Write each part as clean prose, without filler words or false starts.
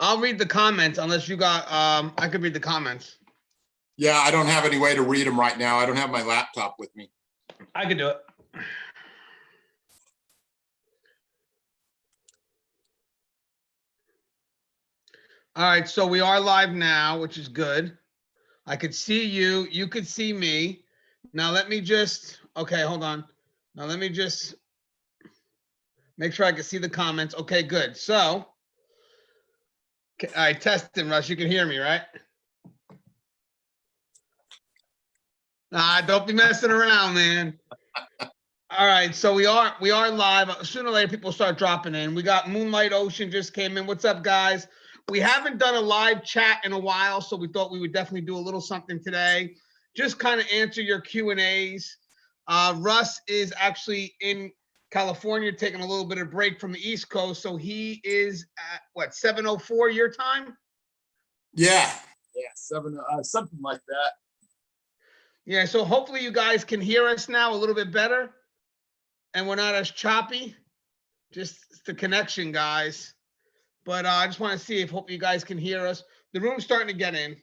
I'll read the comments unless you got, I could read the comments. Yeah, I don't have any way to read them right now. I don't have my laptop with me. I could do it. All right, so we are live now, which is good. I could see you. You could see me. Now let me just, okay, hold on. Now let me just make sure I can see the comments. Okay, good. So, all right, testing, Russ. You can hear me, right? Nah, don't be messing around, man. All right, so we are live. Sooner or later, people start dropping in. We got Moonlight Ocean just came in. What's up, guys? We haven't done a live chat in a while, so we thought we would definitely do a little something today. Just kind of answer your Q&As. Russ is actually in California taking a little bit of break from the East Coast, so he is at, what, 7:04 your time? Yeah, seven, something like that. Yeah, so hopefully you guys can hear us now a little bit better, and we're not as choppy. Just the connection, guys. But I just want to see if, hope you guys can hear us. The room's starting to get in.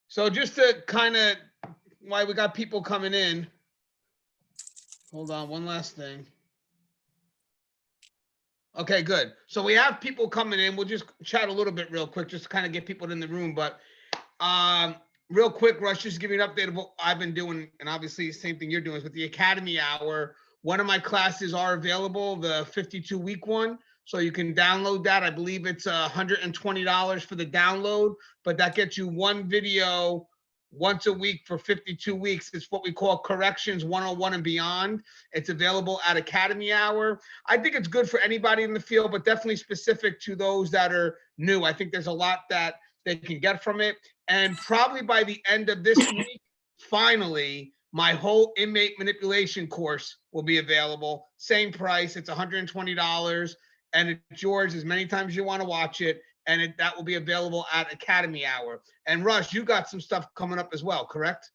So just to kind of, why we got people coming in. Hold on, one last thing. Okay, good. So we have people coming in. We'll just chat a little bit real quick, just to kind of get people in the room. But real quick, Rush, just give me an update of what I've been doing. And obviously, the same thing you're doing is with the Academy Hour. One of my classes are available, the 52-week one. So you can download that. I believe it's $120 for the download, but that gets you one video once a week for 52 weeks. It's what we call Corrections 101 and Beyond. It's available at Academy Hour. I think it's good for anybody in the field, but definitely specific to those that are new. I think there's a lot that they can get from it. And probably by the end of this week, finally, my whole inmate manipulation course will be available. Same price. It's $120, and it's yours as many times you want to watch it. And that will be available at Academy Hour. And Rush, you got some stuff coming up as well, correct?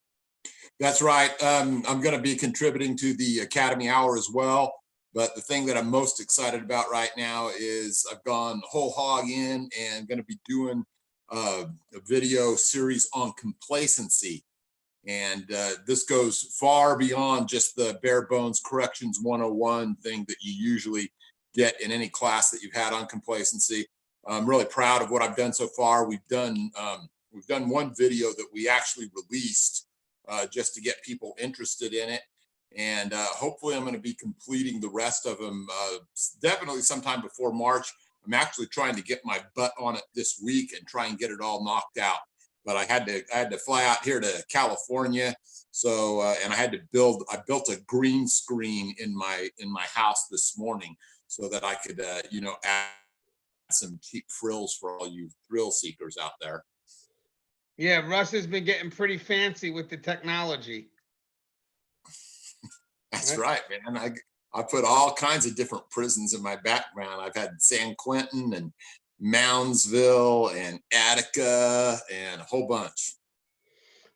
That's right. I'm going to be contributing to the Academy Hour as well. But the thing that I'm most excited about right now is I've gone whole hog in and going to be doing a video series on complacency. And this goes far beyond just the bare bones Corrections 101 thing that you usually get in any class that you've had on complacency. I'm really proud of what I've done so far. We've done one video that we actually released just to get people interested in it. And hopefully I'm going to be completing the rest of them definitely sometime before March. I'm actually trying to get my butt on it this week and try and get it all knocked out. But I had to fly out here to California, so and I built a green screen in my house this morning so that I could add some cheap frills for all you thrill seekers out there. Yeah, Russ has been getting pretty fancy with the technology. That's right, man. I put all kinds of different prisons in my background. I've had San Quentin and Moundsville and Attica and a whole bunch.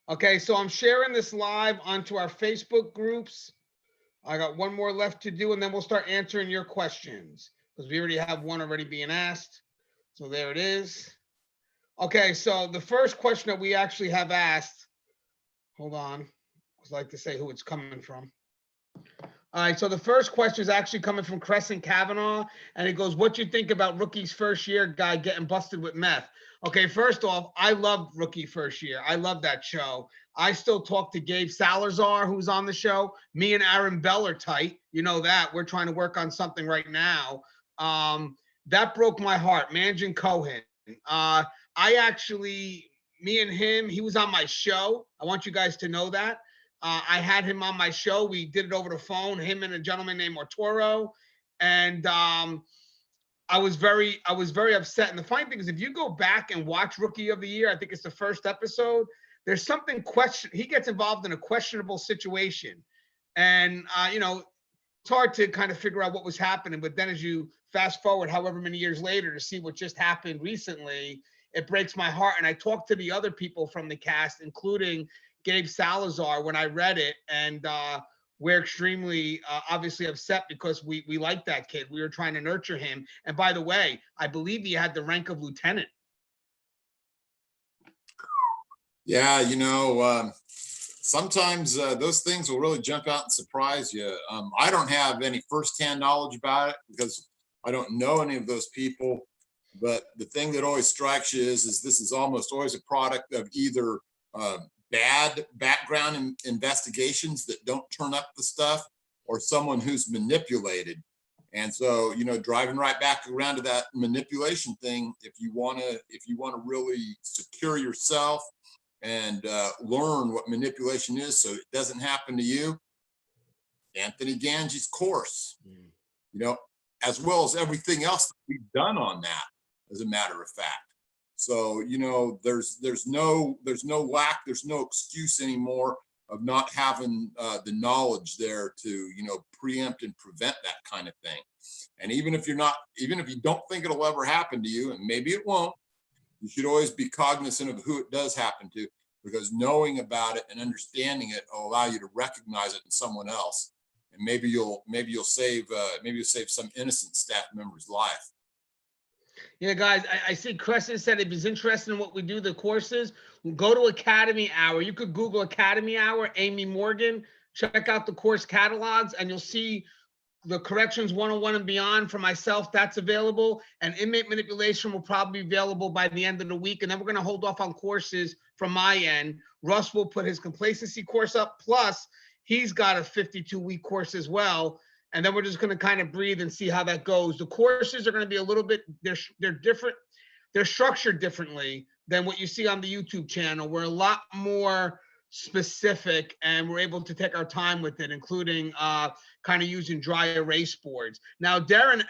Okay, so I'm sharing this live onto our Facebook groups. I got one more left to do, and then we'll start answering your questions because we already have one already being asked. So there it is. Okay, so the first question that we actually have asked, hold on, I'd like to say who it's coming from. All right, so the first question is actually coming from Crescent Kavanaugh, and it goes, what do you think about Rookie's first year guy getting busted with meth? Okay, first off, I loved Rookie First Year. I love that show. I still talk to Gabe Salazar, who's on the show. Me and Aaron Bell are tight. You know that. We're trying to work on something right now. That broke my heart. Manjan Cohen. Me and him, he was on my show. I want you guys to know that. I had him on my show. We did it over the phone, him and a gentleman named Arturo. And I was very upset. And the funny thing is, if you go back and watch Rookie of the Year, I think it's the first episode, there's something he gets involved in a questionable situation. And, it's hard to kind of figure out what was happening. But then as you fast forward however many years later to see what just happened recently, it breaks my heart. And I talked to the other people from the cast, including Gabe Salazar, when I read it. And we're extremely obviously upset because we like that kid. We were trying to nurture him. And by the way, I believe he had the rank of lieutenant. Yeah, sometimes those things will really jump out and surprise you. I don't have any firsthand knowledge about it because I don't know any of those people. But the thing that always strikes you is this is almost always a product of either bad background investigations that don't turn up the stuff, or someone who's manipulated. And so, driving right back around to that manipulation thing, if you want to really secure yourself and learn what manipulation is so it doesn't happen to you, Anthony Gangi's course, as well as everything else that we've done on that, as a matter of fact. So, there's no excuse anymore of not having the knowledge there to, preempt and prevent that kind of thing. And even if you don't think it'll ever happen to you, and maybe it won't, you should always be cognizant of who it does happen to, because knowing about it and understanding it will allow you to recognize it in someone else. And maybe you'll save some innocent staff member's life. Yeah, guys, I see Crescent said if he's interested in what we do, the courses, go to Academy Hour. You could Google Academy Hour, Amy Morgan, check out the course catalogs, and you'll see the Corrections 101 and Beyond for myself. That's available. And Inmate Manipulation will probably be available by the end of the week. And then we're going to hold off on courses from my end. Russ will put his complacency course up. Plus, he's got a 52-week course as well. And then we're just going to kind of breathe and see how that goes. The courses are going to be a little bit, they're different. They're structured differently than what you see on the YouTube channel. We're a lot more specific, and we're able to take our time with it, including kind of using dry erase boards. Now, Devin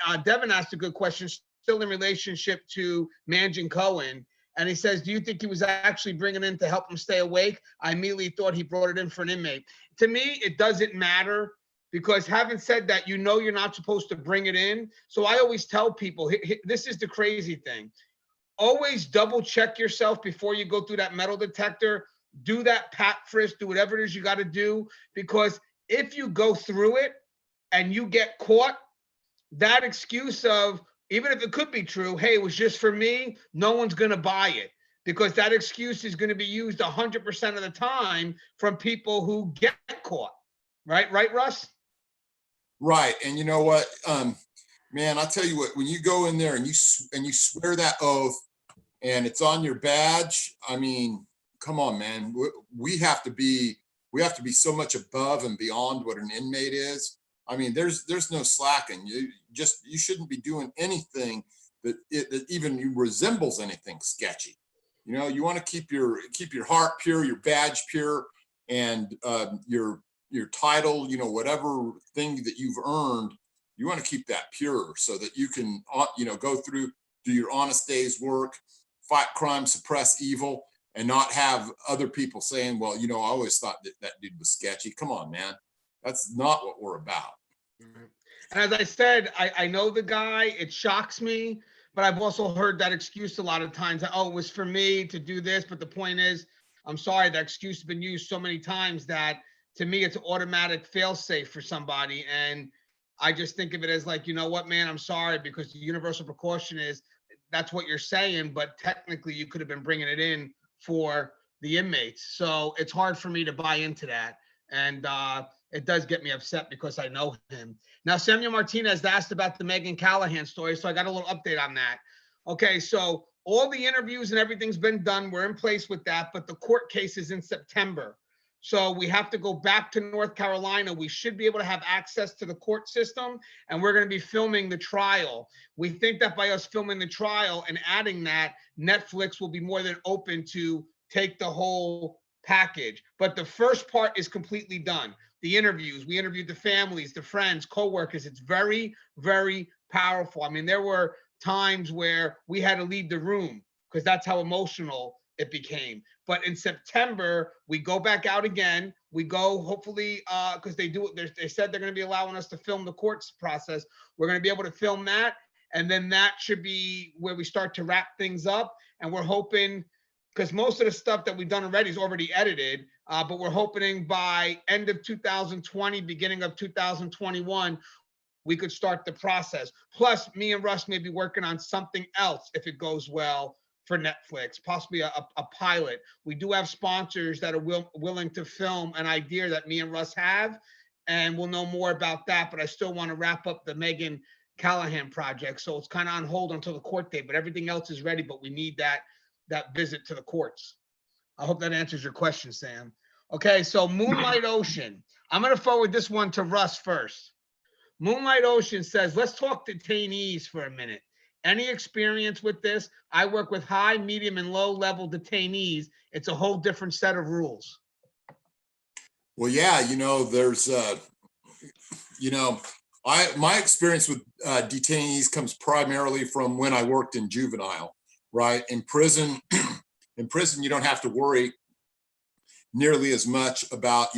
asked a good question, still in relationship to Mangan Cohen. And he says, do you think he was actually bringing it in to help him stay awake? I immediately thought he brought it in for an inmate. To me, it doesn't matter, because having said that, you're not supposed to bring it in. So I always tell people, this is the crazy thing. Always double check yourself before you go through that metal detector. Do that pat frisk, do whatever it is you got to do, because if you go through it and you get caught, that excuse of, even if it could be true, hey, it was just for me, no one's going to buy it, because that excuse is going to be used 100% of the time from people who get caught. Right, Russ? Right. And you know what, man, I'll tell you what, when you go in there and you swear that oath and it's on your badge, I mean, come on, man, we have to be so much above and beyond what an inmate is. I mean, there's no slacking. You shouldn't be doing anything that even resembles anything sketchy. You want to keep your heart pure, your badge pure, and your title, whatever thing that you've earned, you want to keep that pure so that you can, go through, do your honest day's work, fight crime, suppress evil, and not have other people saying, well, I always thought that dude was sketchy. Come on, man. That's not what we're about. And as I said, I know the guy, it shocks me, but I've also heard that excuse a lot of times. Oh, it was for me to do this. But the point is, I'm sorry, that excuse has been used so many times that to me, it's an automatic fail-safe for somebody. And I just think of it as like, you know what, man, I'm sorry, because the universal precaution is that's what you're saying, but technically you could have been bringing it in for the inmates. So it's hard for me to buy into that. And it does get me upset because I know him. Now, Samuel Martinez asked about the Megan Callahan story. So I got a little update on that. Okay, so all the interviews and everything's been done. We're in place with that, but the court case is in September. So we have to go back to North Carolina. We should be able to have access to the court system, and we're going to be filming the trial. We think that by us filming the trial and adding that, Netflix will be more than open to take the whole package. But the first part is completely done. The interviews, we interviewed the families, the friends, co-workers. It's very, very powerful. I mean, there were times where we had to leave the room because that's how emotional it became. But in September, we go back out again. We go hopefully because they said they're going to be allowing us to film the courts process. We're going to be able to film that. And then that should be where we start to wrap things up. And we're hoping because most of the stuff that we've done already is already edited. But we're hoping by end of 2020, beginning of 2021, we could start the process. Plus, me and Russ may be working on something else if it goes well for Netflix, possibly a pilot. We do have sponsors that are willing to film an idea that me and Russ have, and we'll know more about that. But I still want to wrap up the Megan Callahan project, so it's kind of on hold until the court date. But everything else is ready. But we need that visit to the courts. I hope that answers your question, Sam. Okay, so Moonlight Ocean. I'm going to forward this one to Russ first. Moonlight Ocean says, let's talk detainees for a minute. Any experience with this? I work with high, medium, and low level detainees. It's a whole different set of rules. Well, yeah, there's, my experience with detainees comes primarily from when I worked in juvenile, right? In prison, you don't have to worry nearly as much about,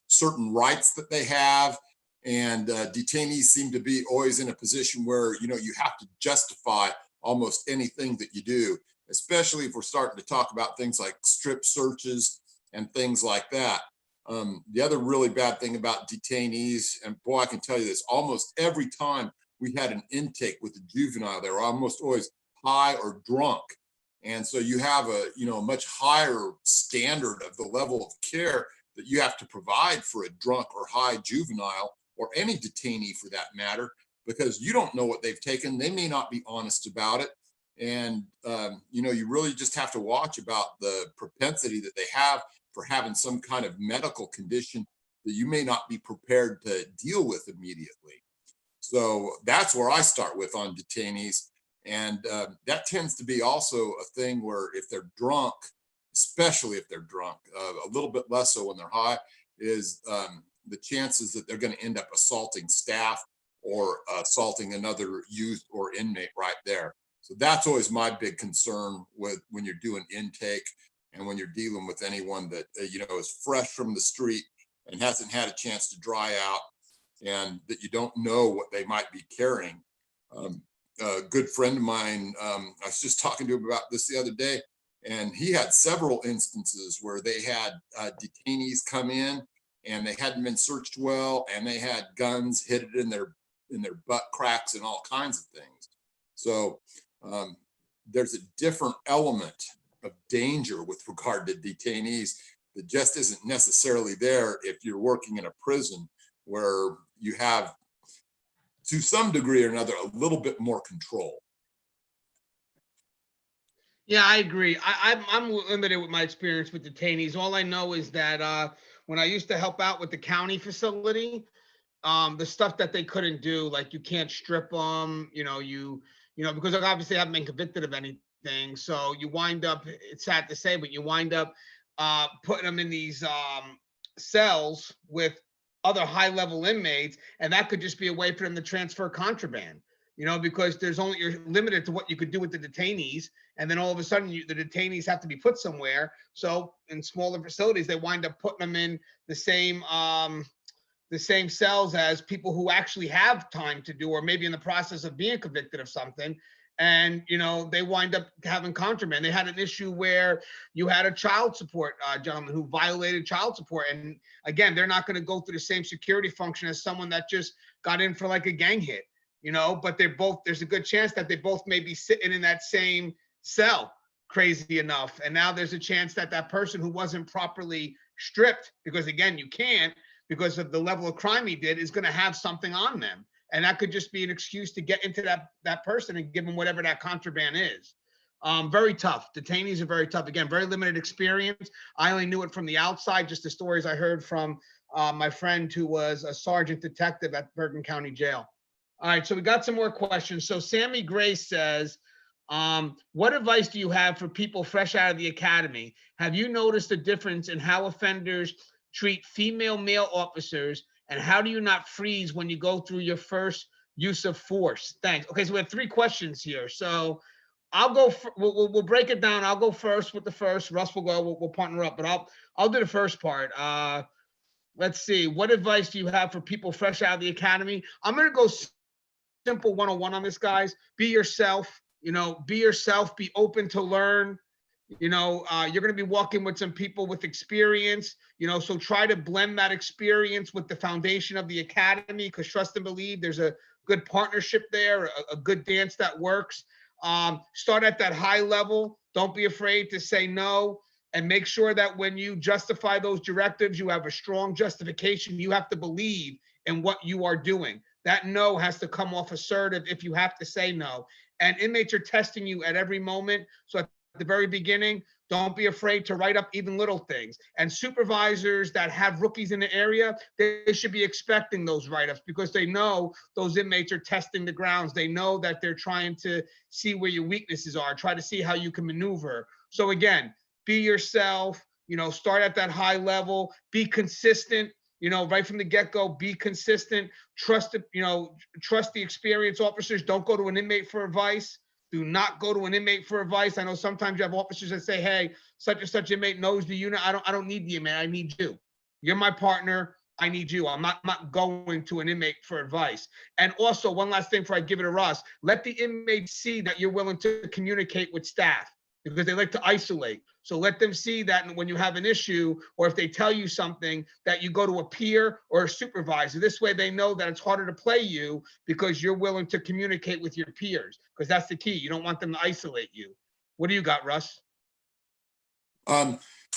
certain rights that they have. And detainees seem to be always in a position where, you have to justify almost anything that you do, especially if we're starting to talk about things like strip searches and things like that. The other really bad thing about detainees, and boy, I can tell you this, almost every time we had an intake with a juvenile, they were almost always high or drunk. And so you have a much higher standard of the level of care that you have to provide for a drunk or high juvenile, or any detainee for that matter, because you don't know what they've taken. They may not be honest about it. And, you really just have to watch about the propensity that they have for having some kind of medical condition that you may not be prepared to deal with immediately. So that's where I start with on detainees. And that tends to be also a thing where if they're drunk, especially if they're drunk, a little bit less so when they're high, is the chances that they're going to end up assaulting staff or assaulting another youth or inmate right there. So that's always my big concern with when you're doing intake and when you're dealing with anyone that, is fresh from the street and hasn't had a chance to dry out, and that you don't know what they might be carrying. A good friend of mine, I was just talking to him about this the other day, and he had several instances where they had detainees come in and they hadn't been searched well, and they had guns hidden in their butt cracks and all kinds of things. So there's a different element of danger with regard to detainees that just isn't necessarily there if you're working in a prison where you have, to some degree or another, a little bit more control. Yeah, I agree. I'm limited with my experience with detainees. All I know is that when I used to help out with the county facility, the stuff that they couldn't do, like you can't strip them, because obviously I haven't been convicted of anything. So you wind up, it's sad to say, but you wind up putting them in these cells with other high level inmates. And that could just be a way for them to transfer contraband, because you're limited to what you could do with the detainees. And then all of a sudden the detainees have to be put somewhere. So in smaller facilities, they wind up putting them in the same cells as people who actually have time to do, or maybe in the process of being convicted of something. And, they wind up having contraband. They had an issue where you had a child support gentleman who violated child support. And again, they're not going to go through the same security function as someone that just got in for like a gang hit, but there's a good chance that they both may be sitting in that same cell, crazy enough. And now there's a chance that that person who wasn't properly stripped, because again, you can't, because of the level of crime he did, is going to have something on them. And that could just be an excuse to get into that person and give them whatever that contraband is. Very tough. Detainees are very tough. Again, very limited experience. I only knew it from the outside, just the stories I heard from my friend who was a sergeant detective at Bergen County Jail. All right, so we got some more questions. So Sammy Grace says, what advice do you have for people fresh out of the academy? Have you noticed a difference in how offenders treat female male officers, and how do you not freeze when you go through your first use of force? Thanks. Okay, so we have 3 questions here. So I'll go. We'll break it down. I'll go first with the first. Russ will go. We'll partner up, but I'll do the first part. Let's see. What advice do you have for people fresh out of the academy? I'm gonna go simple 101 on this, guys. Be yourself. Be yourself. Be open to learn. You're going to be walking with some people with experience, so try to blend that experience with the foundation of the academy, because trust and believe there's a good partnership there, a good dance that works. Start at that high level. Don't be afraid to say no, and make sure that when you justify those directives, you have a strong justification. You have to believe in what you are doing. That no has to come off assertive if you have to say no. And inmates are testing you at every moment. So at the very beginning, don't be afraid to write up even little things. And supervisors that have rookies in the area, they should be expecting those write-ups, because they know those inmates are testing the grounds. They know that they're trying to see where your weaknesses are, try to see how you can maneuver. So again, be yourself, start at that high level, be consistent, right from the get-go, be consistent, trust the experienced officers. Don't go to an inmate for advice. Do not go to an inmate for advice. I know sometimes you have officers that say, hey, such and such inmate knows the unit. I don't need the inmate. I need you. You're my partner. I need you. I'm not going to an inmate for advice. And also, one last thing before I give it to Russ, let the inmates see that you're willing to communicate with staff, because they like to isolate. So let them see that when you have an issue, or if they tell you something, that you go to a peer or a supervisor. This way they know that it's harder to play you, because you're willing to communicate with your peers, because that's the key. You don't want them to isolate you. What do you got, Russ?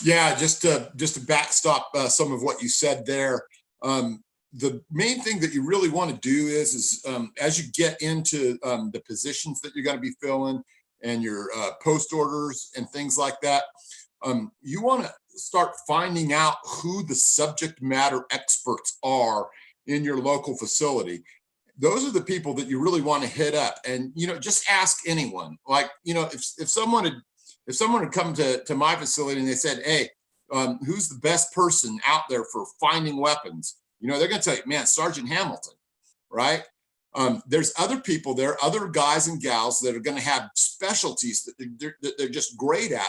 Yeah, just to backstop some of what you said there. The main thing that you really want to do is as you get into the positions that you're going to be filling, and your post orders and things like that, you want to start finding out who the subject matter experts are in your local facility. Those are the people that you really want to hit up, and just ask anyone. Like, if someone had come to my facility and they said, hey, who's the best person out there for finding weapons, they're going to tell you, man, Sergeant Hamilton, right? There's other people there, other guys and gals that are going to have specialties that they're just great at.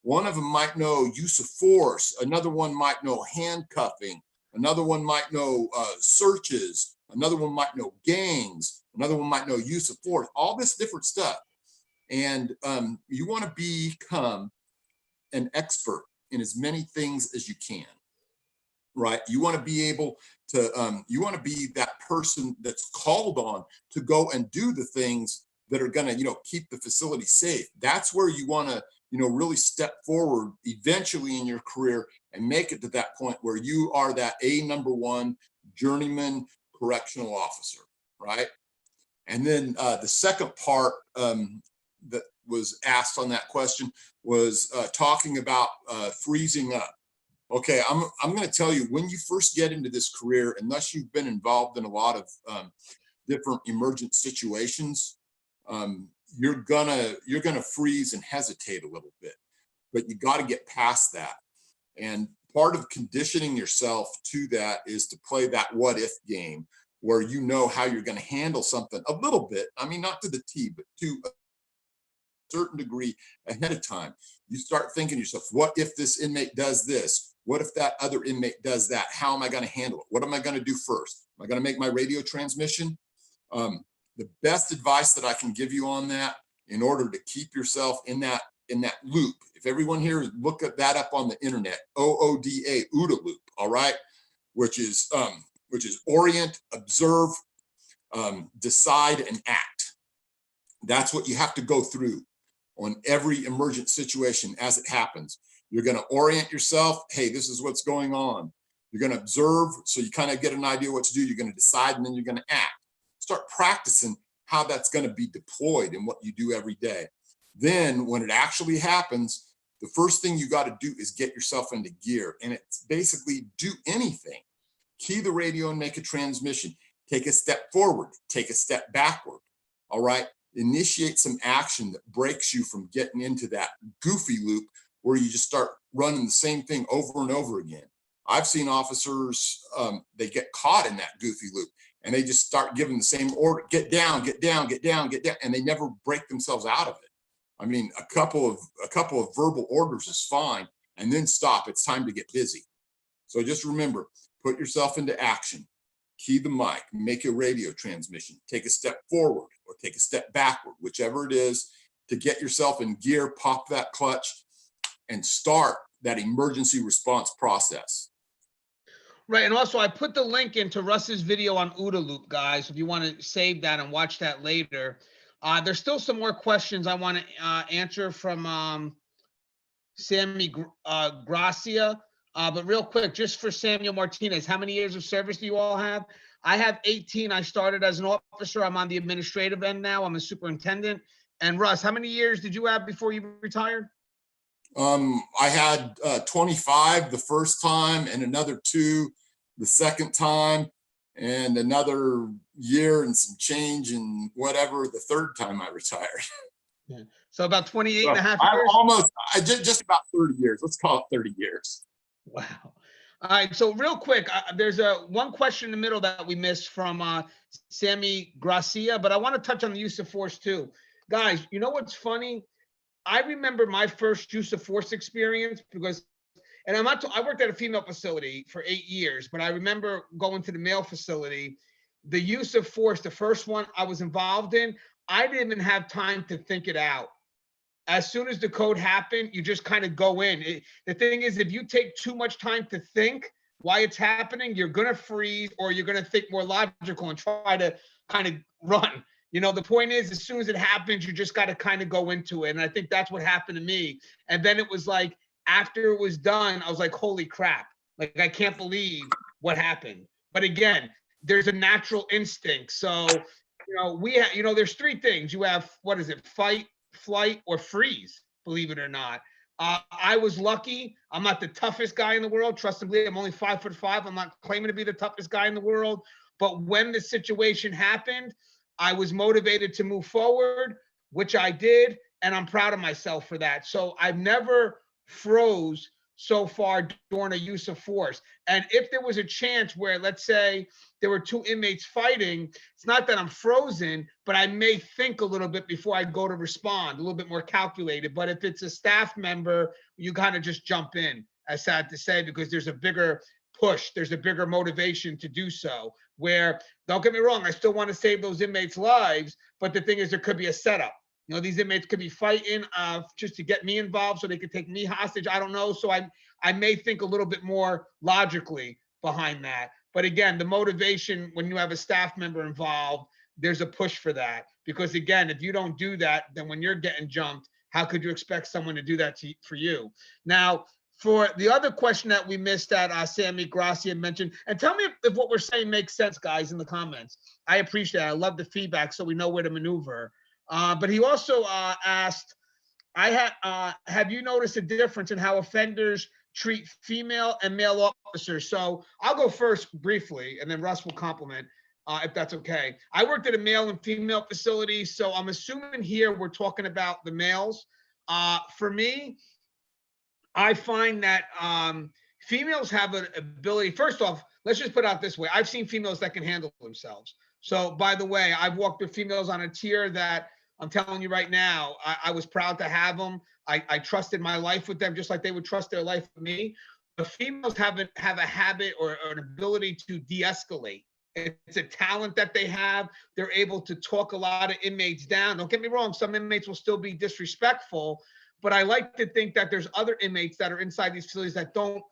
One of them might know use of force. Another one might know handcuffing. Another one might know searches. Another one might know gangs. Another one might know use of force, all this different stuff. And you want to become an expert in as many things as you can. Right? You want to be able to, you want to be that person that's called on to go and do the things that are going to, keep the facility safe. That's where you want to, really step forward eventually in your career and make it to that point where you are that #1 journeyman correctional officer, right? And then the second part that was asked on that question was talking about freezing up. Okay, I'm going to tell you, when you first get into this career, unless you've been involved in a lot of different emergent situations, you're gonna freeze and hesitate a little bit. But you got to get past that. And part of conditioning yourself to that is to play that what if game, where you know how you're going to handle something a little bit. I mean, not to the T, but to a certain degree ahead of time. You start thinking to yourself, what if this inmate does this? What if that other inmate does that? How am I going to handle it? What am I going to do first? Am I going to make my radio transmission? The best advice that I can give you on that, in order to keep yourself in that loop, if everyone here look at that up on the internet, OODA, OODA loop, all right, which is orient, observe, decide, and act. That's what you have to go through on every emergent situation as it happens. You're going to orient yourself. Hey, this is what's going on. You're going to observe, so you kind of get an idea what to do. You're going to decide, and then you're going to act. Start practicing how that's going to be deployed in what you do every day. Then when it actually happens, the first thing you got to do is get yourself into gear. And it's basically do anything. Key the radio and make a transmission. Take a step forward, take a step backward. All right. Initiate some action that breaks you from getting into that goofy loop where you just start running the same thing over and over again. I've seen officers, they get caught in that goofy loop, and they just start giving the same order: get down, get down, get down, get down, and they never break themselves out of it. I mean, a couple of verbal orders is fine, and then stop. It's time to get busy. So just remember, put yourself into action. Key the mic, make a radio transmission, take a step forward or take a step backward, whichever it is, to get yourself in gear, pop that clutch, and start that emergency response process. Right. And also I put the link into Russ's video on OODA Loop, guys, if you want to save that and watch that later. There's still some more questions I want to answer from Sammy Gracia. But real quick, just for Samuel Martinez, how many years of service do you all have? I have 18. I started as an officer. I'm on the administrative end now. I'm a superintendent. And Russ, how many years did you have before you retired? I had 25 the first time and another 2 the second time and another year and some change and whatever the third time I retired. Yeah. So about 28 So and a half I'm years? just about 30 years. Let's call it 30 years. Wow. All right. So real quick, there's one question in the middle that we missed from Sammy Gracia, but I want to touch on the use of force too. Guys, you know what's funny? I remember my first use of force experience because, and I worked at a female facility for 8 years, but I remember going to the male facility. The use of force, the first one I was involved in, I didn't even have time to think it out. As soon as the code happened, you just kind of go in. The thing is, if you take too much time to think why it's happening, you're going to freeze or you're going to think more logical and try to kind of run. You know, the point is, as soon as it happens, you just got to kind of go into it. And I think that's what happened to me. And then it was like, after it was done, I was like, holy crap. Like, I can't believe what happened. But again, there's a natural instinct. So, there's 3 things. You have, what is it? Fight, flight, or freeze, believe it or not. I was lucky. I'm not the toughest guy in the world. Trust and believe. I'm only 5'5". I'm not claiming to be the toughest guy in the world. But when the situation happened, I was motivated to move forward, which I did. And I'm proud of myself for that. So I've never froze so far during a use of force. And if there was a chance where, let's say, there were 2 inmates fighting, it's not that I'm frozen, but I may think a little bit before I go to respond, a little bit more calculated. But if it's a staff member, you kind of just jump in, as sad to say, because there's a bigger push, there's a bigger motivation to do so. Where, don't get me wrong, I still want to save those inmates' lives, but the thing is, there could be a setup. You know, these inmates could be fighting just to get me involved so they could take me hostage. I don't know. So I may think a little bit more logically behind that. But again, the motivation when you have a staff member involved, there's a push for that. Because again, if you don't do that, then when you're getting jumped, how could you expect someone to do that for you? Now, for the other question that we missed that Sammy Gracia mentioned, and tell me if what we're saying makes sense, guys, in the comments. I appreciate it. I love the feedback so we know where to maneuver. But he also asked, have you noticed a difference in how offenders treat female and male officers? So I'll go first briefly, and then Russ will compliment, if that's okay. I worked at a male and female facility, so I'm assuming here we're talking about the males. For me, I find that females have an ability. First off, let's just put it out this way. I've seen females that can handle themselves. So by the way, I've walked with females on a tier that I'm telling you right now, I was proud to have them. I trusted my life with them just like they would trust their life with me. But females have a habit or an ability to de-escalate. It's a talent that they have. They're able to talk a lot of inmates down. Don't get me wrong, some inmates will still be disrespectful, but I like to think that there's other inmates that are inside these facilities that don't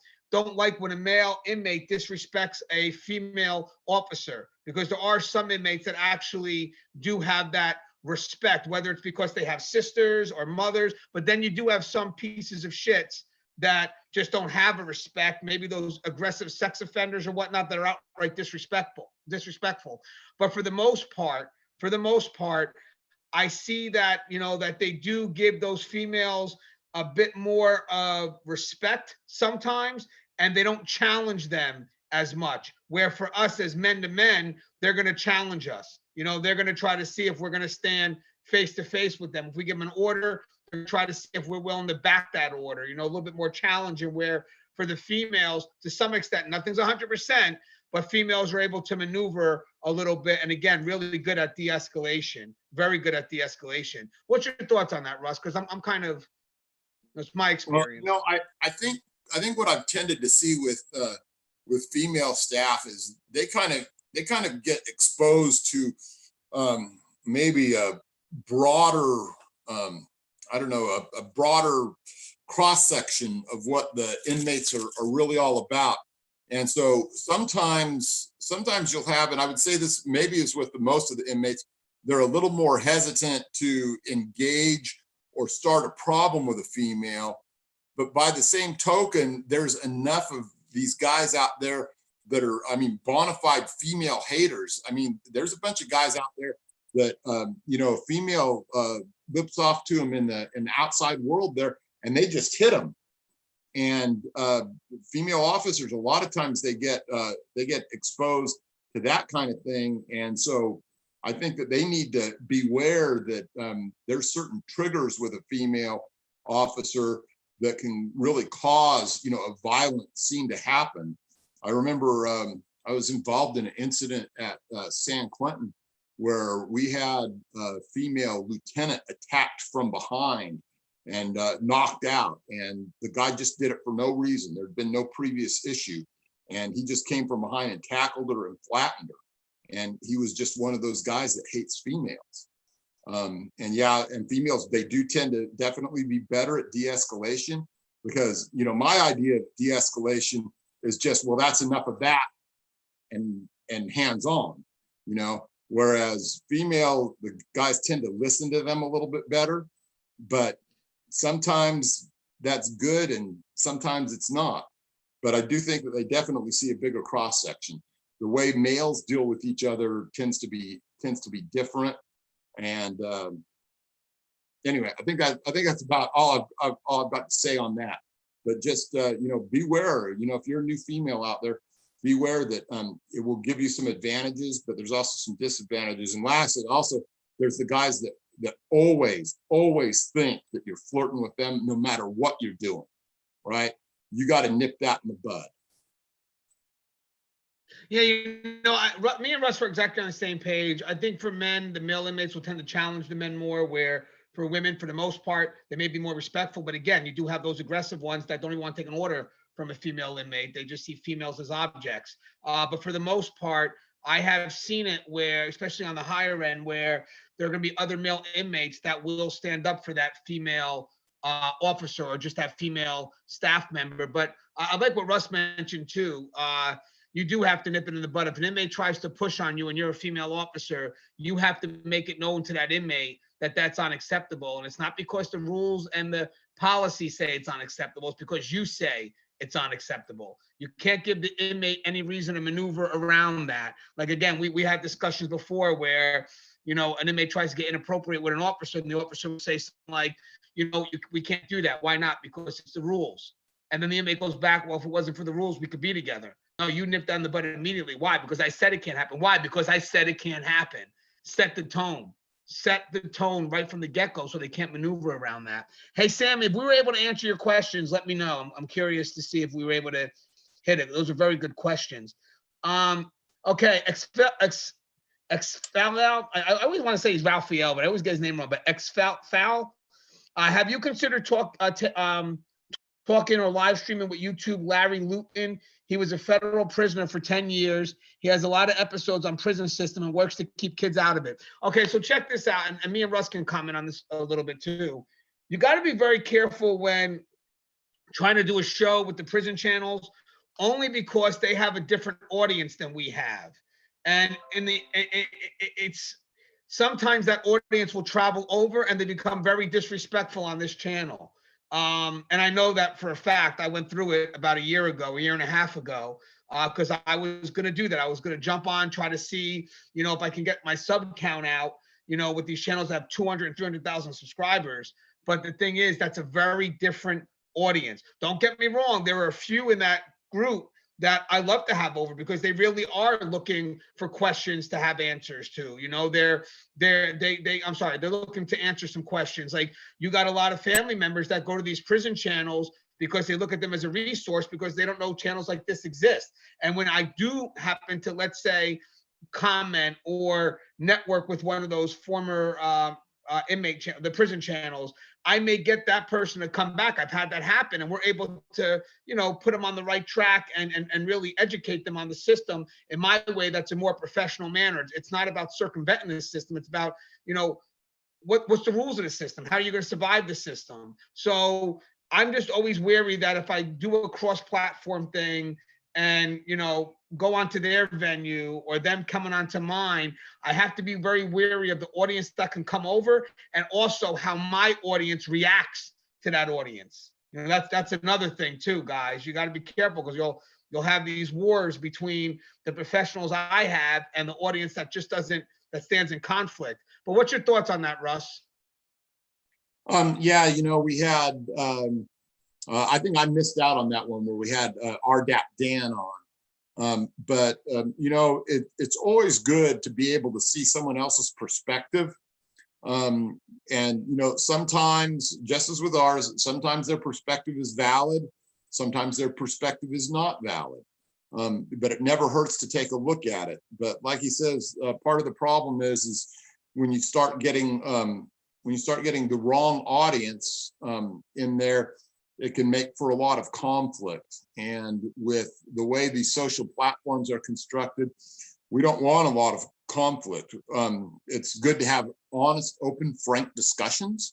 like when a male inmate disrespects a female officer, because there are some inmates that actually do have that respect, whether it's because they have sisters or mothers, but then you do have some pieces of shits that just don't have a respect, maybe those aggressive sex offenders or whatnot that are outright disrespectful. But for the most part, I see that, that they do give those females a bit more respect sometimes, and they don't challenge them as much. Where for us as men to men, they're going to challenge us. They're going to try to see if we're going to stand face to face with them. If we give them an order, they're try to see if we're willing to back that order, a little bit more challenging. Where for the females, to some extent, nothing's 100%, but females are able to maneuver a little bit. And again, really good at de-escalation, very good at de-escalation. What's your thoughts on that, Russ? Because I'm kind of, that's my experience. Well, I think what I've tended to see with female staff is they kind of get exposed to maybe a broader, a broader cross-section of what the inmates are really all about. And so sometimes you'll have, and I would say this maybe is with most of the inmates, they're a little more hesitant to engage or start a problem with a female. But by the same token, there's enough of these guys out there that are, I mean, bona fide female haters. I mean, there's a bunch of guys out there that, you know, a female whips off to them in the outside world there, and they just hit them. And female officers, a lot of times they get exposed to that kind of thing. And so I think that they need to beware that there's certain triggers with a female officer that can really cause, you know, a violent scene to happen. I remember I was involved in an incident at San Quentin where we had a female lieutenant attacked from behind and knocked out. And the guy just did it for no reason. There'd been no previous issue. And he just came from behind and tackled her and flattened her. And he was just one of those guys that hates females. And yeah, and females, they do tend to definitely be better at de-escalation, because, you know, my idea of de-escalation is just, well, that's enough of that and hands-on, you know, whereas female, the guys tend to listen to them a little bit better, but sometimes that's good and sometimes it's not. But I do think that they definitely see a bigger cross-section. The way males deal with each other tends to be different. And anyway, I think that's about all I've got to say on that. But just you know, beware. You know, if you're a new female out there, beware that it will give you some advantages, but there's also some disadvantages. And lastly, also there's the guys that always think that you're flirting with them no matter what you're doing, right? You got to nip that in the bud. Yeah, you know, me and Russ are exactly on the same page. I think for men, the male inmates will tend to challenge the men more, where for women, for the most part, they may be more respectful. But again, you do have those aggressive ones that don't even want to take an order from a female inmate. They just see females as objects. But for the most part, I have seen it where, especially on the higher end, where there are going to be other male inmates that will stand up for that female officer or just that female staff member. But I like what Russ mentioned too. You do have to nip it in the bud. If an inmate tries to push on you and you're a female officer, you have to make it known to that inmate that that's unacceptable. And it's not because the rules and the policy say it's unacceptable. It's because you say it's unacceptable. You can't give the inmate any reason to maneuver around that. Like, again, we had discussions before where, you know, an inmate tries to get inappropriate with an officer and the officer will say something like, you know, we can't do that. Why not? Because it's the rules. And then the inmate goes back, well, if it wasn't for the rules, we could be together. No, you nipped down the butt immediately. Why? Because I said it can't happen. Why? Because I said it can't happen. Set the tone. Set the tone right from the get-go so they can't maneuver around that. Hey, Sam, if we were able to answer your questions, let me know. I'm curious to see if we were able to hit it. Those are very good questions. Okay, Exfal. I always want to say he's Raphael, but I always get his name wrong. But Exfal. Have you considered talking or live streaming with YouTube Larry Luton? He was a federal prisoner for 10 years. He has a lot of episodes on prison system and works to keep kids out of it. Okay, so check this out, and me and Russ can comment on this a little bit too. You got to be very careful when trying to do a show with the prison channels, only because they have a different audience than we have. And it's sometimes that audience will travel over and they become very disrespectful on this channel. And I know that for a fact. I went through it about a year and a half ago, because I was going to do that. I was going to jump on, try to see, you know, if I can get my sub count out, you know, with these channels that have 200 and 300,000 subscribers. But the thing is, that's a very different audience. Don't get me wrong. There are a few in that group that I love to have over because they really are looking for questions to have answers to. You know, they're looking to answer some questions. Like, you got a lot of family members that go to these prison channels because they look at them as a resource because they don't know channels like this exist. And when I do happen to, let's say, comment or network with one of those former inmate the prison channels, I may get that person to come back. I've had that happen, and we're able to, you know, put them on the right track and really educate them on the system in my way. That's a more professional manner. It's not about circumventing the system. It's about, you know, what's the rules of the system? How are you going to survive the system? So I'm just always wary that if I do a cross-platform thing and, go onto their venue or them coming onto mine, I have to be very wary of the audience that can come over and also how my audience reacts to that audience. That's another thing too, guys. You got to be careful because you'll have these wars between the professionals I have and the audience that just doesn't, that stands in conflict. But what's your thoughts on that, Russ? Yeah, we had, I think I missed out on that one where we had RDAP Dan on. It's always good to be able to see someone else's perspective. Sometimes, just as with ours, sometimes their perspective is valid, sometimes their perspective is not valid. But it never hurts to take a look at it. But like he says, part of the problem is when you start getting the wrong audience in there, it can make for a lot of conflict. And with the way these social platforms are constructed, we don't want a lot of conflict. It's good to have honest, open, frank discussions.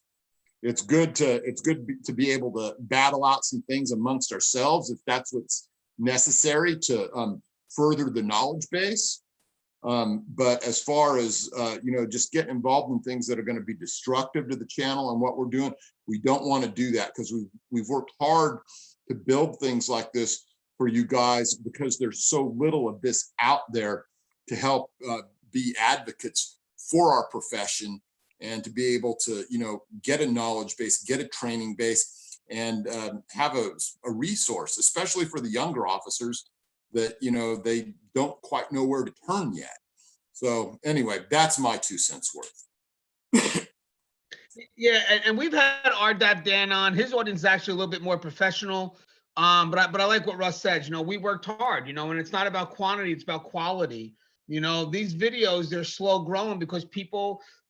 It's good to be able to battle out some things amongst ourselves if that's what's necessary to further the knowledge base. But as far as, just getting involved in things that are going to be destructive to the channel and what we're doing, we don't want to do that because we've worked hard to build things like this for you guys because there's so little of this out there to help be advocates for our profession and to be able to, get a knowledge base, get a training base, and have a resource, especially for the younger officers that, they don't quite know where to turn yet. So anyway, that's my 2 cents worth. Yeah, and we've had RDAP Dan on. His audience is actually a little bit more professional. But I like what Russ said. We worked hard, and it's not about quantity, it's about quality. These videos, they're slow growing because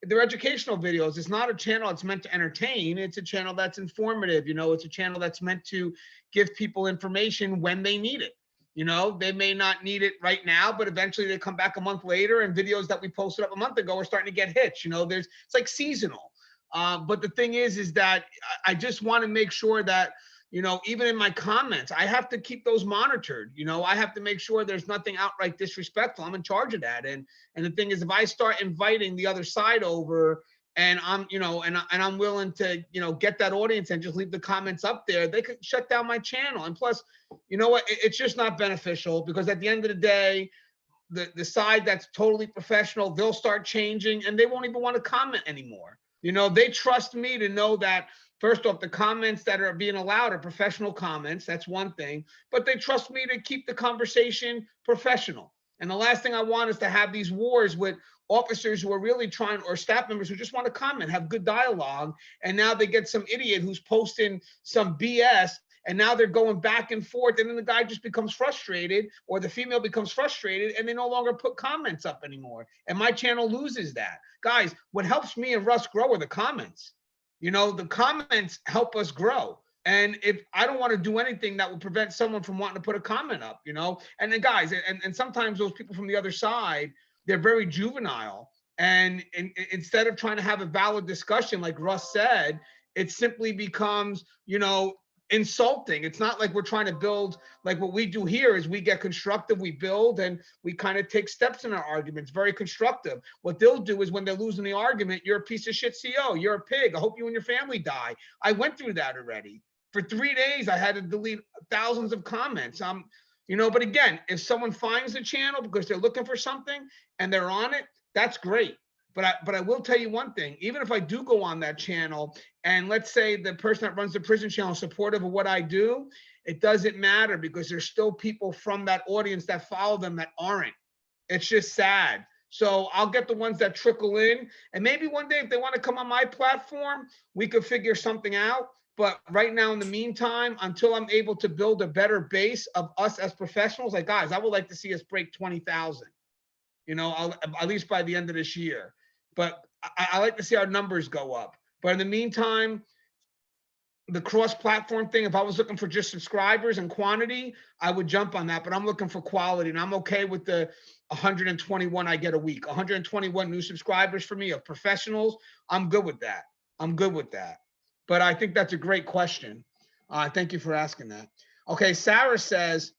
they're educational videos. It's not a channel that's meant to entertain. It's a channel that's informative. It's a channel that's meant to give people information when they need it. They may not need it right now, but eventually they come back a month later and videos that we posted up a month ago are starting to get hits. It's like seasonal. But the thing is that I just want to make sure that, even in my comments, I have to keep those monitored. I have to make sure there's nothing outright disrespectful. I'm in charge of that. And the thing is, if I start inviting the other side over and I'm, and I'm willing to, get that audience and just leave the comments up there, they could shut down my channel. And plus, it's just not beneficial because at the end of the day, the side that's totally professional, they'll start changing and they won't even want to comment anymore. They trust me to know that, first off, the comments that are being allowed are professional comments. That's one thing. But they trust me to keep the conversation professional. And the last thing I want is to have these wars with officers who are really trying, or staff members who just want to comment, have good dialogue. And now they get some idiot who's posting some BS. And now they're going back and forth. And then the guy just becomes frustrated, or the female becomes frustrated, and they no longer put comments up anymore. And my channel loses that. Guys, what helps me and Russ grow are the comments. The comments help us grow. And if I don't want to do anything that will prevent someone from wanting to put a comment up, and then guys, and sometimes those people from the other side, they're very juvenile. And instead of trying to have a valid discussion, like Russ said, it simply becomes, insulting. It's not like we're trying to build. Like what we do here is we get constructive, we build, and we kind of take steps in our arguments. Very constructive. What they'll do is when they're losing the argument, you're a piece of shit CO, you're a pig, I hope you and your family die. I went through that already. For 3 days, I had to delete thousands of comments. But again, if someone finds the channel because they're looking for something and they're on it, that's great. But I will tell you one thing, even if I do go on that channel and let's say the person that runs the prison channel is supportive of what I do, it doesn't matter because there's still people from that audience that follow them that aren't. It's just sad. So I'll get the ones that trickle in, and maybe one day if they want to come on my platform, we could figure something out. But right now, in the meantime, until I'm able to build a better base of us as professionals, like guys, I would like to see us break 20,000, at least by the end of this year. But I like to see our numbers go up. But in the meantime, the cross-platform thing, if I was looking for just subscribers and quantity, I would jump on that. But I'm looking for quality, and I'm okay with the 121 I get a week. 121 new subscribers for me of professionals. I'm good with that. But I think that's a great question. Thank you for asking that. Okay, Sarah says,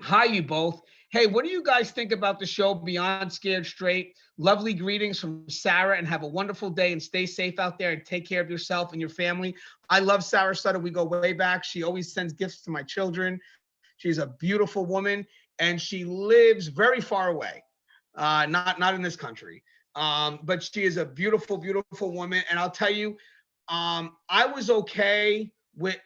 hi, you both. Hey, what do you guys think about the show Beyond Scared Straight? Lovely greetings from Sarah, and have a wonderful day and stay safe out there and take care of yourself and your family. I love Sarah Sutter. We go way back. She always sends gifts to my children. She's a beautiful woman, and she lives very far away, not in this country. But she is a beautiful, beautiful woman. And I'll tell you, I was okay with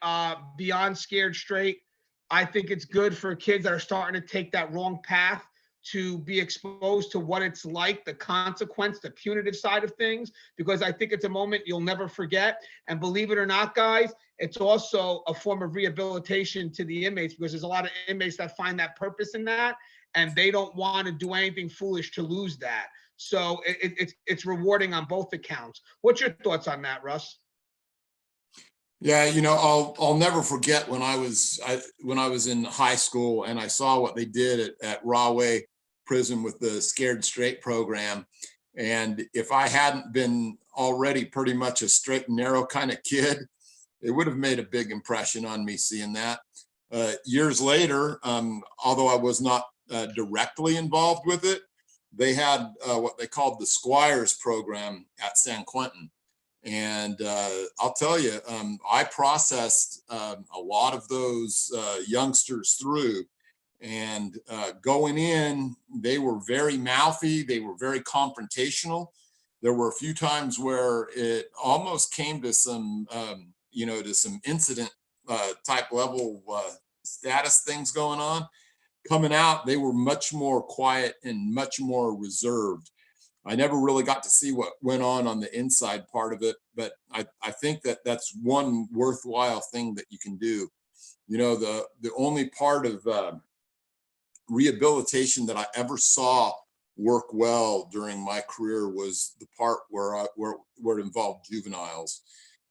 Beyond Scared Straight. I think it's good for kids that are starting to take that wrong path to be exposed to what it's like, the consequence, the punitive side of things, because I think it's a moment you'll never forget. And believe it or not, guys, it's also a form of rehabilitation to the inmates, because there's a lot of inmates that find that purpose in that, and they don't want to do anything foolish to lose that. So it's rewarding on both accounts. What's your thoughts on that, Russ? Yeah, I'll never forget when I was in high school and I saw what they did at Rahway Prison with the Scared Straight program. And if I hadn't been already pretty much a straight and narrow kind of kid, it would have made a big impression on me seeing that. Years later, although I was not directly involved with it, they had what they called the Squires program at San Quentin. And I'll tell you, I processed a lot of those youngsters through, and going in, they were very mouthy. They were very confrontational. There were a few times where it almost came to some, to some incident type level status things going on. Coming out, they were much more quiet and much more reserved. I never really got to see what went on the inside part of it, but I think that that's one worthwhile thing that you can do. The only part of rehabilitation that I ever saw work well during my career was the part where it involved juveniles.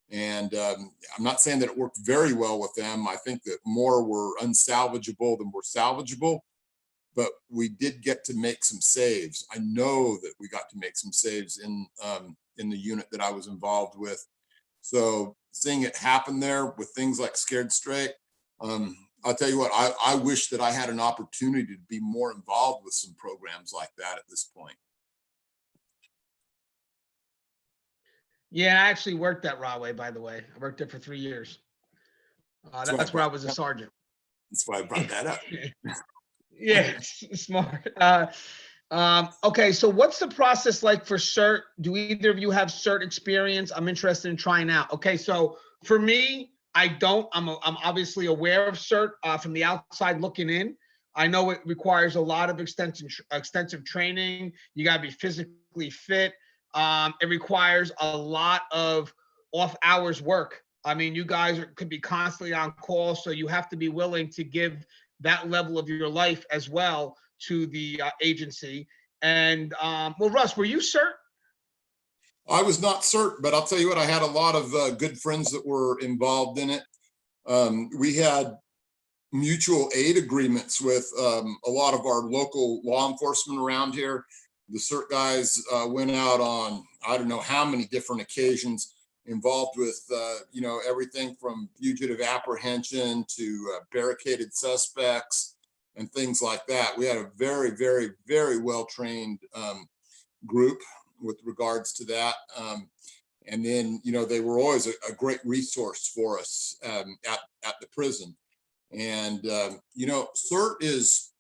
And I'm not saying that it worked very well with them. I think that more were unsalvageable than were salvageable. But we did get to make some saves. I know that we got to make some saves in the unit that I was involved with. So seeing it happen there with things like Scared Straight, I'll tell you what, I wish that I had an opportunity to be more involved with some programs like that at this point. Yeah, I actually worked at Rahway, by the way. I worked there for 3 years. That's where I was a sergeant. That's why I brought that up. Yeah, smart. Okay, so what's the process like for Cert? Do either of you have Cert experience? I'm interested in trying out. Okay, so for me, I don't. I'm obviously aware of Cert from the outside looking in. I know it requires a lot of extensive training. You got to be physically fit. It requires a lot of off hours work. I mean, you guys could be constantly on call, so you have to be willing to give that level of your life as well to the agency. And well, Russ, were you Cert? I was not Cert, but I'll tell you what, I had a lot of good friends that were involved in it. We had mutual aid agreements with a lot of our local law enforcement around here. The Cert guys went out on, I don't know how many different occasions, involved with, everything from fugitive apprehension to barricaded suspects and things like that. We had a very, very, very well-trained group with regards to that. And then, they were always a great resource for us at the prison. And, Cert is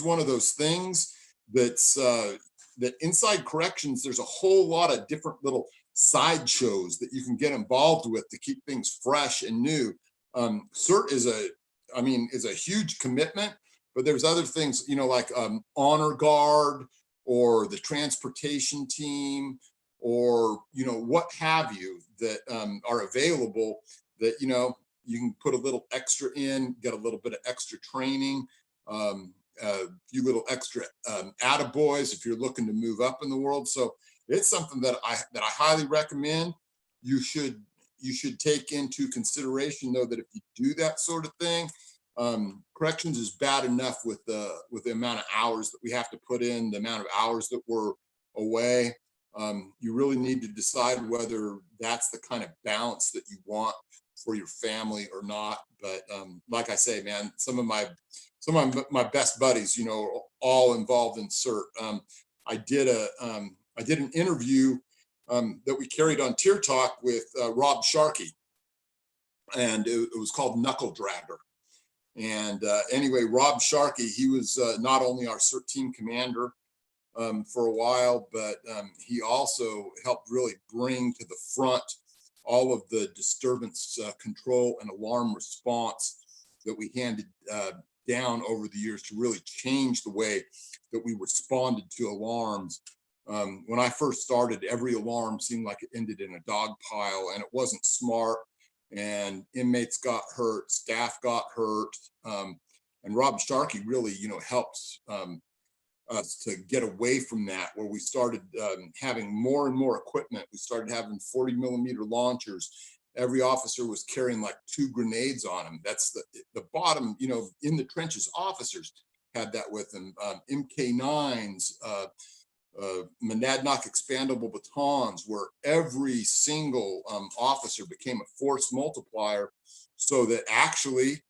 one of those things that's, that inside corrections, there's a whole lot of different little sideshows that you can get involved with to keep things fresh and new. Cert is a huge commitment, but there's other things, like honor guard or the transportation team or, what have you that are available that, you can put a little extra in, get a little bit of extra training, a few little extra attaboys if you're looking to move up in the world. So it's something that I highly recommend. You should take into consideration, though, that if you do that sort of thing, corrections is bad enough with the amount of hours that we have to put in, the amount of hours that we're away. You really need to decide whether that's the kind of balance that you want for your family or not. But like I say, man, some of my best buddies, you know, all involved in CERT. I did an interview that we carried on Tier Talk with Rob Sharkey, and it was called Knuckle Dragger. And anyway, Rob Sharkey, he was not only our CERT team commander for a while, but he also helped really bring to the front all of the disturbance control and alarm response that we handed down over the years to really change the way that we responded to alarms. When I first started, every alarm seemed like it ended in a dog pile, and it wasn't smart. And inmates got hurt, staff got hurt, and Rob Sharkey really, you know, helped us to get away from that, where we started having more and more equipment. We started having 40mm launchers. Every officer was carrying like 2 grenades on them. That's the bottom, you know, in the trenches. Officers had that with them. MK9s, Monadnock expandable batons, where every single officer became a force multiplier, so that actually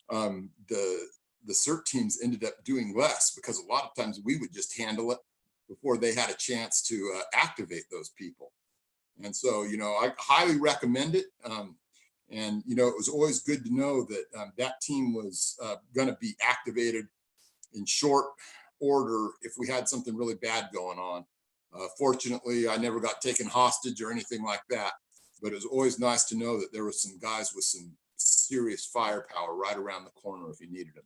the CERT teams ended up doing less, because a lot of times we would just handle it before they had a chance to activate those people. And so, you know, I highly recommend it. And, you know, it was always good to know that that team was going to be activated in short order if we had something really bad going on. Fortunately, I never got taken hostage or anything like that, but it was always nice to know that there were some guys with some serious firepower right around the corner if you needed them.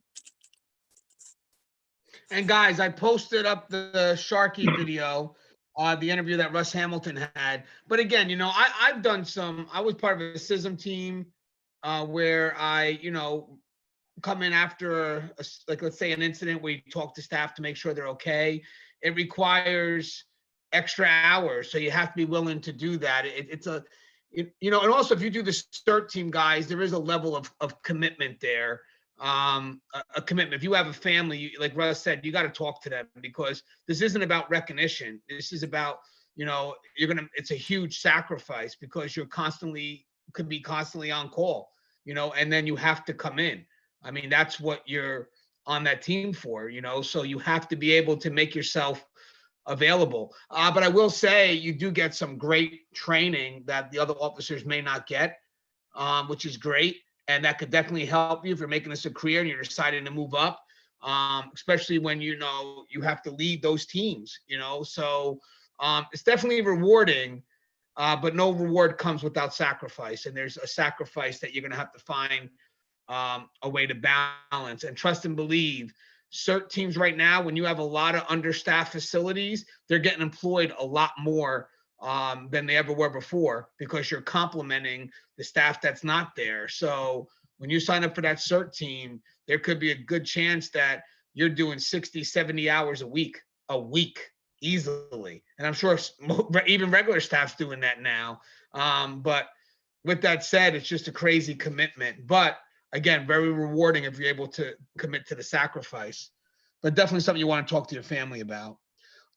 And guys, I posted up the Sharkey video, the interview that Russ Hamilton had. But again, you know, I was part of a CISM team where I, you know, come in after, like, let's say an incident where you talk to staff to make sure they're okay. It requires extra hours, so you have to be willing to do that. You know, and also if you do the CERT team, guys, there is a level of commitment there. A commitment. If you have a family, like Russ said, you got to talk to them, because this isn't about recognition. This is about, you know, it's a huge sacrifice, because could be constantly on call, you know, and then you have to come in. I mean, that's what you're on that team for, you know, so you have to be able to make yourself available. But I will say you do get some great training that the other officers may not get, which is great. And that could definitely help you if you're making this a career and you're deciding to move up, especially when, you know, you have to lead those teams, you know. So it's definitely rewarding, but no reward comes without sacrifice. And there's a sacrifice that you're going to have to find a way to balance. And trust and believe, CERT teams right now, when you have a lot of understaffed facilities, they're getting employed a lot more than they ever were before, because you're complementing the staff that's not there. So when you sign up for that CERT team, there could be a good chance that you're doing 60, 70 hours a week easily. And I'm sure even regular staff's doing that now. But with that said, it's just a crazy commitment. But again, very rewarding if you're able to commit to the sacrifice. But definitely something you want to talk to your family about.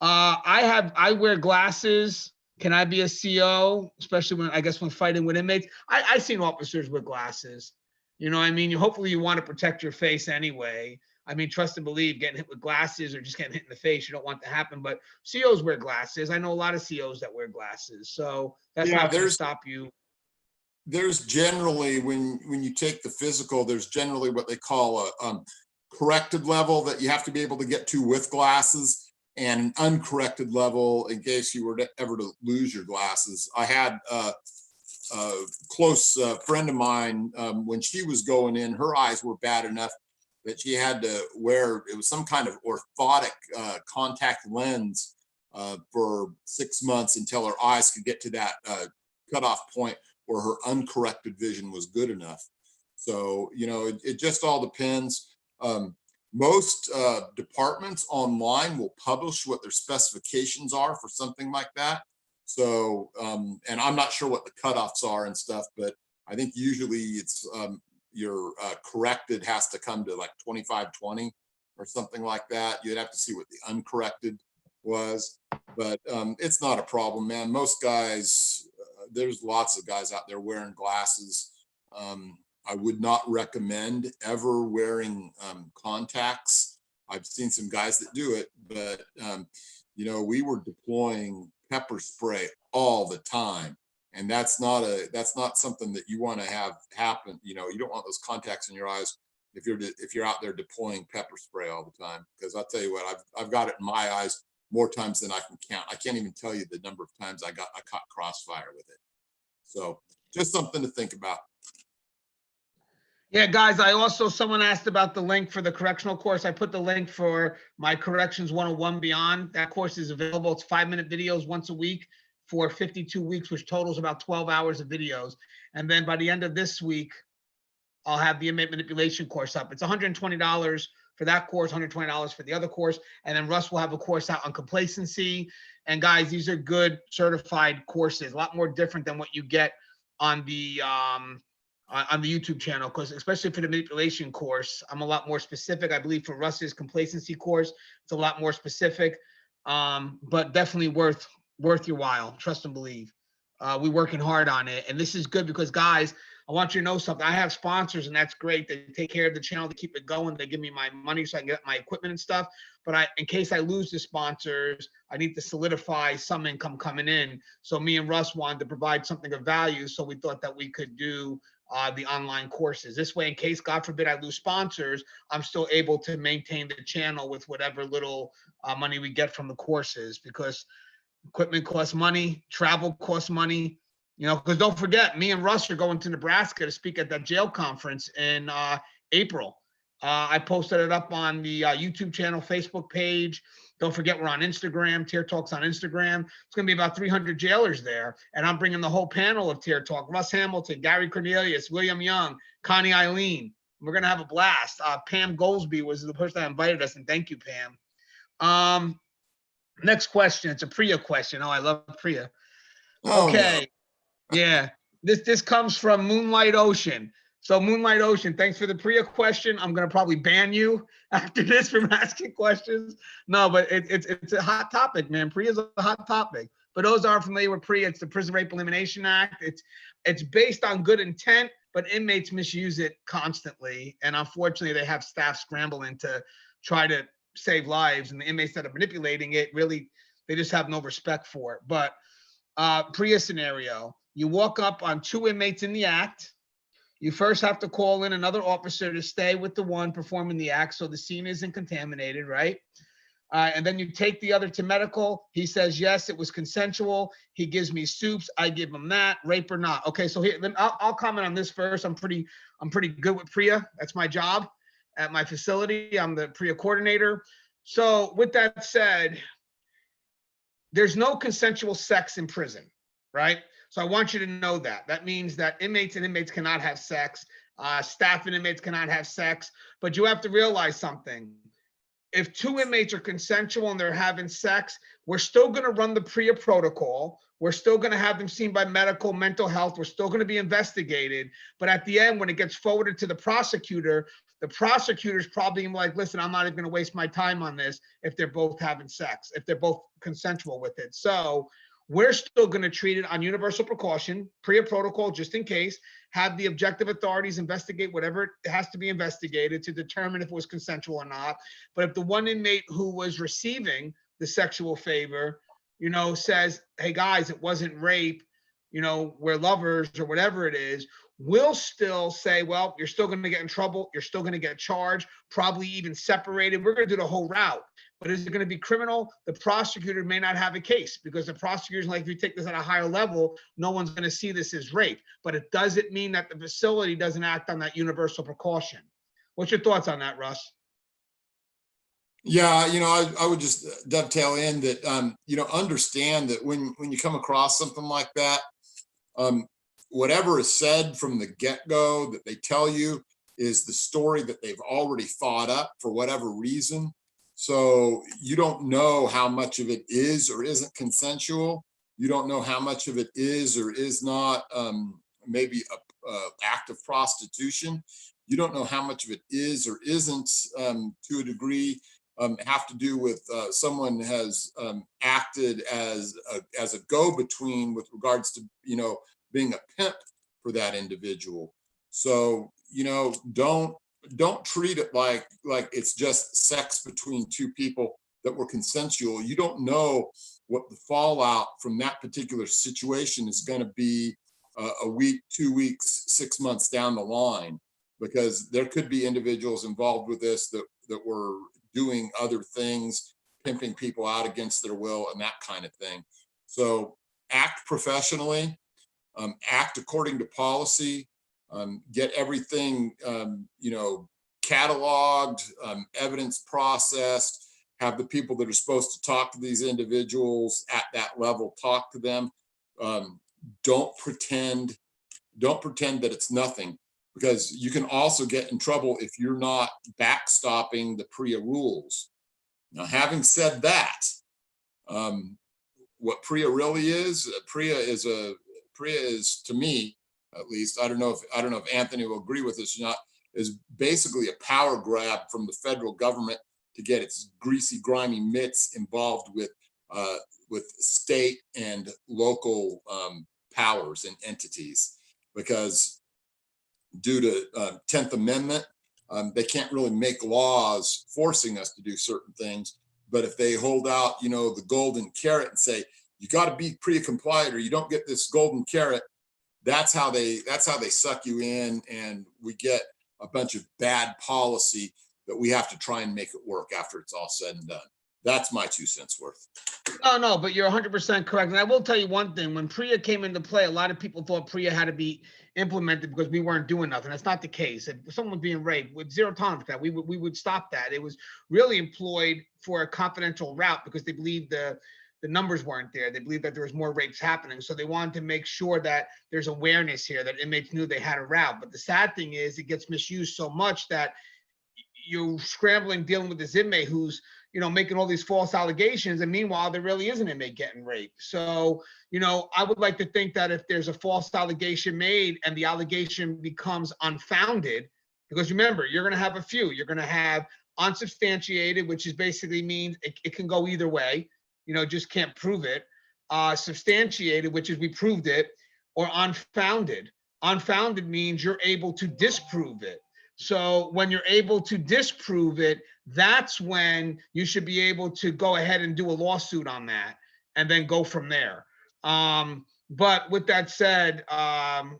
I wear glasses. Can I be a CO, especially when fighting with inmates? I've seen officers with glasses. You know what I mean? Hopefully you want to protect your face anyway. I mean, trust and believe, getting hit with glasses or just getting hit in the face, you don't want to happen. But COs wear glasses. I know a lot of COs that wear glasses. So that's not going to stop you. There's generally, when you take the physical, there's generally what they call a corrected level that you have to be able to get to with glasses, and an uncorrected level in case you were ever to lose your glasses. I had a close friend of mine, when she was going in, her eyes were bad enough that she had to wear, it was some kind of orthotic contact lens for 6 months until her eyes could get to that cutoff point where her uncorrected vision was good enough. So, you know, it just all depends. Most departments online will publish what their specifications are for something like that. So, and I'm not sure what the cutoffs are and stuff, but I think usually it's your corrected has to come to like 25/20 or something like that. You'd have to see what the uncorrected was, but it's not a problem, man. Most guys, there's lots of guys out there wearing glasses. I would not recommend ever wearing contacts. I've seen some guys that do it, but you know, we were deploying pepper spray all the time, and that's not something that you want to have happen. You know, you don't want those contacts in your eyes if you're out there deploying pepper spray all the time, because I'll tell you what, I've got it in my eyes more times than I can count. I can't even tell you the number of times I caught crossfire with it. So just something to think about. Yeah, guys, someone asked about the link for the correctional course. I put the link for my Corrections 101 Beyond. That course is available. It's 5-minute videos once a week for 52 weeks, which totals about 12 hours of videos. And then by the end of this week, I'll have the inmate manipulation course up. It's $120 for that course, $120 for the other course. And then Russ will have a course out on complacency. And guys, these are good certified courses, a lot more different than what you get on the YouTube channel, because especially for the manipulation course, I'm a lot more specific. I believe for Russ's complacency course, it's a lot more specific, but definitely worth your while. Trust and believe. We're working hard on it, and this is good because, guys, I want you to know something. I have sponsors, and that's great. They take care of the channel to keep it going. They give me my money so I can get my equipment and stuff. But in case I lose the sponsors, I need to solidify some income coming in. So me and Russ wanted to provide something of value. So we thought that we could do the online courses. This way, in case, God forbid, I lose sponsors, I'm still able to maintain the channel with whatever little money we get from the courses, because equipment costs money, travel costs money, you know, because don't forget, me and Russ are going to Nebraska to speak at that jail conference in April. I posted it up on the YouTube channel, Facebook page. Don't forget, we're on Instagram. Tier Talk's on Instagram. It's going to be about 300 jailers there. And I'm bringing the whole panel of Tier Talk: Russ Hamilton, Gary Cornelius, William Young, Connie Eileen. We're going to have a blast. Pam Goldsby was the person that invited us, and thank you, Pam. Next question. It's a Priya question. Oh, I love Priya. Okay. No. Yeah. This comes from Moonlight Ocean. So Moonlight Ocean, thanks for the Priya question. I'm going to probably ban you after this from asking questions. No, but it's a hot topic, man. Priya is a hot topic. For those that aren't familiar with Priya, it's the Prison Rape Elimination Act. It's based on good intent, but inmates misuse it constantly. And unfortunately, they have staff scrambling to try to save lives. And the inmates that are manipulating it, really, they just have no respect for it. But Priya scenario, you walk up on 2 inmates in the act. You first have to call in another officer to stay with the one performing the act so the scene isn't contaminated, right? And then you take the other to medical. He says, yes, it was consensual. He gives me soups. I give him that. Rape or not. Okay, so here, I'll comment on this first. I'm pretty good with Priya. That's my job at my facility. I'm the Priya coordinator. So with that said, there's no consensual sex in prison, right? So I want you to know that. That means that inmates and inmates cannot have sex. Staff and inmates cannot have sex. But you have to realize something. If 2 inmates are consensual and they're having sex, we're still going to run the Priya protocol. We're still going to have them seen by medical, mental health. We're still going to be investigated. But at the end, when it gets forwarded to the prosecutor's probably like, listen, I'm not even going to waste my time on this if they're both having sex, if they're both consensual with it. So we're still going to treat it on universal precaution, Priya protocol, just in case, have the objective authorities investigate whatever has to be investigated to determine if it was consensual or not. But if the one inmate who was receiving the sexual favor, you know, says, hey guys, it wasn't rape, you know, we're lovers or whatever it is, we'll still say, well, you're still going to get in trouble. You're still going to get charged, probably even separated. We're going to do the whole route. But is it going to be criminal? The prosecutor may not have a case, because the prosecutor's like, if you take this at a higher level, no one's going to see this as rape. But it doesn't mean that the facility doesn't act on that universal precaution. What's your thoughts on that, Russ? Yeah, you know, I would just dovetail in that, you know, understand that when you come across something like that, whatever is said from the get-go that they tell you is the story that they've already thought up for whatever reason. So you don't know how much of it is or isn't consensual. You don't know how much of it is or is not maybe a act of prostitution. You don't know how much of it is or isn't to a degree have to do with someone has acted as a go-between with regards to, you know, being a pimp for that individual. So, you know, don't treat it like it's just sex between two people that were consensual. You don't know what the fallout from that particular situation is going to be a week, 2 weeks, 6 months down the line, because there could be individuals involved with this that were doing other things, pimping people out against their will and that kind of thing. So act professionally, act according to policy, get everything, you know, cataloged, evidence processed, have the people that are supposed to talk to these individuals at that level talk to them. Don't pretend that it's nothing, because you can also get in trouble if you're not backstopping the PREA rules. Now, having said that, what PREA really is, PREA is, to me, at least, I don't know if Anthony will agree with this or not, is basically a power grab from the federal government to get its greasy, grimy mitts involved with state and local powers and entities, because due to 10th Amendment, they can't really make laws forcing us to do certain things. But if they hold out, you know, the golden carrot and say, you got to be PREA compliant or you don't get this golden carrot, that's how they suck you in, and we get a bunch of bad policy that we have to try and make it work after it's all said and done. That's my 2 cents worth. No, but you're 100% correct. And I will tell you one thing, when PREA came into play, a lot of people thought PREA had to be implemented because we weren't doing nothing. That's not the case. If someone was being raped, with zero tolerance for that, we would stop that. It was really employed for a confidential route because they believed the numbers weren't there. They believed that there was more rapes happening. So they wanted to make sure that there's awareness here, that inmates knew they had a route. But the sad thing is it gets misused so much that you're scrambling dealing with this inmate who's, you know, making all these false allegations, and meanwhile there really is an inmate getting raped. So, you know, I would like to think that if there's a false allegation made and the allegation becomes unfounded, because remember, you're going to have a few. You're going to have unsubstantiated, which is basically means it can go either way, you know, just can't prove it. Substantiated, which is we proved it, or unfounded. Unfounded means you're able to disprove it. So when you're able to disprove it, that's when you should be able to go ahead and do a lawsuit on that and then go from there. But with that said, I'm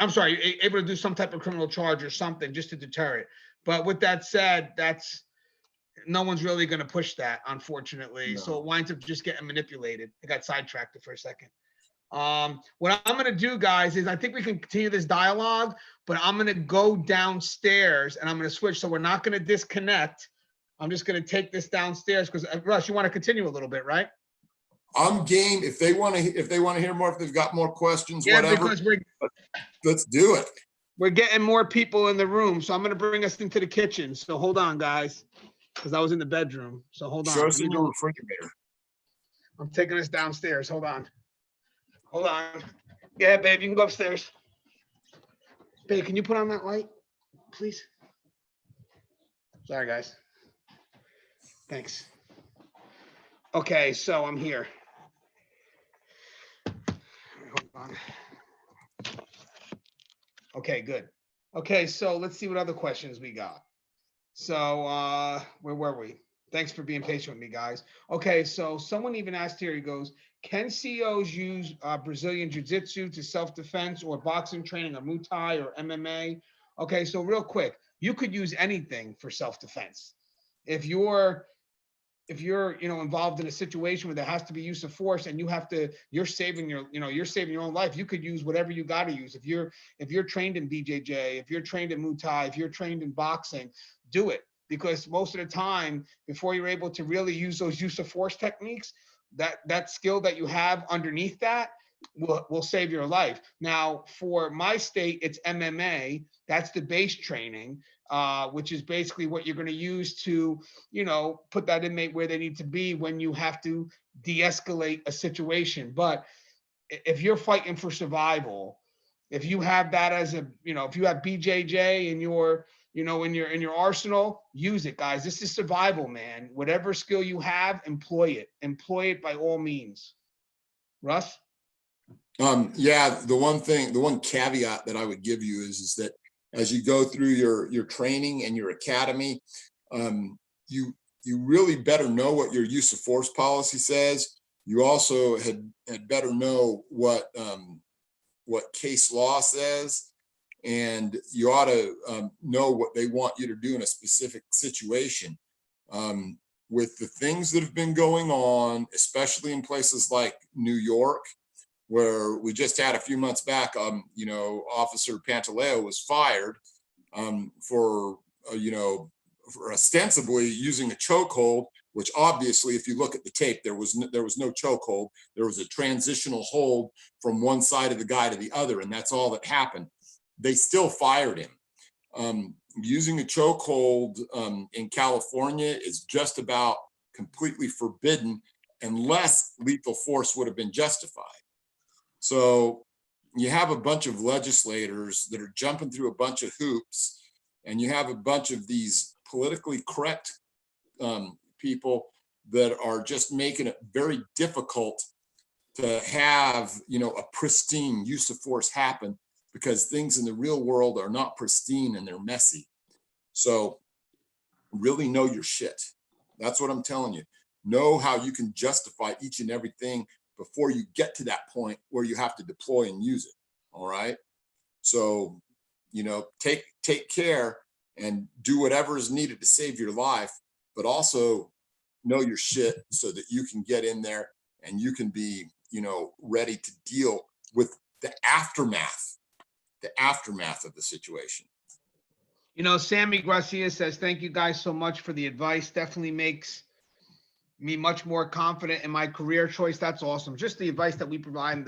sorry, able to do some type of criminal charge or something just to deter it. But with that said, no one's really going to push that, unfortunately. No. So it winds up just getting manipulated. I got sidetracked for a second. What I'm going to do, guys, is I think we can continue this dialogue, but I'm going to go downstairs and I'm going to switch. So we're not going to disconnect. I'm just going to take this downstairs because Russ, you want to continue a little bit, right? I'm game. If they want to hear more, if they've got more questions, yeah, whatever, because let's do it. We're getting more people in the room. So I'm going to bring us into the kitchen. So hold on, guys, because I was in the bedroom. So hold on. Show us in your refrigerator. I'm taking us downstairs. Hold on. Hold on. Yeah, babe, you can go upstairs. Babe, can you put on that light, please? Sorry, guys. Thanks. Okay, so I'm here. Hold on. Okay, good. Okay, so let's see what other questions we got. So where were we? Thanks for being patient with me, guys. Okay, so someone even asked here, he goes, can COs use Brazilian Jiu-Jitsu to self-defense or boxing training or Muay Thai or MMA? Okay, so real quick, you could use anything for self-defense. If you're involved in a situation where there has to be use of force and you're saving your own life, you could use whatever you got to use. If you're trained in BJJ, if you're trained in Muay Thai, if you're trained in boxing, do it. Because most of the time, before you're able to really use those use of force techniques, that skill that you have underneath that will save your life. Now, for my state, it's MMA. That's the base training, which is basically what you're going to use to, put that inmate where they need to be when you have to de-escalate a situation. But if you're fighting for survival, if you have that as if you have BJJ in your in your arsenal, use it, guys. This is survival, man. Whatever skill you have, employ it by all means. Russ? Yeah, the one caveat that I would give you is that as you go through your training and your academy, you really better know what your use of force policy says. You also had better know what case law says, and you ought to know what they want you to do in a specific situation. With the things that have been going on, especially in places like New York, where we just had a few months back, Officer Pantaleo was fired for ostensibly using a chokehold, which obviously, if you look at the tape, there was no chokehold. There was a transitional hold from one side of the guy to the other, and that's all that happened. They still fired him. Using a chokehold in California is just about completely forbidden unless lethal force would have been justified. So you have a bunch of legislators that are jumping through a bunch of hoops, and you have a bunch of these politically correct people that are just making it very difficult to have, a pristine use of force happen, because things in the real world are not pristine and they're messy. So really know your shit. That's what I'm telling you. Know how you can justify each and everything before you get to that point where you have to deploy and use it. All right. So, take care and do whatever is needed to save your life, but also know your shit so that you can get in there and you can be, ready to deal with the aftermath of the situation. Sammy Garcia says, thank you guys so much for the advice. Definitely makes me much more confident in my career choice. That's awesome. Just the advice that we provide,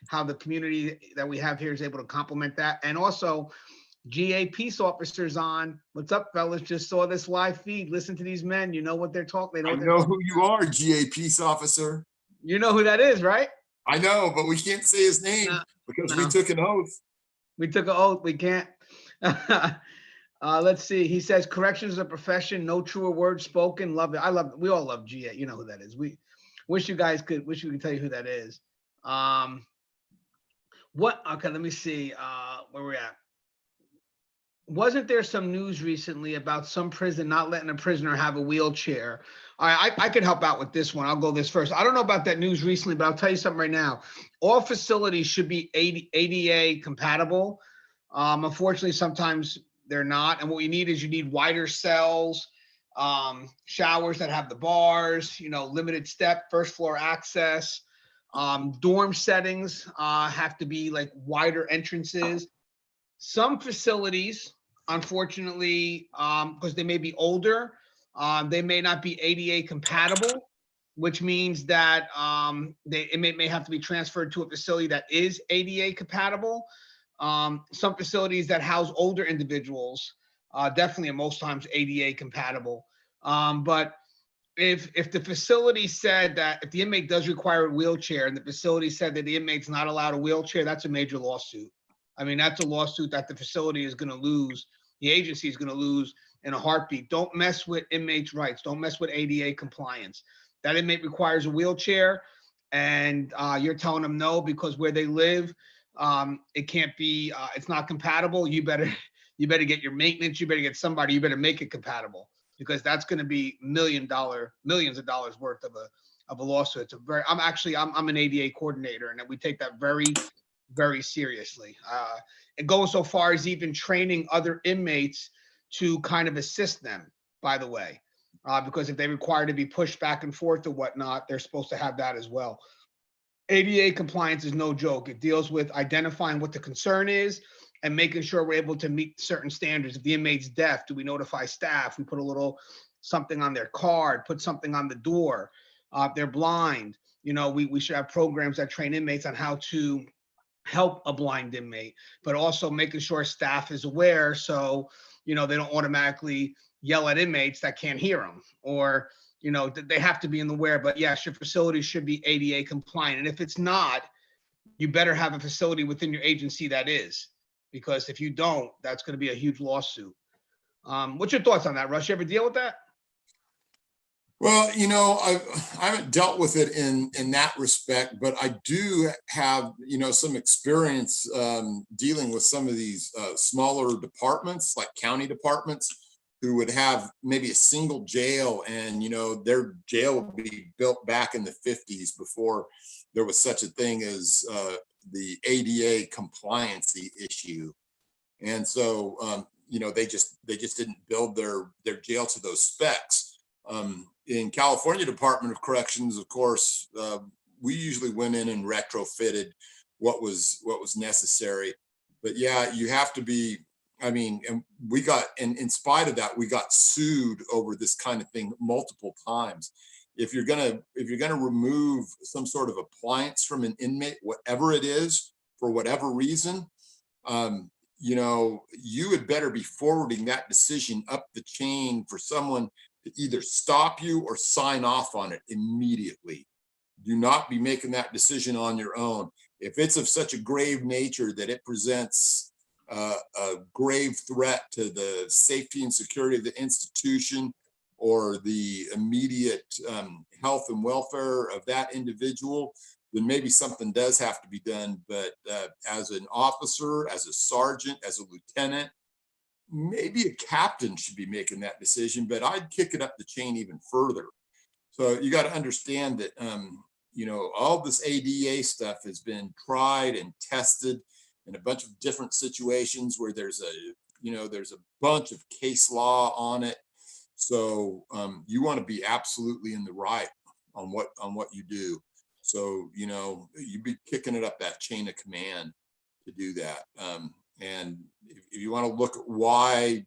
how the community that we have here is able to complement that. And also, GA peace officers on. What's up, fellas? Just saw this live feed. Listen to these men. You know what they're talking. I know who you are, GA peace officer. You know who that is, right? I know, but we can't say his name because we took an oath. We took an oath. We can't. Let's see. He says, correction is a profession. No truer words spoken. Love it. We all love GA. You know who that is. We wish we could tell you who that is. Okay, let me see where we're at. Wasn't there some news recently about some prison not letting a prisoner have a wheelchair? All right, I could help out with this one. I'll go this first. I don't know about that news recently, but I'll tell you something right now. All facilities should be ADA compatible. Unfortunately, sometimes they're not. And what you need wider cells, showers that have the bars, limited step, first floor access. Dorm settings have to be like wider entrances. Some facilities, unfortunately, because they may be older, they may not be ADA compatible, which means that it may have to be transferred to a facility that is ADA compatible. Some facilities that house older individuals, definitely and most times ADA compatible. But if the facility said that if the inmate does require a wheelchair and the facility said that the inmate's not allowed a wheelchair, that's a major lawsuit. I mean, that's a lawsuit that the facility is going to lose. The agency is going to lose in a heartbeat. Don't mess with inmates' rights. Don't mess with ADA compliance. That inmate requires a wheelchair, and you're telling them no because where they live, it can't be. It's not compatible. You better get your maintenance. You better get somebody. You better make it compatible because that's going to be millions of dollars worth of a lawsuit. It's I'm an ADA coordinator, and we take that very, very seriously. And going so far as even training other inmates to kind of assist them, by the way, because if they require to be pushed back and forth or whatnot, they're supposed to have that as well. ADA compliance is no joke. It deals with identifying what the concern is and making sure we're able to meet certain standards. If the inmate's deaf, do we notify staff? We put a little something on their card, put something on the door. If they're blind, we should have programs that train inmates on how to help a blind inmate, but also making sure staff is aware so, they don't automatically yell at inmates that can't hear them or, they have to be in the aware. But yes, your facility should be ADA compliant. And if it's not, you better have a facility within your agency that is, because if you don't, that's going to be a huge lawsuit. What's your thoughts on that, Russ? You ever deal with that? Well, I haven't dealt with it in that respect, but I do have, some experience dealing with some of these smaller departments, like county departments, who would have maybe a single jail, and their jail would be built back in the 50s before there was such a thing as the ADA compliancy issue, and so they just didn't build their jail to those specs. In California Department of Corrections, of course, we usually went in and retrofitted what was necessary. But yeah, you have to be. I mean, and in spite of that, we got sued over this kind of thing multiple times. If you're gonna remove some sort of appliance from an inmate, whatever it is, for whatever reason, you had better be forwarding that decision up the chain for someone to either stop you or sign off on it immediately. Do not be making that decision on your own. If it's of such a grave nature that it presents a grave threat to the safety and security of the institution or the immediate health and welfare of that individual, then maybe something does have to be done. But as an officer, as a sergeant, as a lieutenant, maybe a captain should be making that decision, but I'd kick it up the chain even further. So you got to understand that, all this ADA stuff has been tried and tested in a bunch of different situations where there's a bunch of case law on it. So you want to be absolutely in the right on what you do. So, you'd be kicking it up that chain of command to do that. And if you want to look at why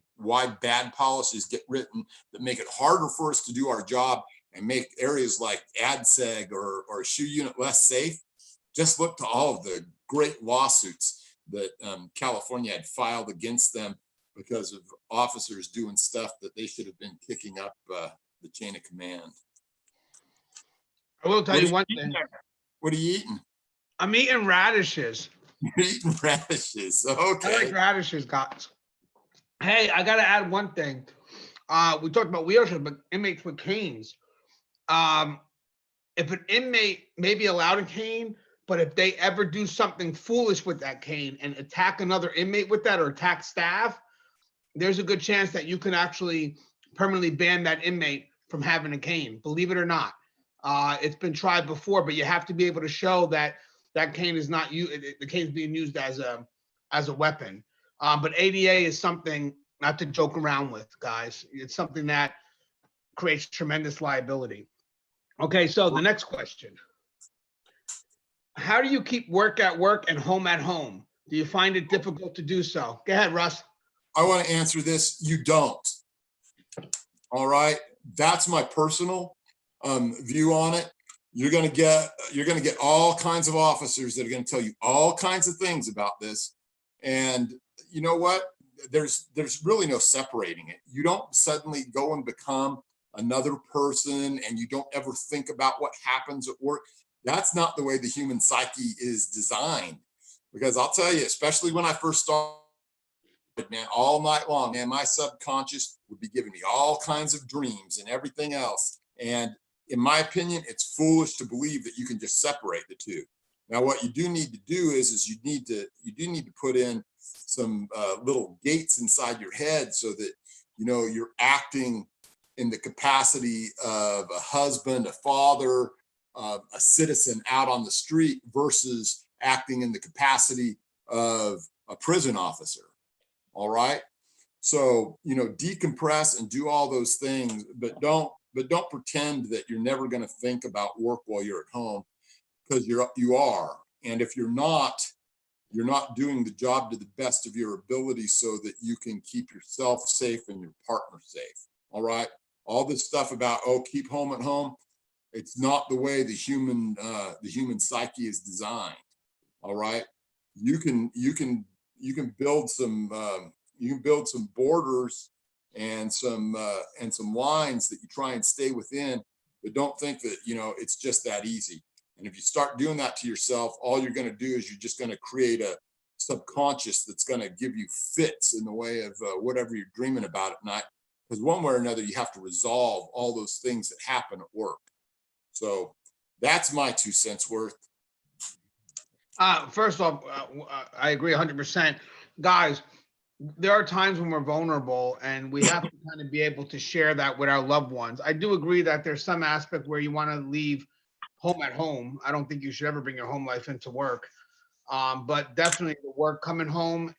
bad policies get written that make it harder for us to do our job and make areas like ADSEG or SHU unit less safe, just look to all of the great lawsuits that California had filed against them because of officers doing stuff that they should have been kicking up the chain of command. I will tell you one thing. What are you eating? I'm eating radishes. You're eating radishes. Okay. I like radishes, guys. Hey, I gotta add one thing. We talked about wheelchairs, but inmates with canes. If an inmate may be allowed a cane, but if they ever do something foolish with that cane and attack another inmate with that or attack staff, there's a good chance that you can actually permanently ban that inmate from having a cane, believe it or not. It's been tried before, but you have to be able to show that that cane is not the cane is being used as a weapon. But ADA is something not to joke around with, guys. It's something that creates tremendous liability. Okay, so the next question. How do you keep work at work and home at home? Do you find it difficult to do so? Go ahead, Russ. I want to answer this. You don't. All right. That's my personal view on it. You're going to get all kinds of officers that are going to tell you all kinds of things about this. And you know what? There's really no separating it. You don't suddenly go and become another person and you don't ever think about what happens at work. That's not the way the human psyche is designed. Because I'll tell you, especially when I first started, man, all night long, man, my subconscious would be giving me all kinds of dreams and everything else. And in my opinion, it's foolish to believe that you can just separate the two. Now, what you do need to do is you do need to put in some little gates inside your head so that you're acting in the capacity of a husband, a father, a citizen out on the street versus acting in the capacity of a prison officer. All right. So, decompress and do all those things, but don't pretend that you're never going to think about work while you're at home, because you are. And if you're not doing the job to the best of your ability so that you can keep yourself safe and your partner safe. All right. All this stuff about, keep home at home. It's not the way the human psyche is designed. All right. You can build some borders and some lines that you try and stay within, but don't think that it's just that easy. And if you start doing that to yourself, all you're going to do is you're just going to create a subconscious that's going to give you fits in the way of whatever you're dreaming about at night. because one way or another, you have to resolve all those things that happen at work. So that's my 2 cents worth. First off, I agree 100%. Guys, there are times when we're vulnerable and we have to kind of be able to share that with our loved ones. I do agree that there's some aspect where you want to leave home at home. I don't think you should ever bring your home life into work. But definitely the work coming home,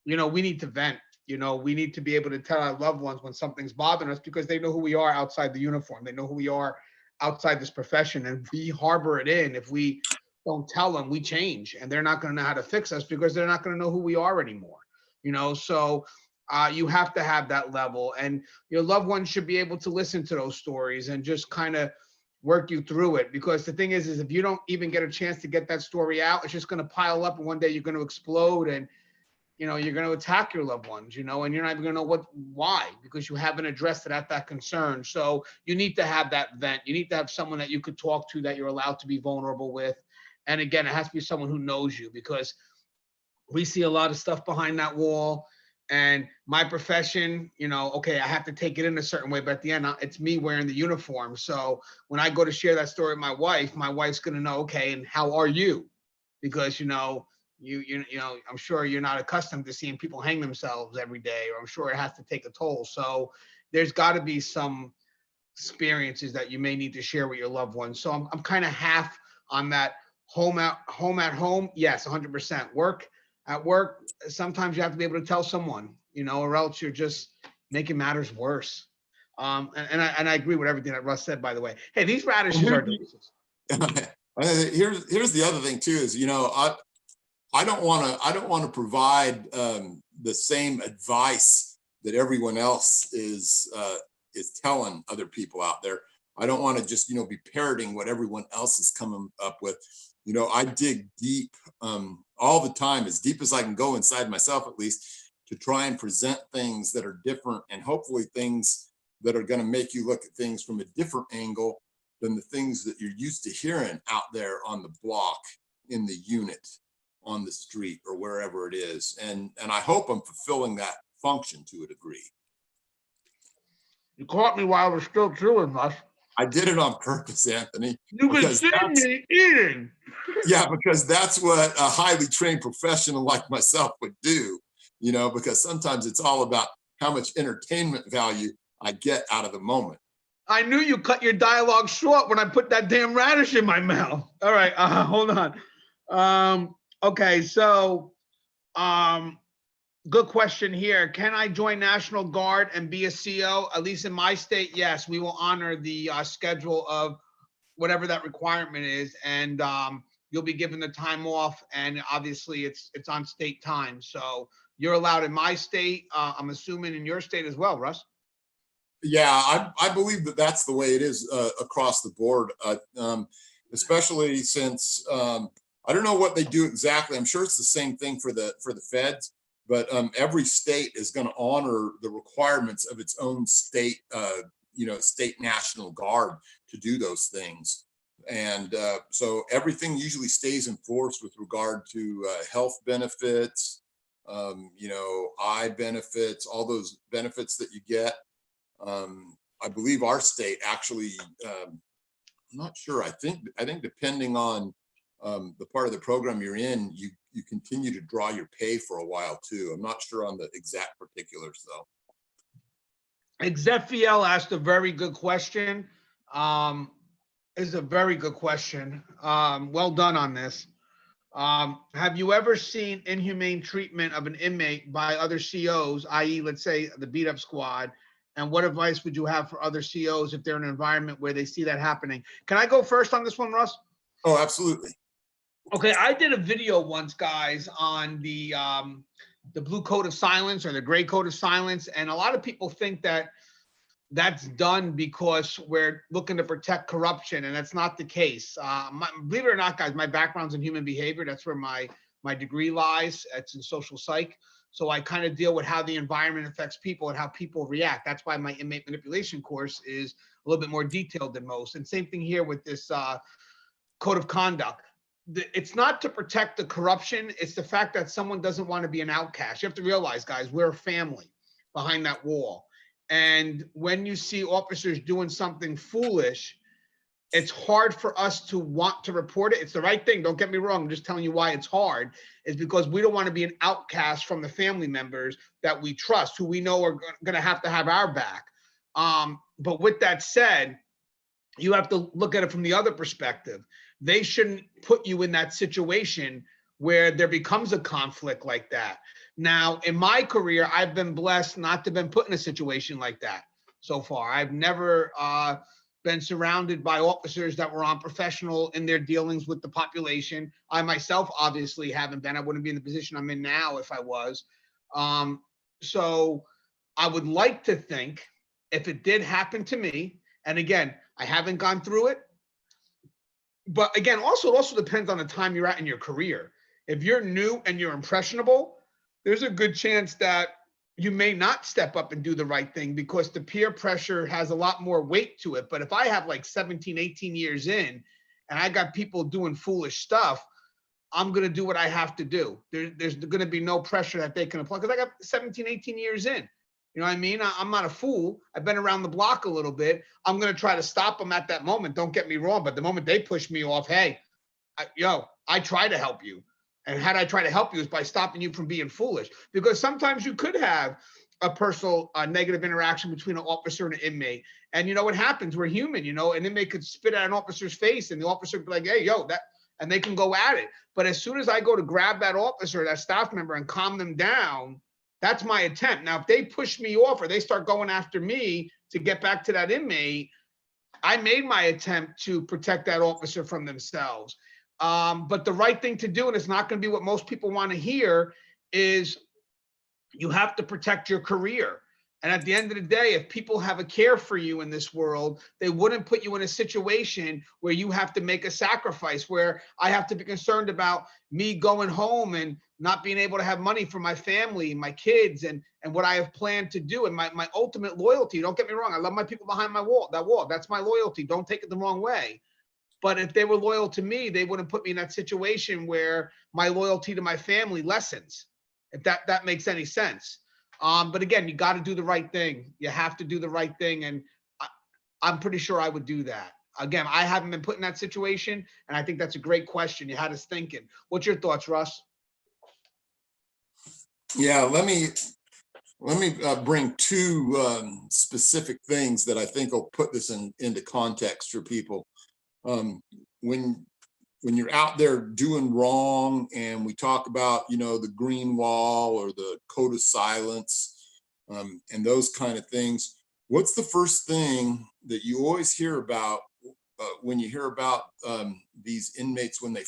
we need to vent. We need to be able to tell our loved ones when something's bothering us, because they know who we are outside the uniform. They know who we are outside this profession, and we harbor it in. If we don't tell them, we change, and they're not going to know how to fix us because they're not going to know who we are anymore. So you have to have that level, and your loved ones should be able to listen to those stories and just kind of work you through it. Because the thing is if you don't even get a chance to get that story out, it's just going to pile up, and one day you're going to explode, and you're going to attack your loved ones, and you're not even going to know why, because you haven't addressed it at that concern. So you need to have that vent. You need to have someone that you could talk to, that you're allowed to be vulnerable with. And again, it has to be someone who knows you, because we see a lot of stuff behind that wall. And my profession, okay, I have to take it in a certain way, but at the end, it's me wearing the uniform. So when I go to share that story with my wife's going to know, okay, and how are you? Because, I'm sure you're not accustomed to seeing people hang themselves every day, or I'm sure it has to take a toll. So there's got to be some experiences that you may need to share with your loved ones. So I'm kind of half on that. Home at home, yes, 100%. Work at work, sometimes you have to be able to tell someone, or else you're just making matters worse. And I agree with everything that Russ said, by the way. Hey, these radishes are delicious. Here's the other thing too, is I don't want to provide the same advice that everyone else is telling other people out there. I don't want to just be parroting what everyone else is coming up with. I dig deep all the time, as deep as I can go inside myself, at least, to try and present things that are different, and hopefully things that are going to make you look at things from a different angle than the things that you're used to hearing out there on the block, in the unit, on the street, or wherever it is. And I hope I'm fulfilling that function to a degree. You caught me while I was still chewing, Russ. I did it on purpose, Anthony. You can see me eating. Yeah, because that's what a highly trained professional like myself would do, because sometimes it's all about how much entertainment value I get out of the moment. I knew you cut your dialogue short when I put that damn radish in my mouth. All right, hold on. Okay, so good question here. Can I join National Guard and be a CO? At least in my state, yes. We will honor the schedule of whatever that requirement is, and you'll be given the time off, and obviously it's on state time. So you're allowed in my state. I'm assuming in your state as well, Russ. Yeah, I believe that that's the way it is across the board, especially since I don't know what they do exactly. I'm sure it's the same thing for the feds, but every state is going to honor the requirements of its own state, state National Guard to do those things. And so everything usually stays in force with regard to health benefits, eye benefits, all those benefits that you get. I believe our state actually, I'm not sure. I think depending on the part of the program you're in, you continue to draw your pay for a while too. I'm not sure on the exact particulars though. Exefiel asked a very good question. Is a very good question. Well done on this. Have you ever seen inhumane treatment of an inmate by other COs, i.e., let's say the beat up squad? And what advice would you have for other COs if they're in an environment where they see that happening? Can I go first on this one, Russ? Oh, absolutely. Okay, I did a video once, guys, on the blue code of silence, or the gray code of silence, and a lot of people think that that's done because we're looking to protect corruption, and that's not the case. Believe it or not, guys, my background's in human behavior. That's where my degree lies. It's in social psych. So I kind of deal with how the environment affects people and how people react. That's why my inmate manipulation course is a little bit more detailed than most. And same thing here with this code of conduct. It's not to protect the corruption. It's the fact that someone doesn't want to be an outcast. You have to realize, guys, we're a family behind that wall. And when you see officers doing something foolish, it's hard for us to want to report it. It's the right thing. Don't get me wrong. I'm just telling you why it's hard is because we don't want to be an outcast from the family members that we trust, who we know are going to have our back. But with that said, you have to look at it from the other perspective. They shouldn't put you in that situation where there becomes a conflict like that. Now, in my career, I've been blessed not to have been put in a situation like that so far. I've never been surrounded by officers that were unprofessional in their dealings with the population. I myself obviously haven't been. I wouldn't be in the position I'm in now if I was. So I would like to think if it did happen to me, and again, I haven't gone through it, but again, it also depends on the time you're at in your career. If you're new and you're impressionable, there's a good chance that you may not step up and do the right thing because the peer pressure has a lot more weight to it. But if I have like 17, 18 years in and I got people doing foolish stuff, I'm going to do what I have to do. There's going to be no pressure that they can apply because I got 17, 18 years in. You know what I mean? I'm not a fool. I've been around the block a little bit. I'm going to try to stop them at that moment. Don't get me wrong. But the moment they push me off, hey, I try to help you. And how I try to help you is by stopping you from being foolish. Because sometimes you could have a personal negative interaction between an officer and an inmate. And you know what happens? We're human, an inmate could spit at an officer's face and the officer could be like, hey, that, and they can go at it. But as soon as I go to grab that officer, that staff member and calm them down, that's my attempt. Now, if they push me off or they start going after me to get back to that inmate, I made my attempt to protect that officer from themselves. But the right thing to do, and it's not going to be what most people want to hear, is you have to protect your career. And at the end of the day, if people have a care for you in this world, they wouldn't put you in a situation where you have to make a sacrifice, where I have to be concerned about me going home and not being able to have money for my family, my kids, and what I have planned to do. And my ultimate loyalty, don't get me wrong, I love my people behind my wall, that's my loyalty. Don't take it the wrong way. But if they were loyal to me, they wouldn't put me in that situation where my loyalty to my family lessens, if that makes any sense. But again, you got to do the right thing. You have to do the right thing. And I'm pretty sure I would do that. Again, I haven't been put in that situation. And I think that's a great question. You had us thinking. What's your thoughts, Russ? Yeah, let me bring two specific things that I think will put this into context for people. When you're out there doing wrong, and we talk about, the green wall or the code of silence, and those kind of things, what's the first thing that you always hear about when you hear about these inmates when they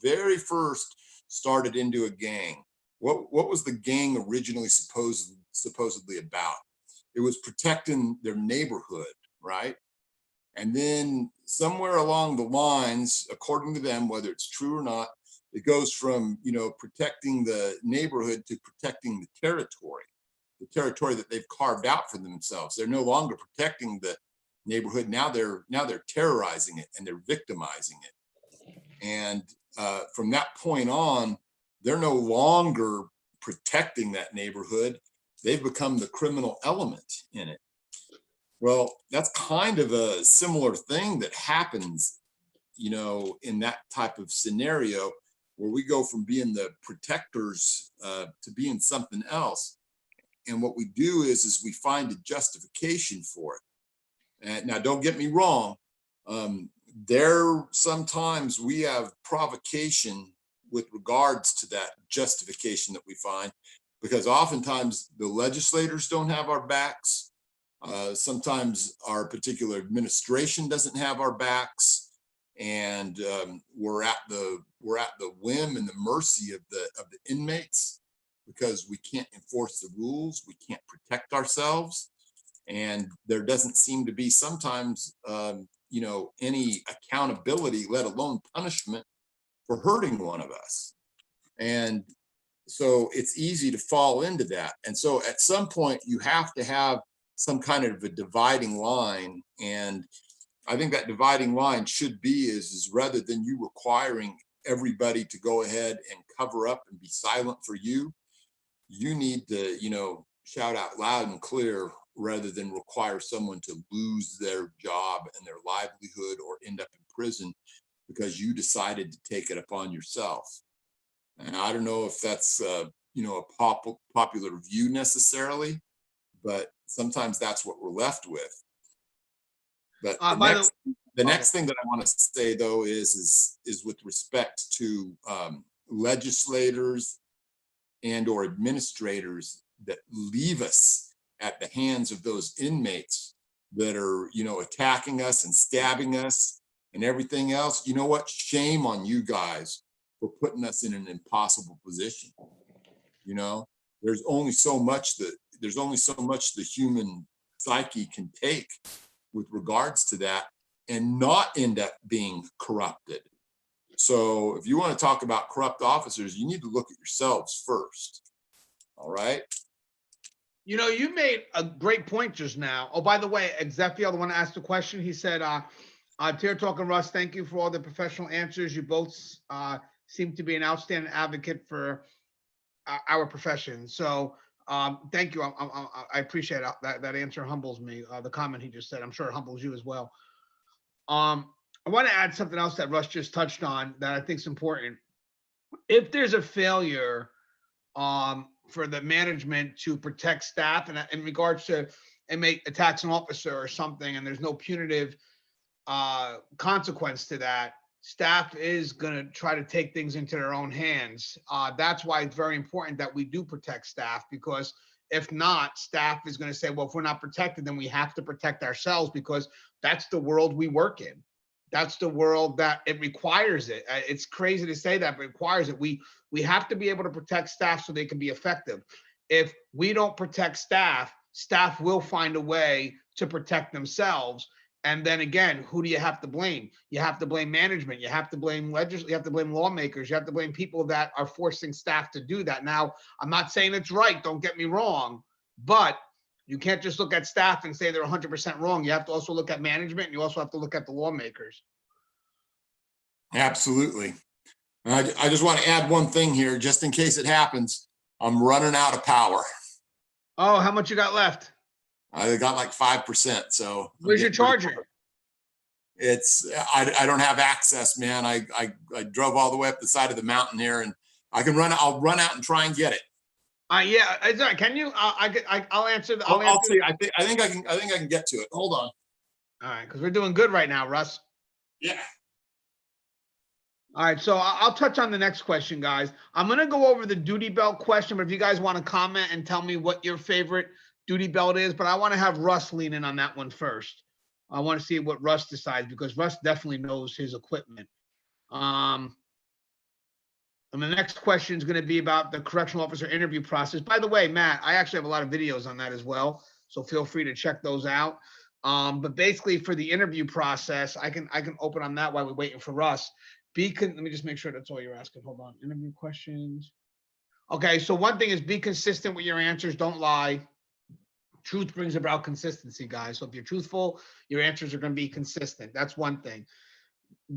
very first started into a gang? What was the gang originally supposedly about? It was protecting their neighborhood, right? And then somewhere along the lines, according to them, whether it's true or not, it goes from, protecting the neighborhood to protecting the territory that they've carved out for themselves. They're no longer protecting the neighborhood. Now they're terrorizing it and they're victimizing it. And from that point on, they're no longer protecting that neighborhood. They've become the criminal element in it. Well, that's kind of a similar thing that happens, in that type of scenario, where we go from being the protectors to being something else. And what we do is we find a justification for it. And now, don't get me wrong. Sometimes we have provocation with regards to that justification that we find, because oftentimes the legislators don't have our backs. Sometimes our particular administration doesn't have our backs, and we're at the whim and the mercy of the inmates, because we can't enforce the rules, we can't protect ourselves, and there doesn't seem to be sometimes any accountability, let alone punishment, for hurting one of us. And so it's easy to fall into that. And so at some point you have to have some kind of a dividing line. And I think that dividing line should be is rather than you requiring everybody to go ahead and cover up and be silent for you, you need to, shout out loud and clear rather than require someone to lose their job and their livelihood or end up in prison because you decided to take it upon yourself. And I don't know if that's a popular view necessarily, but sometimes that's what we're left with. But the next thing that I want to say though is with respect to legislators and or administrators that leave us at the hands of those inmates that are, attacking us and stabbing us and everything else. You know what? Shame on you guys for putting us in an impossible position. There's only so much the human psyche can take with regards to that and not end up being corrupted. So if you want to talk about corrupt officers, you need to look at yourselves first. All right. You made a great point just now. Oh, by the way, Exefiel, the one who asked the question, he said, Tear Talking Russ, thank you for all the professional answers. You both seem to be an outstanding advocate for our profession. So thank you. I appreciate that. That answer humbles me. The comment he just said, I'm sure it humbles you as well. I want to add something else that Russ just touched on that I think is important. If there's a failure for the management to protect staff and in regards to inmate attacks an officer or something, and there's no punitive consequence to that, staff is going to try to take things into their own hands. That's why it's very important that we do protect staff, because if not, staff is going to say, well, if we're not protected, then we have to protect ourselves, because that's the world we work in. That's the world that it requires it. It's crazy to say that, but it requires it. We have to be able to protect staff so they can be effective. If we don't protect staff, staff will find a way to protect themselves. And then again, who do you have to blame? You have to blame management. You have to blame legislators. You have to blame lawmakers. You have to blame people that are forcing staff to do that. Now, I'm not saying it's right. Don't get me wrong, but you can't just look at staff and say they're 100% wrong. You have to also look at management, and you also have to look at the lawmakers. Absolutely. I just want to add one thing here, just in case it happens. I'm running out of power. Oh, how much you got left? I got like 5%. So where's your charger? I don't have access, man. I drove all the way up the side of the mountain here, and I'll run out and try and get it. Yeah, it's all right. Can you? I'll answer. I'll see. I think I can get to it. Hold on. All right, because we're doing good right now, Russ. Yeah. All right, so I'll touch on the next question, guys. I'm going to go over the duty belt question, but if you guys want to comment and tell me what your favorite duty belt is, but I want to have Russ lean in on that one first. I want to see what Russ decides, because Russ definitely knows his equipment. And the next question is going to be about the correctional officer interview process. By the way, Matt, I actually have a lot of videos on that as well, so feel free to check those out. But basically, for the interview process, I can open on that while we're waiting for Russ. Let me just make sure that's all you're asking. Hold on. Interview questions. Okay, so one thing is be consistent with your answers. Don't lie. Truth brings about consistency, guys. So if you're truthful, your answers are going to be consistent. That's one thing.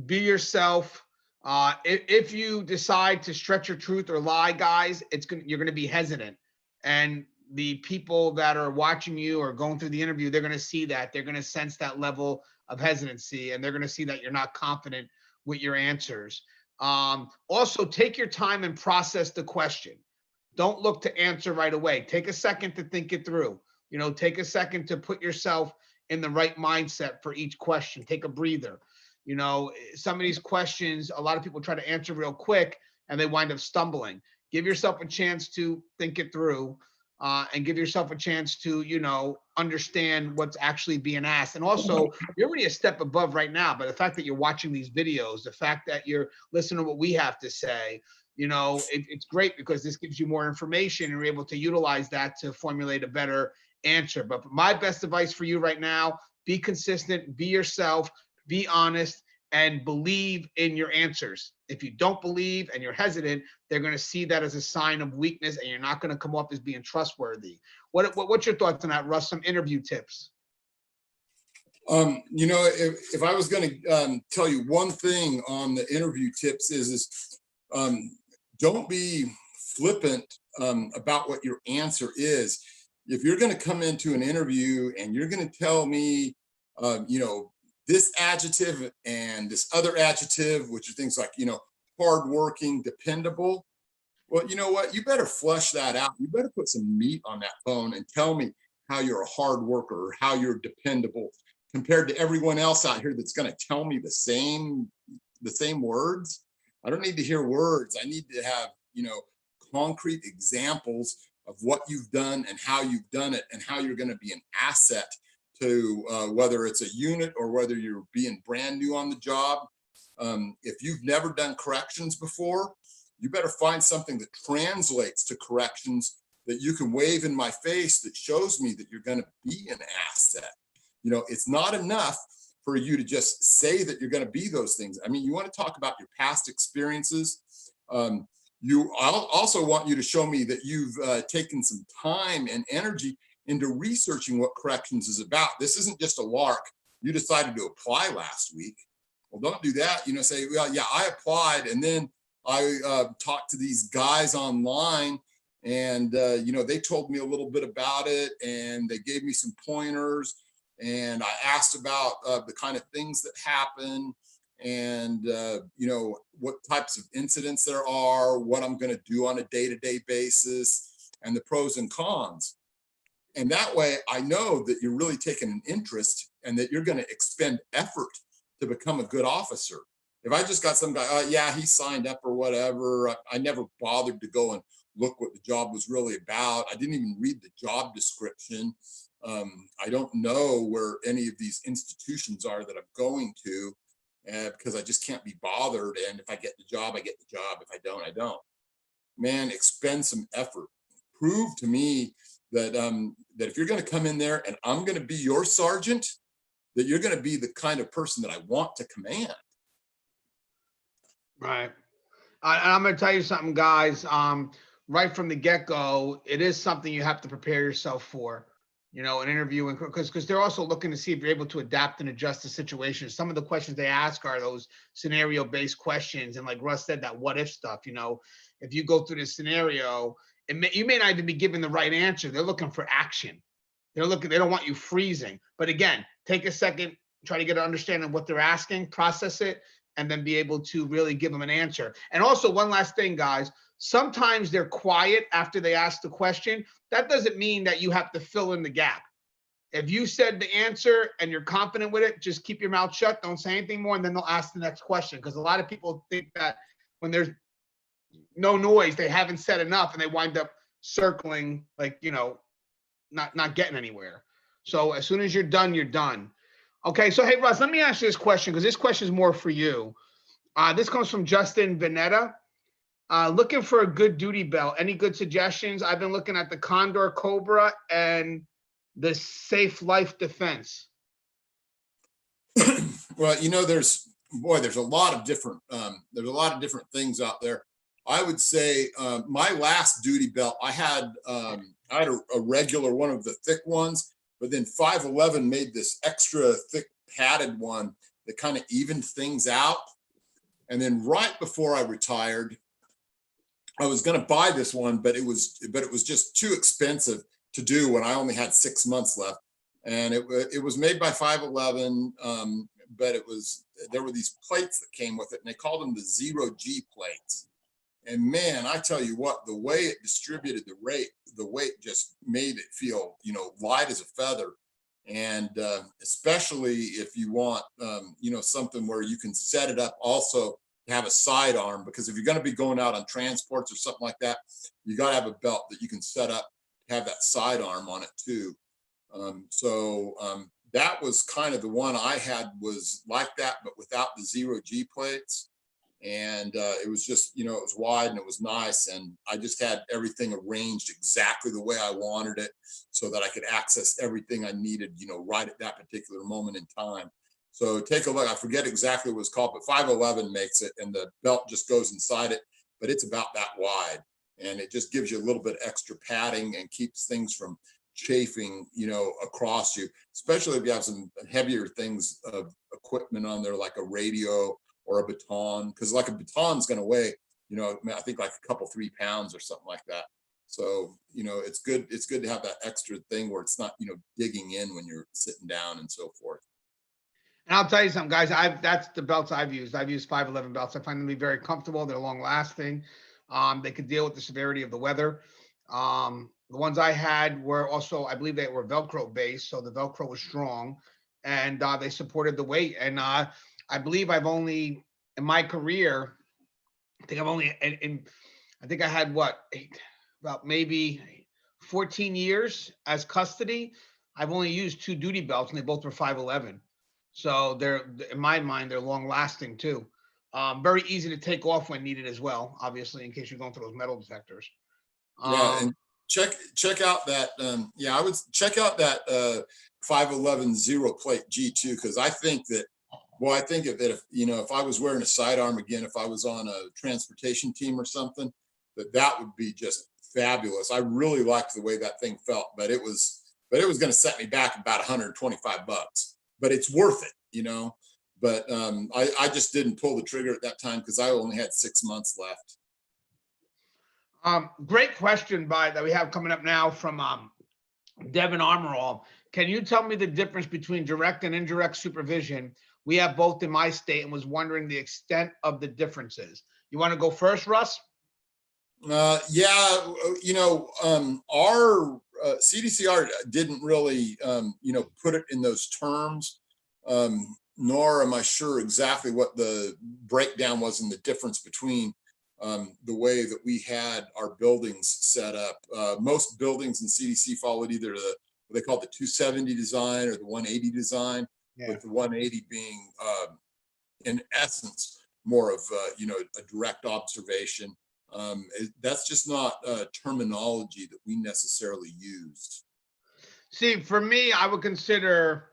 Be yourself. If you decide to stretch your truth or lie, guys, you're going to be hesitant. And the people that are watching you or going through the interview, they're going to see that. They're going to sense that level of hesitancy, and they're going to see that you're not confident with your answers. Also, take your time and process the question. Don't look to answer right away. Take a second to think it through. Take a second to put yourself in the right mindset for each question. Take a breather. Some of these questions, a lot of people try to answer real quick and they wind up stumbling. Give yourself a chance to think it through, and give yourself a chance to, understand what's actually being asked. And also, you're already a step above right now, but the fact that you're watching these videos, the fact that you're listening to what we have to say, it's great, because this gives you more information and you're able to utilize that to formulate a better answer. But my best advice for you right now, be consistent, be yourself, be honest, and believe in your answers. If you don't believe and you're hesitant, they're going to see that as a sign of weakness, and you're not going to come off as being trustworthy. What's your thoughts on that, Russ? Some interview tips. If I was going to tell you one thing on the interview tips is don't be flippant about what your answer is. if you're going to come into an interview and you're going to tell me, this adjective and this other adjective, which are things like, hardworking, dependable. Well, you know what? You better flesh that out. You better put some meat on that bone and tell me how you're a hard worker or how you're dependable compared to everyone else out here that's going to tell me the same words. I don't need to hear words. I need to have, concrete examples of what you've done and how you've done it and how you're going to be an asset to whether it's a unit or whether you're being brand new on the job. If you've never done corrections before, you better find something that translates to corrections that you can wave in my face that shows me that you're going to be an asset. It's not enough for you to just say that you're going to be those things. I mean, you want to talk about your past experiences. I'll also want you to show me that you've taken some time and energy into researching what corrections is about. This isn't just a lark. You decided to apply last week. Well, don't do that. Say, well, yeah, I applied, and then I talked to these guys online, and they told me a little bit about it, and they gave me some pointers, and I asked about the kind of things that happen, and what types of incidents there are, what I'm going to do on a day-to-day basis, and the pros and cons. And that way, I know that you're really taking an interest and that you're going to expend effort to become a good officer. If I just got some guy, yeah, he signed up or whatever, I never bothered to go and look what the job was really about. I didn't even read the job description. I don't know where any of these institutions are that I'm going to because I just can't be bothered. And if I get the job, I get the job. If I don't, I don't. Man, expend some effort. Prove to me that that if you're going to come in there and I'm going to be your sergeant, that you're going to be the kind of person that I want to command. Right. I'm going to tell you something, guys. Right from the get-go, it is something you have to prepare yourself for, an interview, because they're also looking to see if you're able to adapt and adjust the situation. Some of the questions they ask are those scenario-based questions, and like Russ said, that what-if stuff. If you go through this scenario, you may not even be given the right answer. They're looking for action. They don't want you freezing. But again, take a second, try to get an understanding of what they're asking, process it, and then be able to really give them an answer. And also, one last thing, guys, sometimes they're quiet after they ask the question. That doesn't mean that you have to fill in the gap. If you said the answer and you're confident with it, just keep your mouth shut, don't say anything more, and then they'll ask the next question. Because a lot of people think that when there's no noise, they haven't said enough, and they wind up circling, like, not getting anywhere. So as soon as you're done, you're done. Okay, so hey, Russ, let me ask you this question, because this question is more for you. This comes from Justin Vanetta. Looking for a good duty belt. Any good suggestions? I've been looking at the Condor Cobra and the Safe Life Defense. Well, there's a lot of different things out there. I would say my last duty belt, I had a regular one of the thick ones, but then 511 made this extra thick padded one that kind of evened things out. And then right before I retired, I was going to buy this one, but it was just too expensive to do when I only had 6 months left. And it was made by 511, but there were these plates that came with it, and they called them the 0G plates. And man, I tell you what, the way it distributed the weight just made it feel, light as a feather. And especially if you want, something where you can set it up also to have a sidearm, because if you're going to be going out on transports or something like that, you got to have a belt that you can set up to have that sidearm on it too. That was kind of the one I had, was like that, but without the 0G plates. And it was just, it was wide and it was nice. And I just had everything arranged exactly the way I wanted it so that I could access everything I needed, right at that particular moment in time. So take a look. I forget exactly what it's called, but 511 makes it, and the belt just goes inside it, but it's about that wide. And it just gives you a little bit extra padding and keeps things from chafing, across you, especially if you have some heavier things of equipment on there, like a radio or a baton, because like a baton's going to weigh, I think like a couple, 3 pounds or something like that. So, it's good. It's good to have that extra thing where it's not, digging in when you're sitting down and so forth. And I'll tell you something, guys. That's the belts I've used. I've used 511 belts. I find them to be very comfortable. They're long lasting. They could deal with the severity of the weather. The ones I had were also, I believe they were Velcro based, so the Velcro was strong, and they supported the weight. And I believe I've only in my career, I think I've only I think I had about maybe 14 years as custody. I've only used 2 duty belts, and they both were 511. So they're, in my mind, they're long lasting too. Very easy to take off when needed as well, obviously, in case you're going through those metal detectors. Yeah, and check out that. I would check out that 511 zero plate G2, because I think that. Well, I think that if I was wearing a sidearm again, if I was on a transportation team or something, that would be just fabulous. I really liked the way that thing felt, but it was going to set me back about $125. But it's worth it. But I just didn't pull the trigger at that time because I only had 6 months left. Great question that we have coming up now from Devin Armorall. Can you tell me the difference between direct and indirect supervision? We have both in my state and was wondering the extent of the differences. You want to go first, Russ? Our CDCR didn't really, put it in those terms, nor am I sure exactly what the breakdown was in the difference between the way that we had our buildings set up. Most buildings in CDC followed either what they call the 270 design or the 180 design, with the 180 being, in essence, more of a direct observation. That's just not terminology that we necessarily used. See, for me, I would consider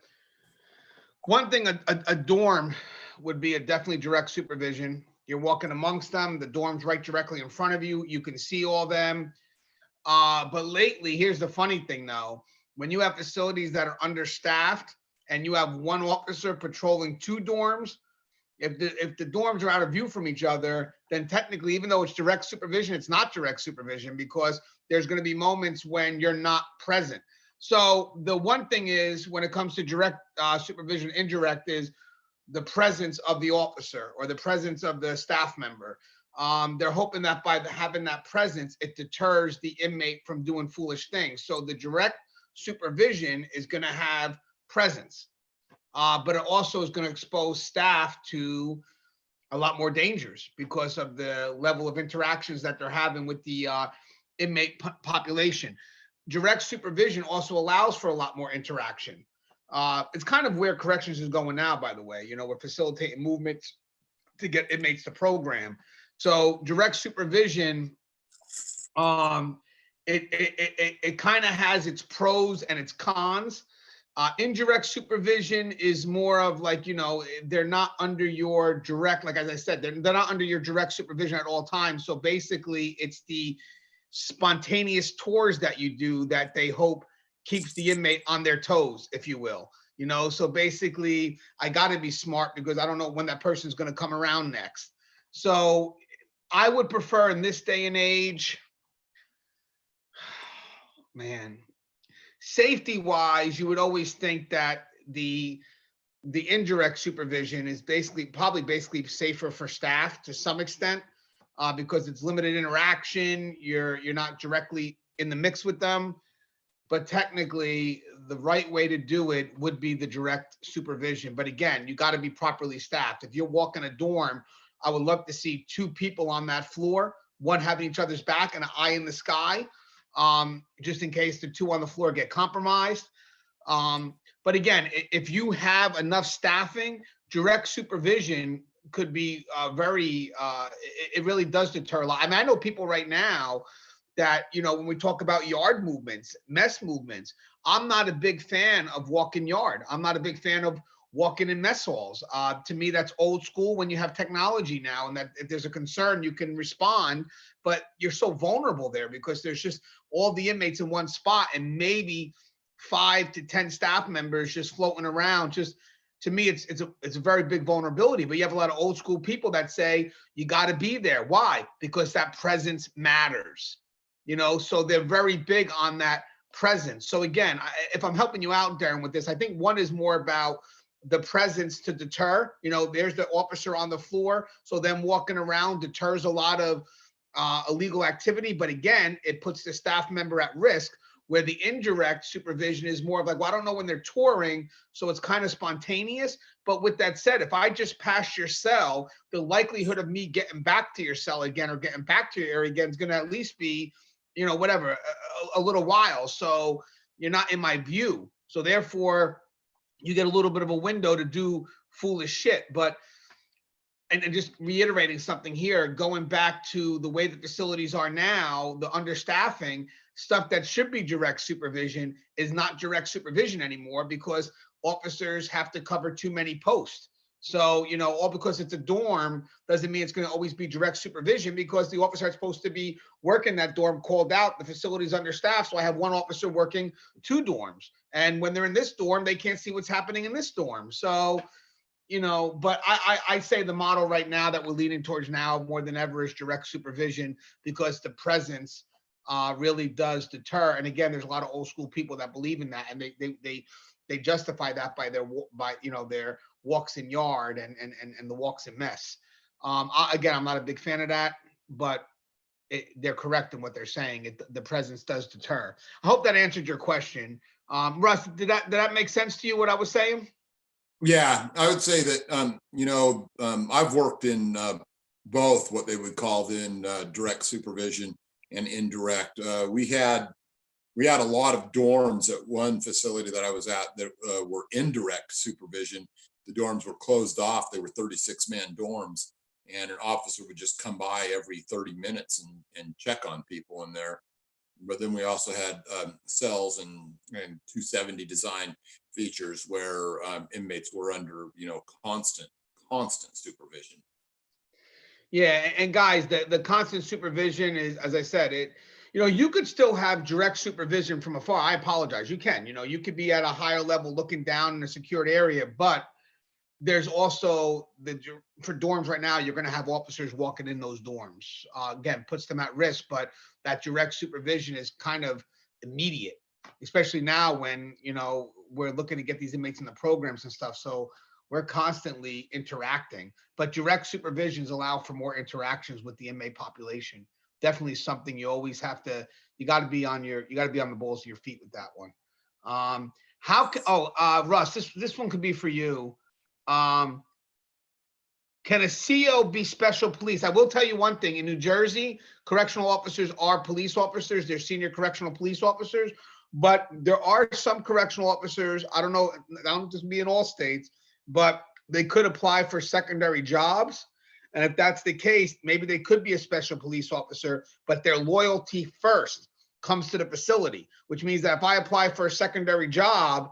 one thing, a dorm would be a definitely direct supervision. You're walking amongst them, the dorm's right directly in front of you. You can see all them. But lately, here's the funny thing though, when you have facilities that are understaffed and you have one officer patrolling 2 dorms, if the dorms are out of view from each other, then technically, even though it's direct supervision, it's not direct supervision because there's going to be moments when you're not present. So the one thing is, when it comes to direct supervision, indirect is the presence of the officer or the presence of the staff member. They're hoping that by having that presence, it deters the inmate from doing foolish things. So the direct supervision is going to have presence, but it also is going to expose staff to a lot more dangers because of the level of interactions that they're having with the inmate population. Direct supervision also allows for a lot more interaction. It's kind of where corrections is going now, by the way. We're facilitating movements to get inmates to program. So direct supervision, it kind of has its pros and its cons. Indirect supervision is more of like, they're not under your direct, like as I said, they're not under your direct supervision at all times. So basically, it's the spontaneous tours that you do that they hope keeps the inmate on their toes, if you will. So basically, I got to be smart because I don't know when that person's going to come around next. So I would prefer in this day and age, man, safety wise, you would always think that the indirect supervision is basically safer for staff to some extent, because it's limited interaction. You're not directly in the mix with them, but technically the right way to do it would be the direct supervision. But again, you got to be properly staffed. If you're walking a dorm, I would love to see 2 people on that floor, one having each other's back and an eye in the sky, just in case the 2 on the floor get compromised. But again, if you have enough staffing, direct supervision could be it really does deter a lot. I mean, I know people right now that, when we talk about yard movements, mess movements, I'm not a big fan of walking yard. I'm not a big fan of walking in mess halls. To me, that's old school when you have technology now, and that if there's a concern, you can respond, but you're so vulnerable there because there's just all the inmates in one spot and maybe 5 to 10 staff members just floating around. Just to me, it's a very big vulnerability. But you have a lot of old school people that say you got to be there. Why? Because that presence matters. so they're very big on that presence. So again, if I'm helping you out, Darren, with this, I think one is more about the presence to deter. There's the officer on the floor, so them walking around deters a lot of illegal activity. But again, it puts the staff member at risk, where the indirect supervision is more of like, well, I don't know when they're touring, so it's kind of spontaneous. But with that said, if I just pass your cell, the likelihood of me getting back to your cell again or getting back to your area again is going to at least be, whatever, a little while. So you're not in my view. So therefore, you get a little bit of a window to do foolish shit. But and just reiterating something here, going back to the way the facilities are now, the understaffing, stuff that should be direct supervision is not direct supervision anymore, because officers have to cover too many posts. So, all because it's a dorm doesn't mean it's going to always be direct supervision, because the officer is supposed to be working that dorm called out. The facility's understaffed, so I have one officer working 2 dorms. And when they're in this dorm, they can't see what's happening in this dorm. So, but I say the model right now that we're leaning towards now more than ever is direct supervision, because the presence really does deter. And again, there's a lot of old school people that believe in that, and they justify that by their walks in yard and the walks in mess. Again, I'm not a big fan of that, but they're correct in what they're saying. The presence does deter. I hope that answered your question. Russ, did that make sense to you, what I was saying? Yeah, I would say that, I've worked in both what they would call then direct supervision and indirect. We had a lot of dorms at one facility that I was at that were indirect supervision. The dorms were closed off. They were 36-man dorms, and an officer would just come by every 30 minutes and check on people in there. But then we also had cells and 270 design features where inmates were under, constant supervision. Yeah, and guys, the constant supervision is, as I said, you could still have direct supervision from afar. I apologize. You can, you could be at a higher level looking down in a secured area, but there's also for dorms right now, you're going to have officers walking in those dorms. Again, puts them at risk, but that direct supervision is kind of immediate, especially now when, we're looking to get these inmates in the programs and stuff. So we're constantly interacting, but direct supervisions allow for more interactions with the inmate population. Definitely something you always have to, you got to be on the balls of your feet with that one. Russ, this one could be for you. Can a CO be special police? I will tell you one thing. In New Jersey, correctional officers are police officers. They're senior correctional police officers. But there are some correctional officers, I don't know, I don't just be in all states, but they could apply for secondary jobs. And if that's the case, maybe they could be a special police officer, but their loyalty first comes to the facility, which means that if I apply for a secondary job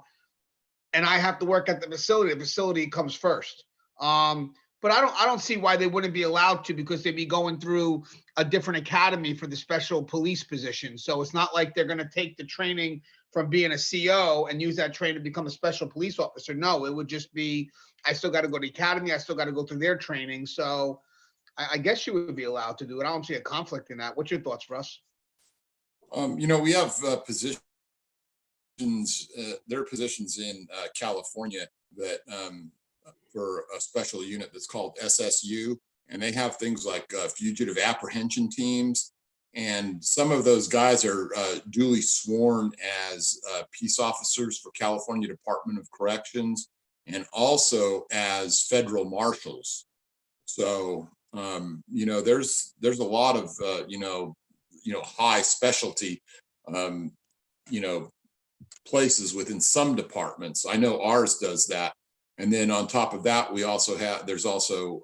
and I have to work at the facility comes first. But I don't see why they wouldn't be allowed to, because they'd be going through a different academy for the special police position. So it's not like they're going to take the training from being a CO and use that training to become a special police officer. No, it would just be, I still got to go to the academy. I still got to go through their training. So I guess you would be allowed to do it. I don't see a conflict in that. What's your thoughts, Russ? We have positions, there are positions in California that for a special unit that's called SSU, and they have things like fugitive apprehension teams. And some of those guys are duly sworn as peace officers for California Department of Corrections, and also as federal marshals. So, there's a lot of, high specialty, places within some departments. I know ours does that. And then on top of that, there's also,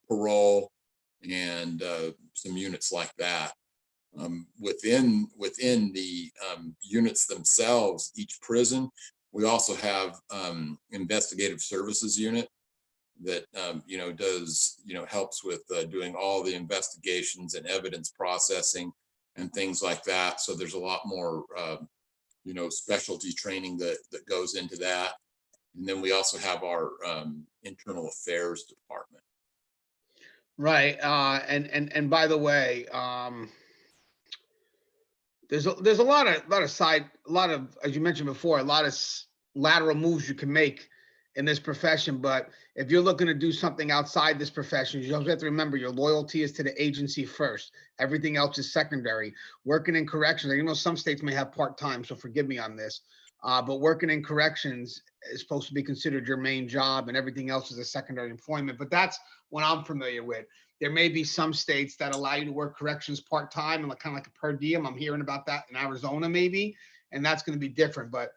parole and some units like that. Within the units themselves, each prison, we also have investigative services unit that, does, helps with doing all the investigations and evidence processing and things like that. So there's a lot more, specialty training that goes into that. And then we also have our internal affairs department. Right. And by the way, There's a lot of, as you mentioned before, a lot of lateral moves you can make in this profession. But if you're looking to do something outside this profession, you always have to remember your loyalty is to the agency first. Everything else is secondary. Working in corrections, you know, some states may have part-time, so forgive me on this. But working in corrections is supposed to be considered your main job, and everything else is a secondary employment. But that's what I'm familiar with. There may be some states that allow you to work corrections part-time and kind of like a per diem. I'm hearing about that in Arizona, maybe, and that's going to be different. But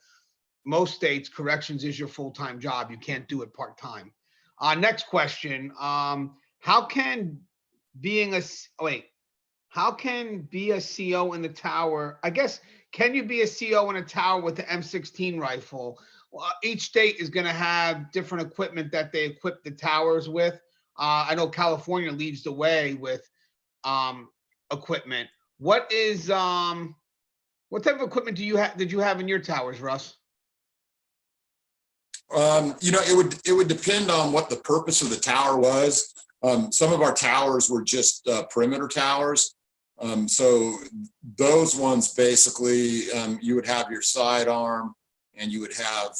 most states, corrections is your full-time job. You can't do it part-time. Next question. How can being a, how can be a CO in the tower? I guess, can you be a CO in a tower with the M16 rifle? Well, each state is going to have different equipment that they equip the towers with. I know California leads the way with equipment. What type of equipment did you have in your towers, Russ? You know, it would depend on what the purpose of the tower was. Some of our towers were just perimeter towers. So those ones basically, you would have your sidearm and you would have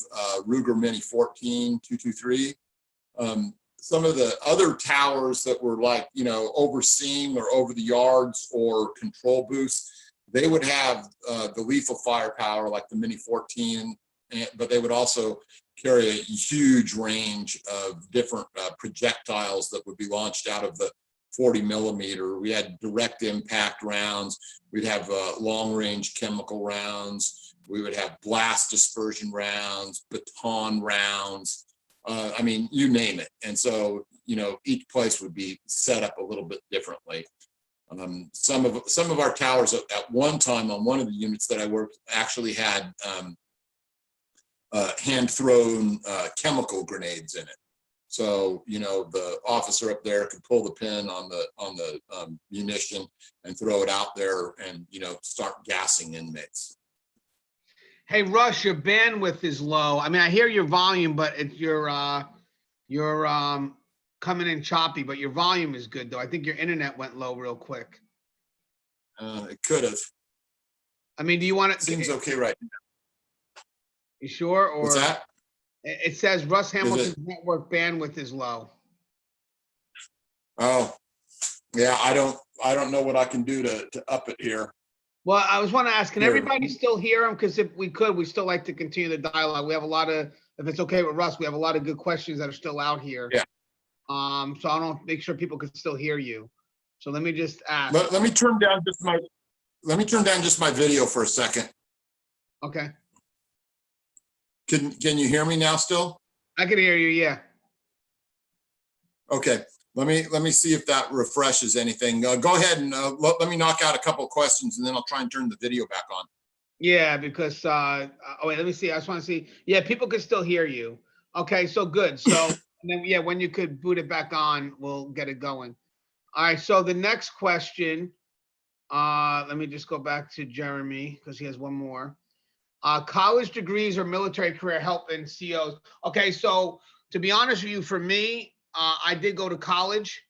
Ruger Mini 14 223. Some of the other towers that were like, you know, overseeing or over the yards or control booths, they would have the lethal firepower like the Mini 14, but they would also carry a huge range of different projectiles that would be launched out of the 40 millimeter. We had direct impact rounds. We'd have long range chemical rounds. We would have blast dispersion rounds, baton rounds. I mean, you name it. And so, you know, each place would be set up a little bit differently. Some of our towers at one time on one of the units that I worked actually had hand-thrown chemical grenades in it. So, you know, the officer up there could pull the pin on the munition and throw it out there and, you know, start gassing inmates. Hey, Russ, your bandwidth is low. I mean, I hear your volume, but you're coming in choppy, but your volume is good, though. I think your internet went low real quick. It could have. I mean, do you want to? Seems okay right now. You sure? Or what's that? It says Russ Hamilton's network bandwidth is low. Oh, yeah. I don't know what I can do to up it here. Well, I was want to ask, can everybody still hear him? Because if we could, we still like to continue the dialogue. We have a lot of, if it's okay with Russ, we have a lot of good questions that are still out here. Yeah. So I don't make sure people can still hear you. So let me just ask. Let me turn down just my video for a second. Okay. Can you hear me now still? I can hear you, yeah. Okay. Let me see if that refreshes anything. Go ahead and let me knock out a couple of questions and then I'll try and turn the video back on. Yeah, because oh wait, let me see. I just want to see. Yeah, people can still hear you. Okay, so good. So and then yeah, when you could boot it back on, we'll get it going. All right. So the next question, let me just go back to Jeremy because he has one more. College degrees or military career help in COs. Okay, so to be honest with you, for me, I did go to college.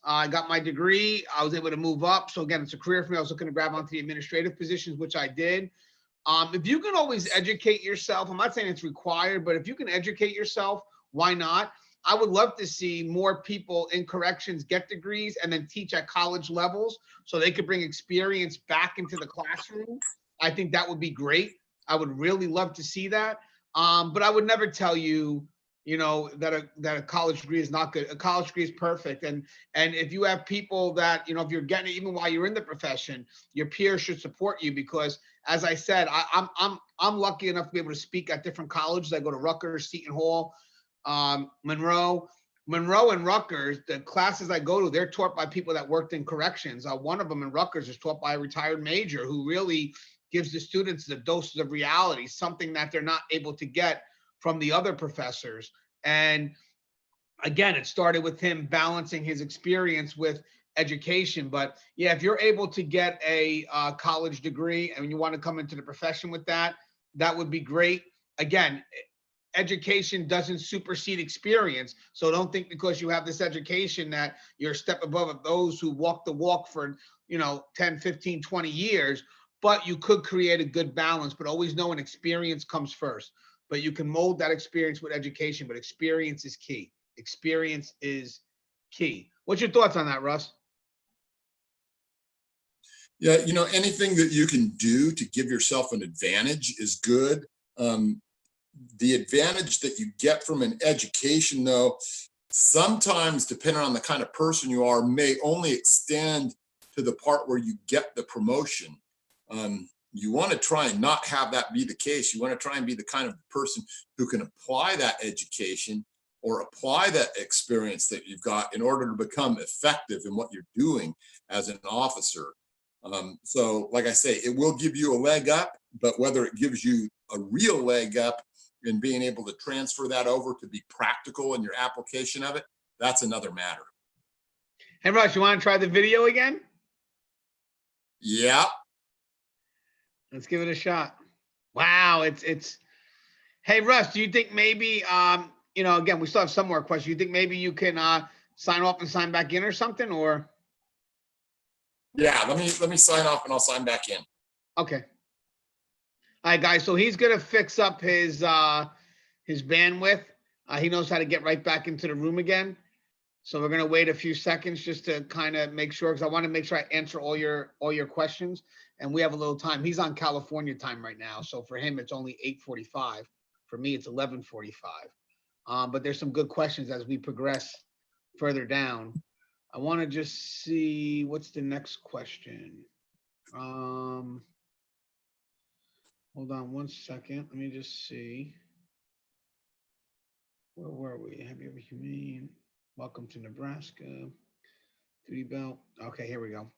I got my degree. I was able to move up. So again, it's a career for me. I was looking to grab onto the administrative positions, which I did. If you can always educate yourself, I'm not saying it's required, but if you can educate yourself, why not? I would love to see more people in corrections get degrees and then teach at college levels so they could bring experience back into the classroom. I think that would be great. I would really love to see that. But I would never tell you, you know, that a college degree is not good. A college degree is perfect. And if you have people that, you know, if you're getting it, even while you're in the profession, your peers should support you because, as I said, I'm lucky enough to be able to speak at different colleges. I go to Rutgers, Seton Hall, Monroe and Rutgers. The classes I go to, they're taught by people that worked in corrections. One of them in Rutgers is taught by a retired major who really gives the students the doses of reality, something that they're not able to get from the other professors. And again, it started with him balancing his experience with education. But yeah, if you're able to get a college degree and you want to come into the profession with that, that would be great. Again, education doesn't supersede experience. So don't think because you have this education that you're a step above those who walk the walk for, you know, 10, 15, 20 years. but you could create a good balance, but always know an experience comes first. But you can mold that experience with education, but experience is key. Experience is key. What's your thoughts on that, Russ? Yeah, anything that you can do to give yourself an advantage is good. The advantage that you get from an education, though, sometimes, depending on the kind of person you are, may only extend to the part where you get the promotion. You want to try and not have that be the case. You want to try and be the kind of person who can apply that education or apply that experience that you've got in order to become effective in what you're doing as an officer. So like I say, it will give you a leg up, but whether it gives you a real leg up in being able to transfer that over to be practical in your application of it, that's another matter. Hey, Russ, you want to try the video again? Yeah. Let's give it a shot. Wow, it's. Hey, Russ, do you think maybe again, we still have some more questions. You think maybe you can sign off and sign back in or something, or? Yeah, let me sign off and I'll sign back in. Okay. All right, guys. So he's gonna fix up his bandwidth. He knows how to get right back into the room again. So we're gonna wait a few seconds just to kind of make sure, because I want to make sure I answer all your questions. And we have a little time. He's on California time right now, so for him it's only 8:45. For me, it's 11:45. But there's some good questions as we progress further down. I want to just see what's the next question. Hold on one second. Let me just see. Where were we? Have you ever humane? Welcome to Nebraska. Duty belt. Okay, here we go.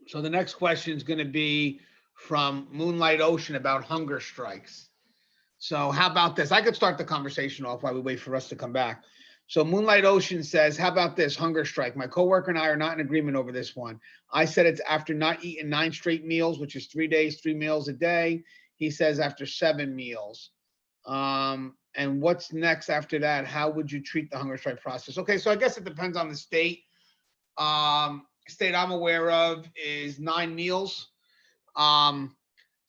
So the next question is going to be from Moonlight Ocean about hunger strikes. So how about this? I could start the conversation off while we wait for us to come back. So Moonlight Ocean says, how about this hunger strike? My coworker and I are not in agreement over this one. I said it's after not eating 9 straight meals, which is 3 days, 3 meals a day. He says after 7 meals. And what's next after that? How would you treat the hunger strike process? Okay, so I guess it depends on the state. State I'm aware of is 9 meals.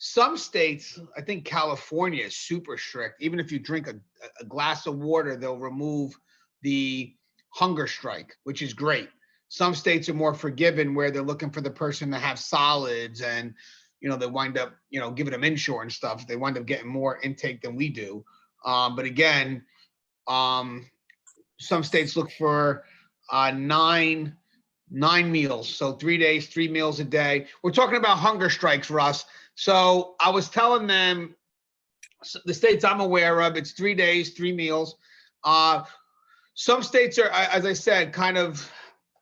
Some states, I think California is super strict. Even if you drink a glass of water, they'll remove the hunger strike, which is great. Some states are more forgiving where they're looking for the person to have solids and, they wind up, giving them Ensure and stuff. They wind up getting more intake than we do. But again, some states look for 9 meals. So 3 days, 3 meals a day. We're talking about hunger strikes, Russ. So I was telling them the states I'm aware of, it's 3 days, 3 meals. Some states are, as I said, kind of,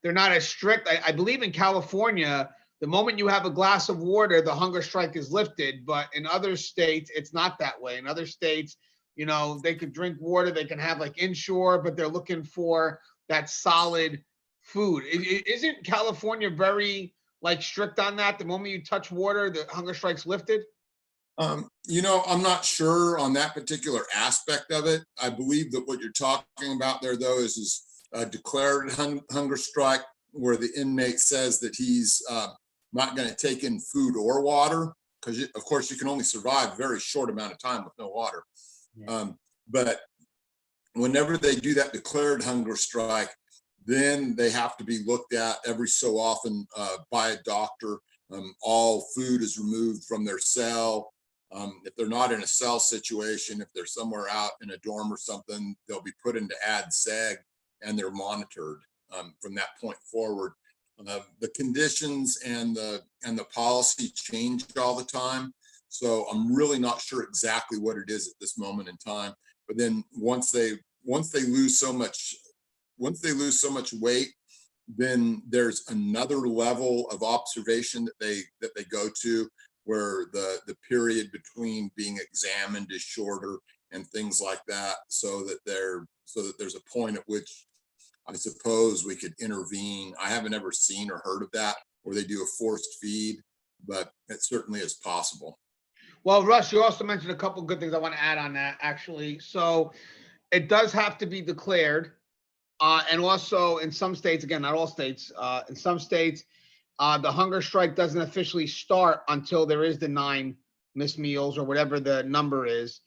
they're not as strict. I believe in California, the moment you have a glass of water, the hunger strike is lifted. But in other states, it's not that way. In other states, they could drink water, they can have like Ensure, but they're looking for that solid food. Isn't California very strict on that? The moment you touch water, the hunger strike's lifted? I'm not sure on that particular aspect of it. I believe that what you're talking about there, though, is a declared hunger strike where the inmate says that he's not going to take in food or water, because, of course, you can only survive a very short amount of time with no water. Yeah. But whenever they do that declared hunger strike, then they have to be looked at every so often by a doctor. All food is removed from their cell. If they're not in a cell situation, if they're somewhere out in a dorm or something, they'll be put into ad seg and they're monitored from that point forward. The conditions and the policy change all the time. So I'm really not sure exactly what it is at this moment in time. But then once they lose so much weight, then there's another level of observation that they go to, where the period between being examined is shorter and things like that, so that there's a point at which I suppose we could intervene. I haven't ever seen or heard of that where they do a forced feed, but it certainly is possible. Well, Russ, you also mentioned a couple of good things I want to add on that, actually. So it does have to be declared. And also in some states, again, not all states, in some states, The hunger strike doesn't officially start until there is the 9 missed meals or whatever the number is,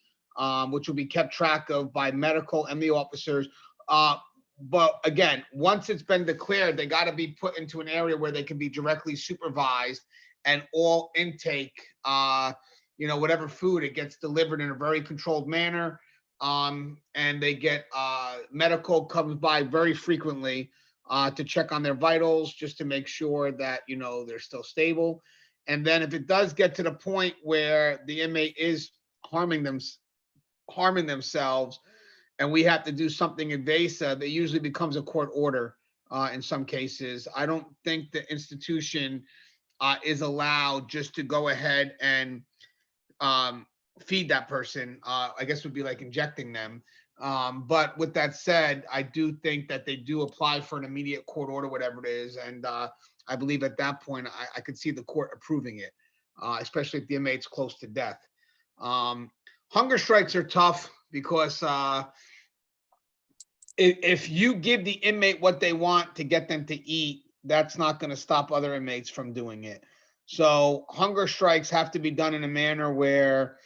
which will be kept track of by medical and the officers. But again, once it's been declared, they got to be put into an area where they can be directly supervised, and all intake, whatever food, it gets delivered in a very controlled manner. And they get medical comes by very frequently to check on their vitals, just to make sure that they're still stable. And then if it does get to the point where the inmate is harming themselves, and we have to do something invasive, it usually becomes a court order in some cases. I don't think the institution is allowed just to go ahead and feed that person. I guess would be like injecting them. But with that said, I do think that they do apply for an immediate court order, whatever it is. And I believe at that point, I could see the court approving it, especially if the inmate's close to death. Hunger strikes are tough because if you give the inmate what they want to get them to eat, that's not going to stop other inmates from doing it. So hunger strikes have to be done in a manner where,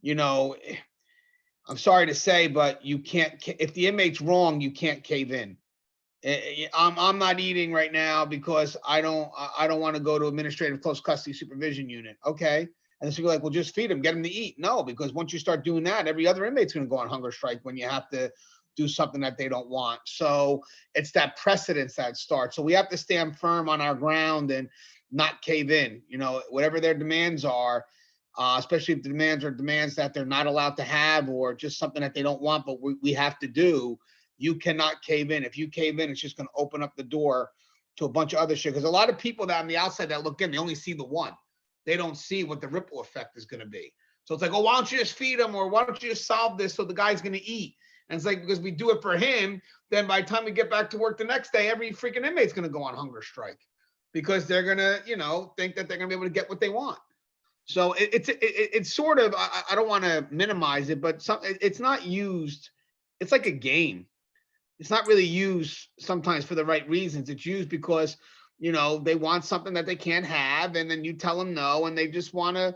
I'm sorry to say, but you can't, if the inmate's wrong, you can't cave in. I'm not eating right now because I don't want to go to administrative close custody supervision unit. Okay. And so you're like, well, just feed them, get them to eat. No, because once you start doing that, every other inmate's going to go on hunger strike when you have to do something that they don't want. So it's that precedence that starts. So we have to stand firm on our ground and not cave in, whatever their demands are, especially if the demands are demands that they're not allowed to have, or just something that they don't want, but we have to do. You cannot cave in. If you cave in, it's just going to open up the door to a bunch of other shit. Because a lot of people that on the outside that look in, they only see the one. They don't see what the ripple effect is going to be. So it's like, oh, why don't you just feed them, or why don't you just solve this so the guy's going to eat? And it's like, because we do it for him, then by the time we get back to work the next day, every freaking inmate's going to go on hunger strike because they're going to, think that they're going to be able to get what they want. So it's sort of, I don't want to minimize it, but it's not used. It's like a game. It's not really used sometimes for the right reasons. It's used because, they want something that they can't have, and then you tell them no, and they just want to,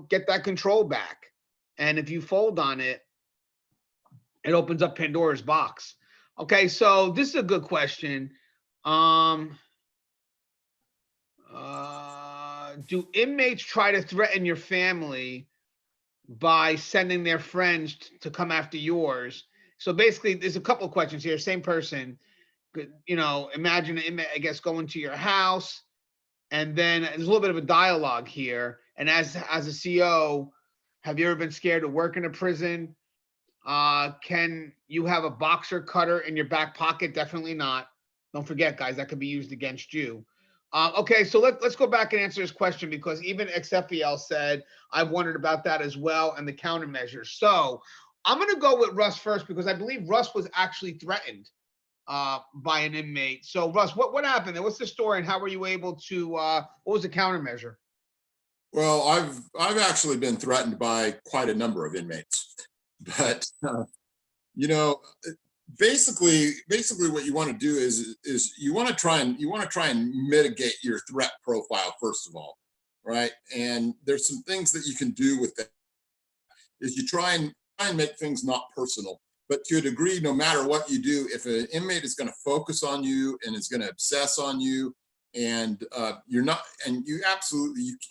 get that control back. And if you fold on it, it opens up Pandora's box. Okay, so this is a good question. Do inmates try to threaten your family by sending their friends to come after yours? So basically, there's a couple of questions here. Same person. Imagine an inmate, I guess, going to your house, and then there's a little bit of a dialogue here. And as a CO, have you ever been scared to work in a prison? Can you have a boxer cutter in your back pocket? Definitely not. Don't forget, guys, that could be used against you. Okay, so let's go back and answer this question, because even XFEL said, I've wondered about that as well, and the countermeasures. So I'm going to go with Russ first, because I believe Russ was actually threatened by an inmate. So Russ, what happened there? What's the story, and how were you able to, what was the countermeasure? Well, I've actually been threatened by quite a number of inmates, but basically what you want to do is you want to try and mitigate your threat profile first of all, right? And there's some things that you can do with that. Is you try and make things not personal, but to a degree, no matter what you do, if an inmate is going to focus on you and is going to obsess on you, and you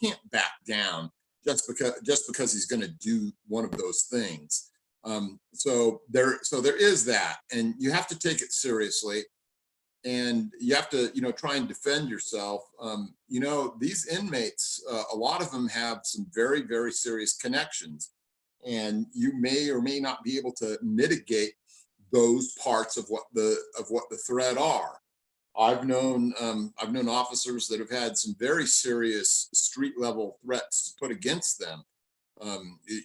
can't back down just because he's going to do one of those things. So there is that, and you have to take it seriously, and you have to, try and defend yourself. These inmates, a lot of them have some very, very serious connections, and you may or may not be able to mitigate those parts of what the threat are. I've known officers that have had some very serious street level threats put against them.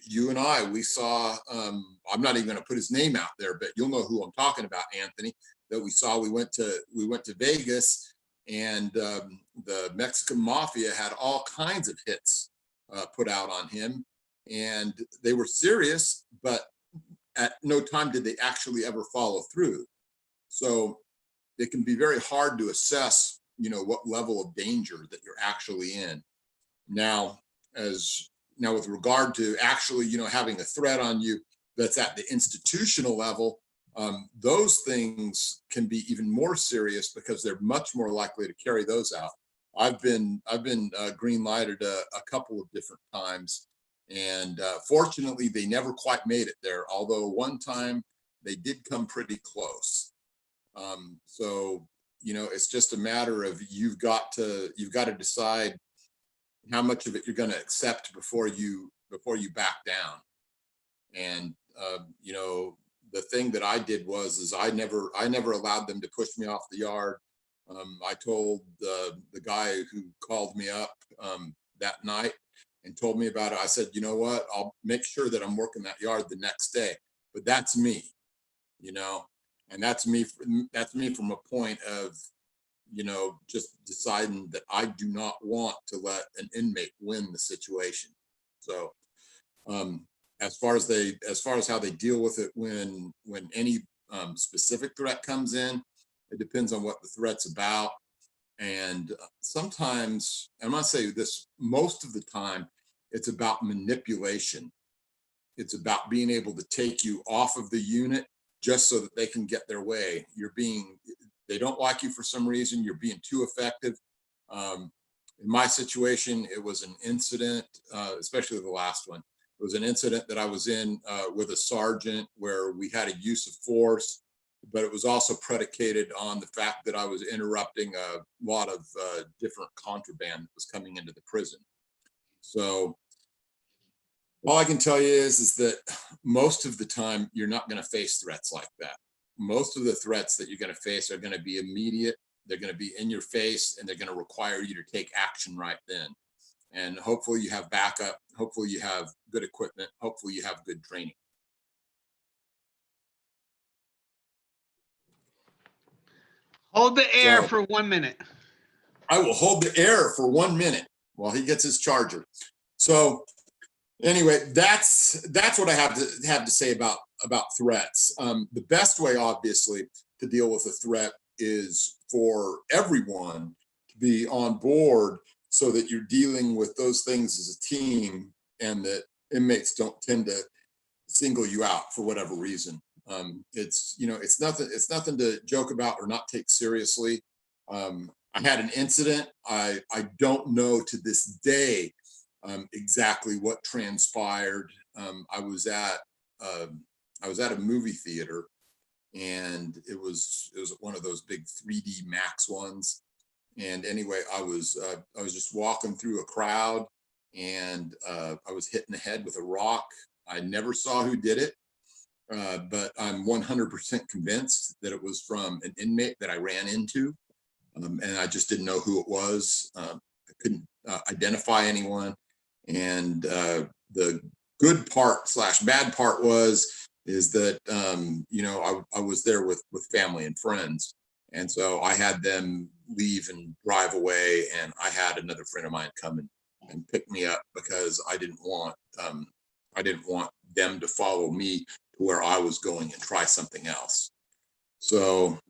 You and we saw, I'm not even going to put his name out there, but you'll know who I'm talking about, Anthony, that we saw. We went to Vegas, and the Mexican mafia had all kinds of hits put out on him, and they were serious, but at no time did they actually ever follow through. So it can be very hard to assess what level of danger that you're actually in. Now, with regard to actually, having a threat on you that's at the institutional level, those things can be even more serious because they're much more likely to carry those out. I've been green lighted a couple of different times, and fortunately, they never quite made it there. Although one time they did come pretty close. So it's just a matter of you've got to decide how much of it you're going to accept before you back down. And the thing that I did is I never allowed them to push me off the yard. I told the guy who called me up that night and told me about it. I said, you know what? I'll make sure that I'm working that yard the next day. But that's me, and that's me from a point of, just deciding that I do not want to let an inmate win the situation. So, as far as how they deal with it when any specific threat comes in, it depends on what the threat's about. And sometimes, I'm going to say this, most of the time, it's about manipulation. It's about being able to take you off of the unit just so that they can get their way. They don't like you for some reason. You're being too effective. In my situation, it was an incident, especially the last one. It was an incident that I was in with a sergeant where we had a use of force, but it was also predicated on the fact that I was interrupting a lot of different contraband that was coming into the prison. So all I can tell you is that most of the time you're not going to face threats like that. Most of the threats that you're going to face are going to be immediate. They're going to be in your face, and they're going to require you to take action right then. And hopefully you have backup. Hopefully you have good equipment. Hopefully you have good training. Hold the air for 1 minute. I will hold the air for 1 minute while he gets his charger. So anyway, that's what I have to say about threats. The best way, obviously, to deal with a threat is for everyone to be on board so that you're dealing with those things as a team, and that inmates don't tend to single you out for whatever reason. It's nothing to joke about or not take seriously. I had an incident. I don't know to this day exactly what transpired. I was at a movie theater, and it was one of those big 3D Max ones. And anyway, I was just walking through a crowd, and I was hit in the head with a rock. I never saw who did it, but I'm 100% convinced that it was from an inmate that I ran into, and I just didn't know who it was. I couldn't identify anyone. And the good part / bad part is that I was there with family and friends, and so I had them leave and drive away, and I had another friend of mine come and pick me up because I didn't want them to follow me to where I was going and try something else. So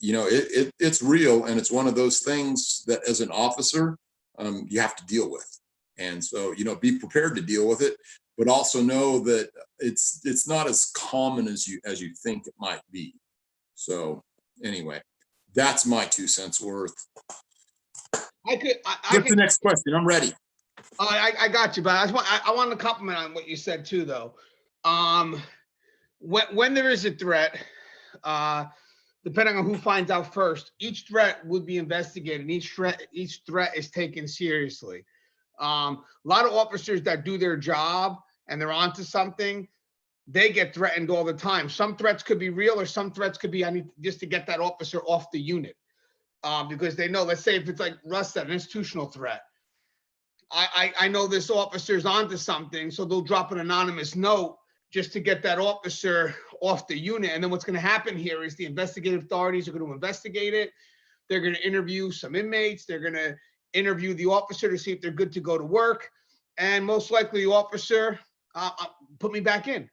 it's real, and it's one of those things that as an officer you have to deal with. And so, be prepared to deal with it, but also know that it's not as common as you think it might be. So anyway, that's my 2 cents worth. Get the next question. I'm ready. I got you, but I want to compliment on what you said too, though. When there is a threat, depending on who finds out first, each threat would be investigated. Each threat is taken seriously. A lot of officers that do their job and they're onto something, they get threatened all the time. Some threats could be real, or some threats could be, I need just to get that officer off the unit. Because they know, let's say if it's like Russ said, an institutional threat. I know this officer's onto something, so they'll drop an anonymous note just to get that officer off the unit. And then what's going to happen here is the investigative authorities are going to investigate it. They're going to interview some inmates. They're going to interview the officer to see if they're good to go to work. And most likely the officer, put me back in.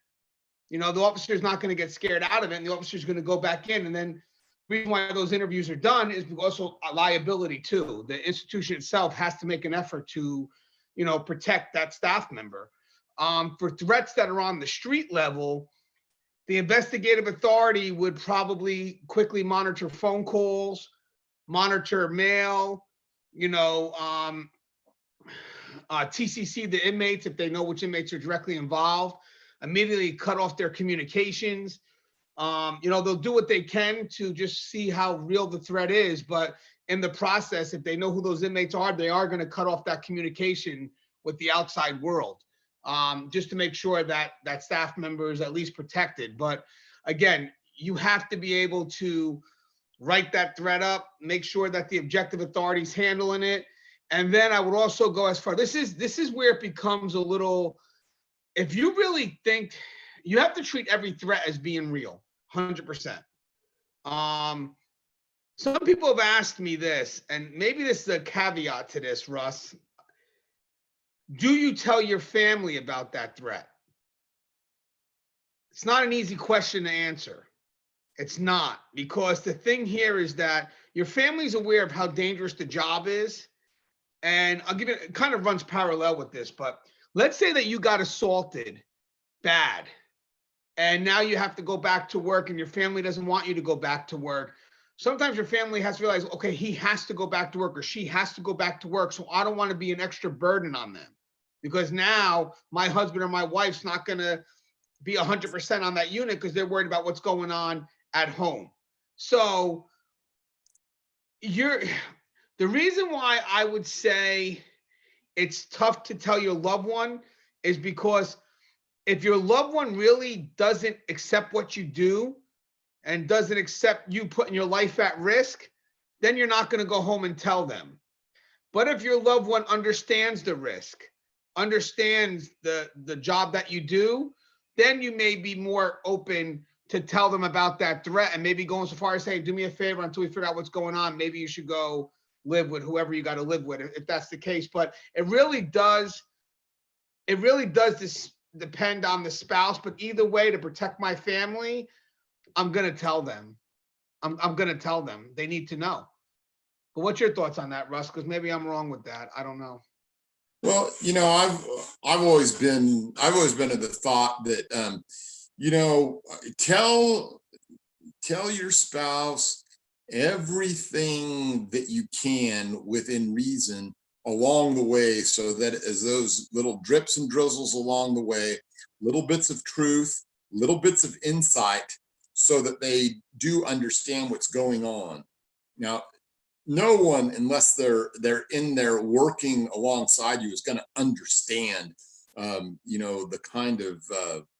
The officer is not going to get scared out of it. And the officer is going to go back in. And then reason why those interviews are done is also a liability too. The institution itself has to make an effort to, protect that staff member. For threats that are on the street level, the investigative authority would probably quickly monitor phone calls, monitor mail, TCC the inmates if they know which inmates are directly involved, immediately cut off their communications. They'll do what they can to just see how real the threat is, but in the process, if they know who those inmates are, they are going to cut off that communication with the outside world, just to make sure that that staff member is at least protected. But again, you have to be able to write that threat up, make sure that the objective authority is handling it. And then I would also go as far, this is where it becomes a little, if you really think, you have to treat every threat as being real, 100%. Some people have asked me this, and maybe this is a caveat to this, Russ. Do you tell your family about that threat? It's not an easy question to answer. It's not, because the thing here is that your family's aware of how dangerous the job is. And I'll give you, it kind of runs parallel with this, but let's say that you got assaulted bad, and now you have to go back to work and your family doesn't want you to go back to work. Sometimes your family has to realize, okay, he has to go back to work or she has to go back to work. So I don't want to be an extra burden on them, because now my husband or my wife's not going to be 100% on that unit because they're worried about what's going on at home. So the reason why I would say it's tough to tell your loved one is because if your loved one really doesn't accept what you do and doesn't accept you putting your life at risk, then you're not going to go home and tell them. But if your loved one understands the risk, understands the job that you do, then you may be more open to tell them about that threat, and maybe going so far as saying, do me a favor until we figure out what's going on. Maybe you should go live with whoever you got to live with, if that's the case. But it really does depend on the spouse. But either way, to protect my family, I'm going to tell them. I'm going to tell them. They need to know. But what's your thoughts on that, Russ? Because maybe I'm wrong with that. I don't know. Well, I've always been of the thought that tell your spouse everything that you can within reason along the way, so that as those little drips and drizzles along the way, little bits of truth, little bits of insight, so that they do understand what's going on. Now, no one, unless they're in there working alongside you, is going to understand the kind of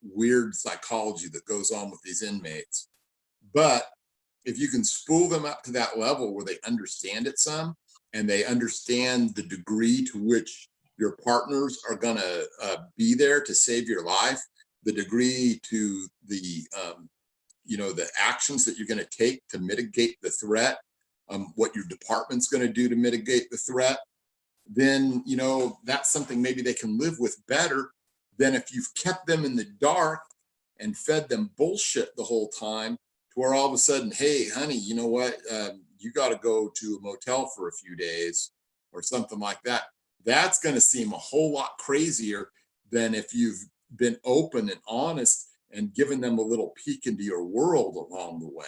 weird psychology that goes on with these inmates. But if you can spool them up to that level where they understand it some, and they understand the degree to which your partners are going to be there to save your life, the degree to the actions that you're going to take to mitigate the threat, what your department's going to do to mitigate the threat, then that's something maybe they can live with better than if you've kept them in the dark and fed them bullshit the whole time, to where all of a sudden, hey, honey, you know what? You got to go to a motel for a few days or something like that. That's going to seem a whole lot crazier than if you've been open and honest and given them a little peek into your world along the way.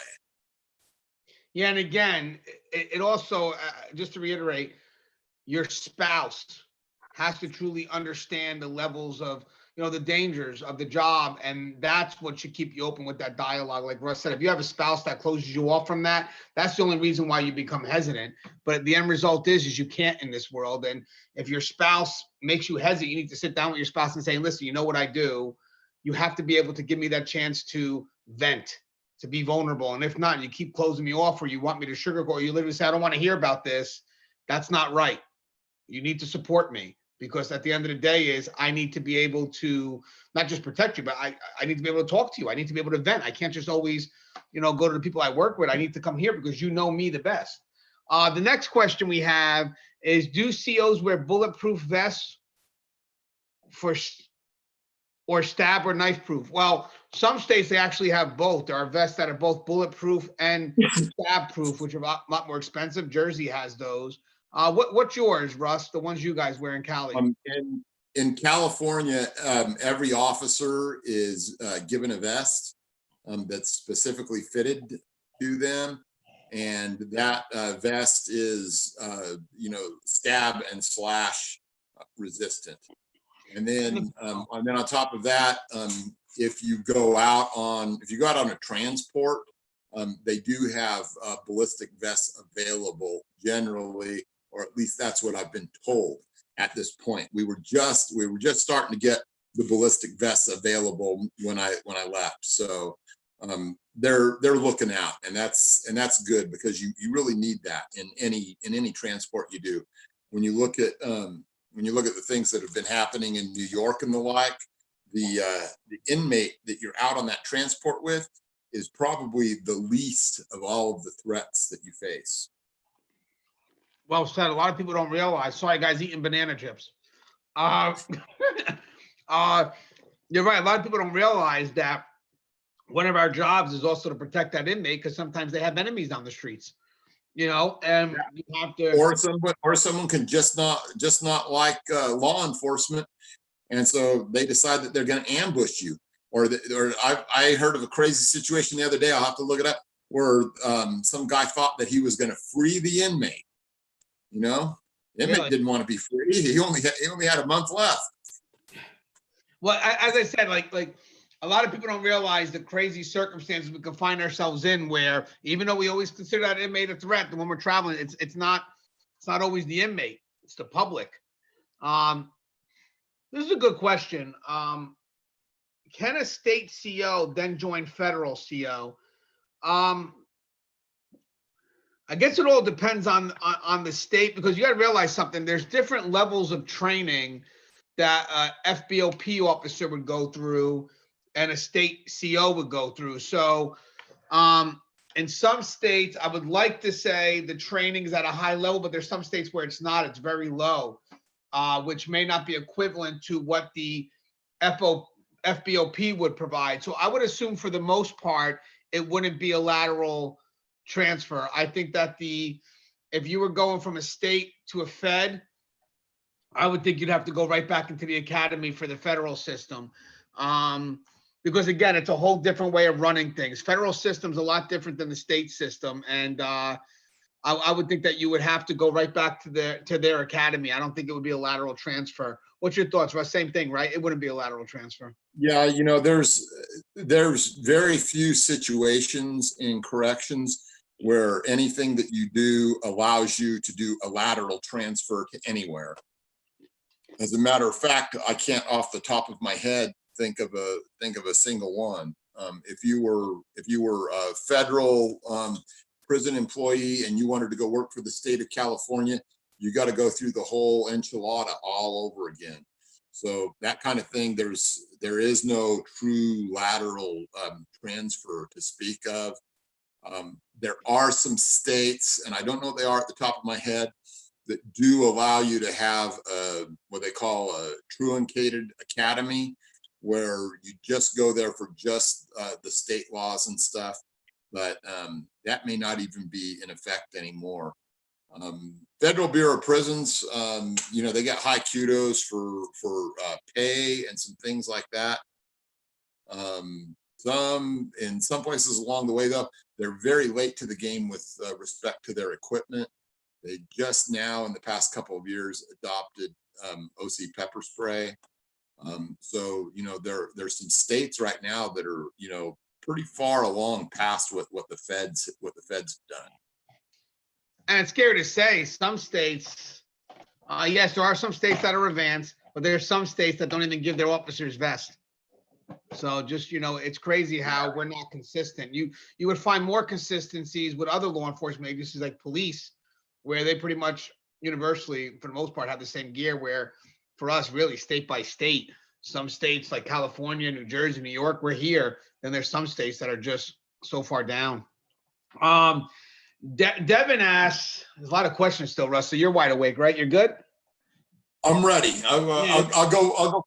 Yeah, and again, it also, just to reiterate, your spouse has to truly understand the levels of, the dangers of the job, and that's what should keep you open with that dialogue. Like Russ said, if you have a spouse that closes you off from that, that's the only reason why you become hesitant. But the end result is you can't in this world. And if your spouse makes you hesitant, you need to sit down with your spouse and say, listen, you know what I do? You have to be able to give me that chance to vent, to be vulnerable. And if not, you keep closing me off, or you want me to sugarcoat, or you literally say, I don't want to hear about this. That's not right. You need to support me, because at the end of the day I need to be able to not just protect you, but I need to be able to talk to you. I need to be able to vent. I can't just always, go to the people I work with. I need to come here because you know me the best. The next question we have is, do COs wear bulletproof vests or stab or knife proof? Well, some states, they actually have both. There are vests that are both bulletproof and stab proof, which are a lot more expensive. Jersey has those. What's yours, Russ? The ones you guys wear in Cali? In California, every officer is given a vest that's specifically fitted to them. And that vest is, stab and slash resistant. And then on top of that, if you go out on a transport, they do have ballistic vests available generally, or at least that's what I've been told at this point. We were just starting to get the ballistic vests available when I left. So they're looking out, and that's good, because you really need that in any transport you do. When you look at the things that have been happening in New York and the like, the inmate that you're out on that transport with is probably the least of all of the threats that you face. Well said. A lot of people don't realize. Sorry, guys, eating banana chips. You're right. A lot of people don't realize that one of our jobs is also to protect that inmate, because sometimes they have enemies on the streets, and you have to. Or someone can just not like law enforcement, and so they decide that they're going to ambush you. Or I heard of a crazy situation the other day. I'll have to look it up, where some guy thought that he was going to free the inmate. The inmate Really? didn't want to be free. He only had a month left. Well, as I said, like a lot of people don't realize the crazy circumstances we can find ourselves in, where even though we always consider that inmate a threat, when we're traveling, it's not always the inmate, it's the public. This is a good question. Can a state CO then join federal CO? I guess it all depends on the state, because you got to realize something. There's different levels of training that FBOP officer would go through and a state CO would go through. So in some states, I would like to say the training is at a high level, but there's some states where it's not, it's very low, which may not be equivalent to what the FBOP would provide. So I would assume for the most part, it wouldn't be a lateral transfer. I think that if you were going from a state to a fed, I would think you'd have to go right back into the academy for the federal system. Because again, it's a whole different way of running things. Federal system's a lot different than the state system. And I would think that you would have to go right back to their academy. I don't think it would be a lateral transfer. What's your thoughts, Russ? Same thing, right? It wouldn't be a lateral transfer. Yeah, there's very few situations in corrections where anything that you do allows you to do a lateral transfer to anywhere. As a matter of fact, I can't off the top of my head think of a single one. If you were a federal prison employee and you wanted to go work for the state of California, you got to go through the whole enchilada all over again. So that kind of thing, there is no true lateral transfer to speak of. There are some states, and I don't know what they are at the top of my head, that do allow you to have what they call a truncated academy, where you just go there for just the state laws and stuff. But that may not even be in effect anymore. Federal Bureau of Prisons, they get high kudos for pay and some things like that. In some places along the way, though, they're very late to the game with respect to their equipment. They just now, in the past couple of years, adopted OC pepper spray. So there's some states right now that are pretty far along past what the feds have done. And it's scary to say, some states, yes, there are some states that are advanced, but there's some states that don't even give their officers vests. So just, it's crazy how we're not consistent. You would find more consistencies with other law enforcement agencies like police, where they pretty much universally, for the most part, have the same gear, where for us, really state by state, some states like California, New Jersey, New York, we're here. Then there's some states that are just so far down. Devin asks, there's a lot of questions still, Russ. So you're wide awake, right? You're good? I'm ready. Yeah. I'll go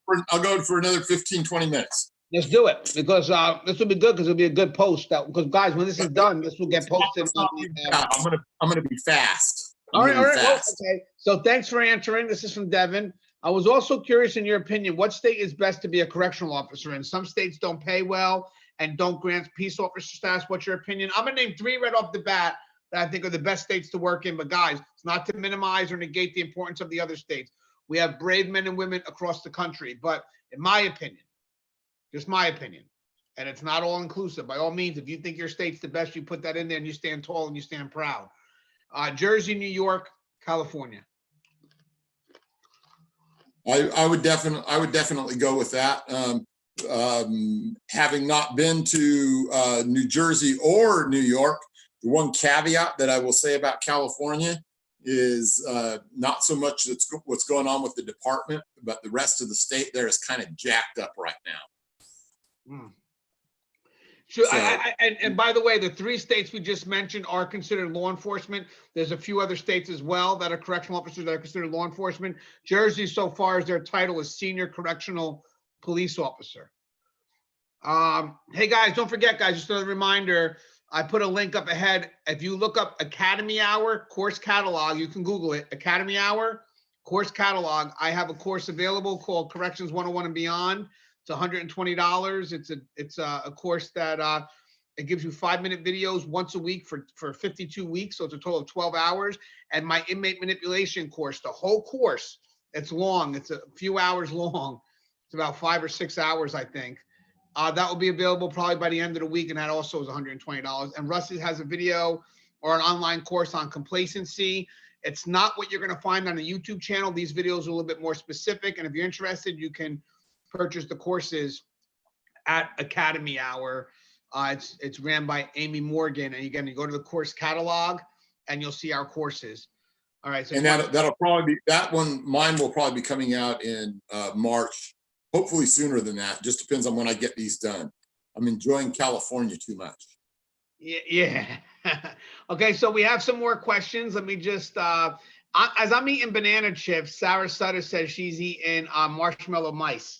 for another 15, 20 minutes. Let's do it, because this will be good, because it'll be a good post. Because guys, when this is done, this will get posted on the. I'm gonna be fast. All right. Well, okay. So thanks for answering. This is from Devin. I was also curious, in your opinion, what state is best to be a correctional officer in? Some states don't pay well and don't grant peace officer status. What's your opinion? I'm gonna name 3 right off the bat that I think are the best states to work in. But guys, it's not to minimize or negate the importance of the other states. We have brave men and women across the country. But in my opinion, just my opinion, and it's not all inclusive. By all means, if you think your state's the best, you put that in there and you stand tall and you stand proud. Jersey, New York, California. I would definitely go with that. Having not been to New Jersey or New York, the one caveat that I will say about California is not so much what's going on with the department, but the rest of the state there is kind of jacked up right now. Sure. So, and by the way, the 3 states we just mentioned are considered law enforcement. There's a few other states as well that are correctional officers that are considered law enforcement. Jersey, so far as their title, is senior correctional police officer. Hey guys, don't forget, guys, just a reminder, I put a link up ahead. If you look up Academy Hour course catalog, you can Google it, Academy Hour course catalog. I have a course available called Corrections 101 and Beyond. It's $120. It's a course that it gives you 5-minute videos once a week for 52 weeks. So it's a total of 12 hours. And my inmate manipulation course, the whole course, it's long. It's a few hours long. It's about 5 or 6 hours, I think. That will be available probably by the end of the week. And that also is $120. And Rusty has a video or an online course on complacency. It's not what you're going to find on the YouTube channel. These videos are a little bit more specific. And if you're interested, you can purchase the courses at Academy Hour. It's ran by Amy Morgan, and again, you go to the course catalog and you'll see our courses. All right. So, and that'll probably be that one. Mine will probably be coming out in March, hopefully sooner than that. Just depends on when I get these done. I'm enjoying California too much. Yeah. Okay. So we have some more questions. Let me just, as I'm eating banana chips, Sarah Sutter says she's eating marshmallow mice.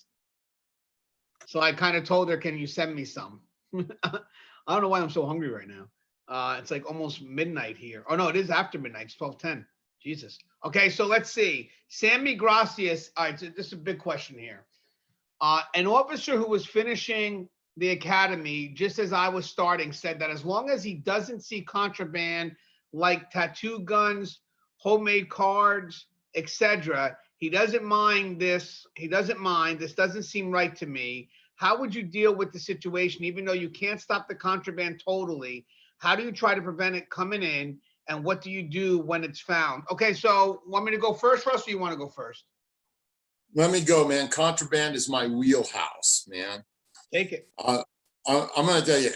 So I kind of told her, can you send me some? I don't know why I'm so hungry right now. It's like almost midnight here. Oh, no, it is after midnight. It's 12:10. Jesus. Okay, so let's see. Sammy Gracias. All right, so this is a big question here. An officer who was finishing the academy, just as I was starting, said that as long as he doesn't see contraband like tattoo guns, homemade cards, etc., he doesn't mind this. He doesn't mind. This doesn't seem right to me. How would you deal with the situation, even though you can't stop the contraband totally? How do you try to prevent it coming in? And what do you do when it's found? Okay, so want me to go first, Russ, or you want to go first? Let me go, man. Contraband is my wheelhouse, man. Take it. I'm going to tell you,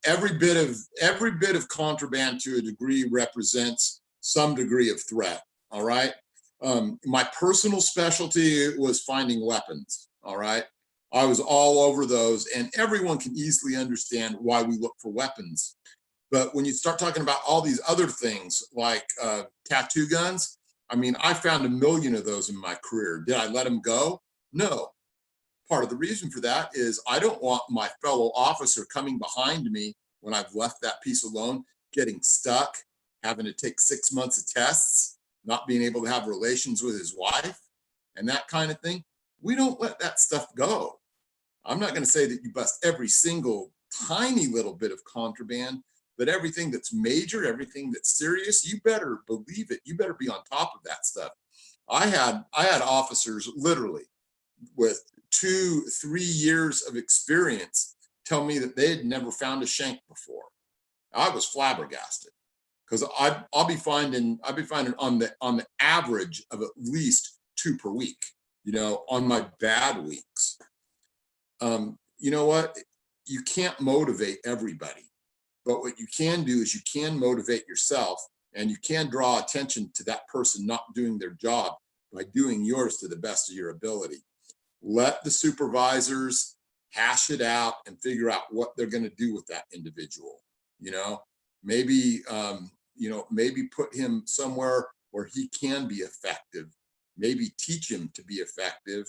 every bit of contraband to a degree represents some degree of threat. All right. My personal specialty was finding weapons. All right. I was all over those, and everyone can easily understand why we look for weapons. But when you start talking about all these other things like tattoo guns, I mean, I found 1 million of those in my career. Did I let them go? No. Part of the reason for that is I don't want my fellow officer coming behind me when I've left that piece alone, getting stuck, having to take 6 months of tests, not being able to have relations with his wife, and that kind of thing. We don't let that stuff go. I'm not going to say that you bust every single tiny little bit of contraband, but everything that's major, everything that's serious, you better believe it. You better be on top of that stuff. I had officers literally with 2-3 years of experience tell me that they had never found a shank before. I was flabbergasted because I'll be finding on the average of at least 2 per week, on my bad weeks. You know what? You can't motivate everybody, but what you can do is you can motivate yourself, and you can draw attention to that person not doing their job by doing yours to the best of your ability. Let the supervisors hash it out and figure out what they're going to do with that individual. Maybe put him somewhere where he can be effective maybe teach him to be effective,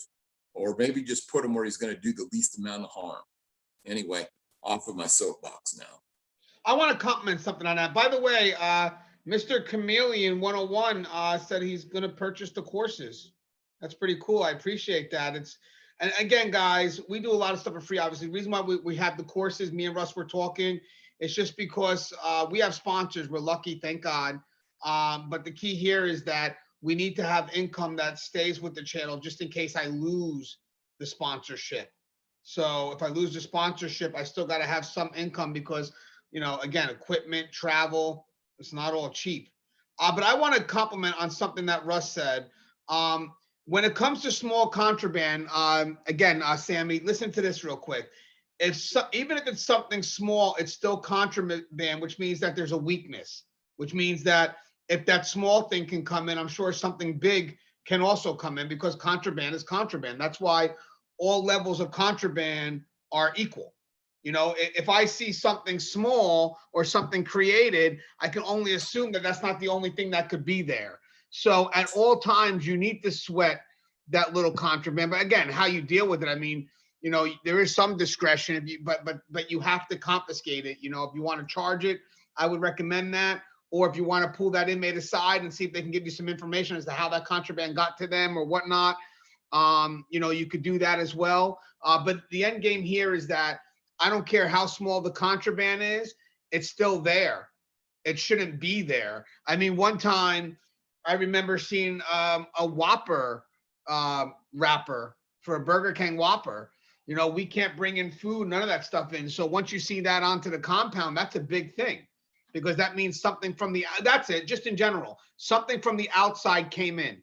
or maybe just put him where he's going to do the least amount of harm. Anyway, off of my soapbox now. I want to compliment something on that. By the way, Mr. Chameleon 101 said he's going to purchase the courses. That's pretty cool. I appreciate that. And again, guys, we do a lot of stuff for free. Obviously, the reason why we have the courses, me and Russ were talking, it's just because we have sponsors. We're lucky, thank God. But the key here is that we need to have income that stays with the channel just in case I lose the sponsorship. So if I lose the sponsorship, I still got to have some income because, you know, again, equipment, travel, it's not all cheap. But I want to compliment on something that Russ said. When it comes to small contraband, again, Sammy, listen to this real quick. Even if it's something small, it's still contraband, which means that there's a weakness, which means that if that small thing can come in, I'm sure something big can also come in because contraband is contraband. That's why all levels of contraband are equal. You know, if I see something small or something created, I can only assume that that's not the only thing that could be there. So at all times, you need to sweat that little contraband. But again, how you deal with it, I mean, you know, there is some discretion, if you, but you have to confiscate it. You know, if you want to charge it, I would recommend that. Or if you want to pull that inmate aside and see if they can give you some information as to how that contraband got to them or whatnot, you know, you could do that as well. But the end game here is that I don't care how small the contraband is, it's still there. It shouldn't be there. I mean, one time I remember seeing a Whopper wrapper for a Burger King Whopper. You know, we can't bring in food, none of that stuff in. So once you see that onto the compound, that's a big thing because that means something from the, that's it, just in general, something from the outside came in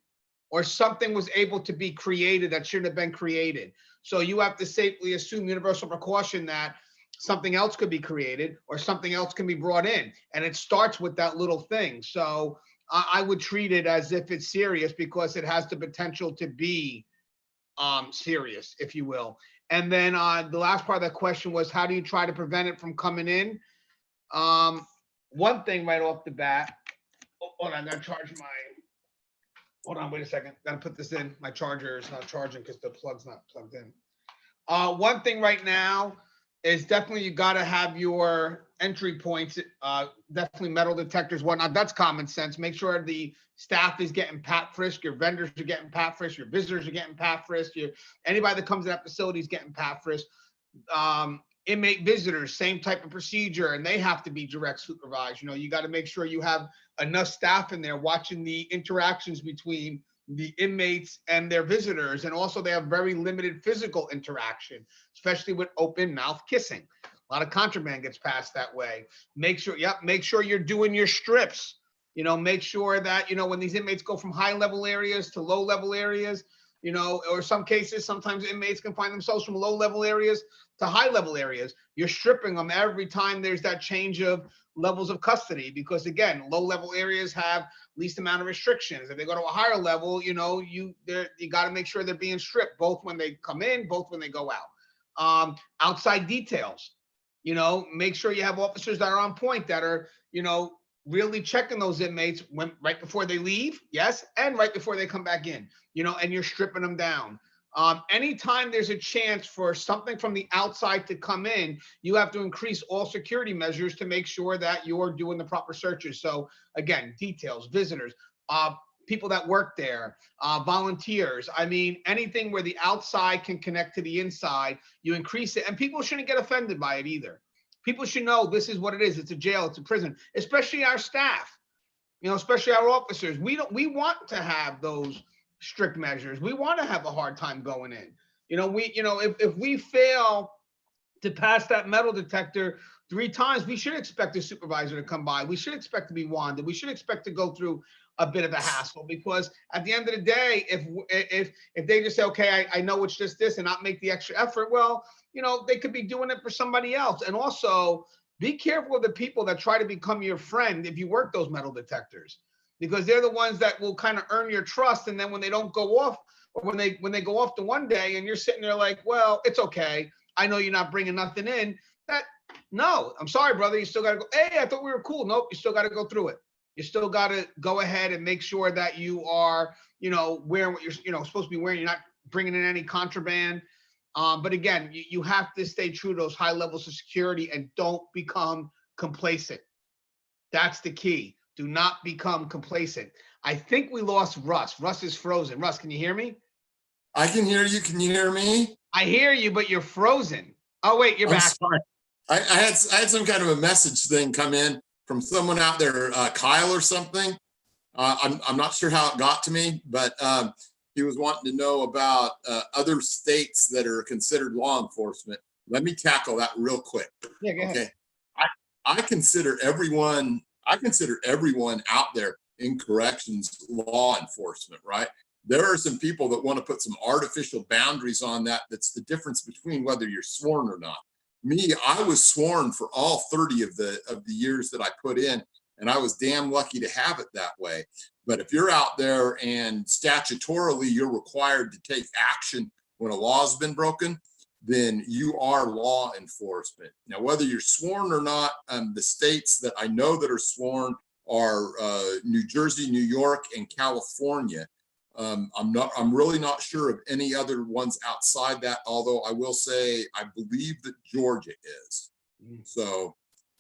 or something was able to be created that shouldn't have been created. So you have to safely assume universal precaution that something else could be created or something else can be brought in. And it starts with that little thing. So I would treat it as if it's serious because it has the potential to be serious, if you will. And then the last part of that question was, how do you try to prevent it from coming in? One thing right off the bat, hold on, I'm gonna charge my, hold on, wait a second. Gotta put this in. My charger is not charging because the plug's not plugged in. One thing right now is definitely you gotta have your entry points, definitely metal detectors, whatnot. That's common sense. Make sure the staff is getting pat frisked, your vendors are getting pat frisked, your visitors are getting pat frisked, anybody that comes to that facility is getting pat frisked. Inmate visitors, same type of procedure, and they have to be direct supervised. You know, you got to make sure you have enough staff in there watching the interactions between the inmates and their visitors. And also they have very limited physical interaction, especially with open mouth kissing. A lot of contraband gets passed that way. Make sure, make sure you're doing your strips. You know, make sure that, you know, when these inmates go from high level areas to low level areas, you know, or some cases, sometimes inmates can find themselves from low level areas to high level areas. You're stripping them every time there's that change of levels of custody, because again, low level areas have least amount of restrictions. If they go to a higher level, you know, you got to make sure they're being stripped, both when they come in, both when they go out. Outside details, you know, make sure you have officers that are on point, that are, you know, really checking those inmates right before they leave, yes, and right before they come back in, you know, and you're stripping them down. Anytime there's a chance for something from the outside to come in, you have to increase all security measures to make sure that you're doing the proper searches. So again, details, visitors, people that work there, volunteers. I mean, anything where the outside can connect to the inside, you increase it. And people shouldn't get offended by it either. People should know this is what it is. It's a jail, it's a prison, especially our staff, you know, especially our officers. We want to have those strict measures. We want to have a hard time going in. You know, if we fail to pass that metal detector 3 times, we should expect the supervisor to come by. We should expect to be wanded. We should expect to go through a bit of a hassle, because at the end of the day, if they just say, okay, I know it's just this, and not make the extra effort, well, you know, they could be doing it for somebody else. And also be careful of the people that try to become your friend if you work those metal detectors, because they're the ones that will kind of earn your trust. And then when they don't go off, or when they go off the one day and you're sitting there like, well, it's okay, I know you're not bringing nothing in, that, no, I'm sorry, brother, you still got to go, hey, I thought we were cool. Nope, you still got to go through it. You still got to go ahead and make sure that you are, wearing what you're, supposed to be wearing. You're not bringing in any contraband. But again, you have to stay true to those high levels of security and don't become complacent. That's the key. Do not become complacent. I think we lost Russ. Russ is frozen. Russ, can you hear me? I can hear you. Can you hear me? I hear you, but you're frozen. Oh, wait, you're back. Sorry. I had some kind of a message thing come in from someone out there, Kyle or something. I'm not sure how it got to me, but he was wanting to know about other states that are considered law enforcement. Let me tackle that real quick. Yeah, go ahead. I consider everyone out there in corrections law enforcement, right? There are some people that want to put some artificial boundaries on that. That's the difference between whether you're sworn or not. Me, I was sworn for all 30 of the years that I put in, and I was damn lucky to have it that way. But if you're out there and statutorily you're required to take action when a law's been broken, then you are law enforcement. Now, whether you're sworn or not, the states that I know that are sworn are New Jersey, New York, and California. I'm really not sure of any other ones outside that, although I will say I believe that Georgia is. So,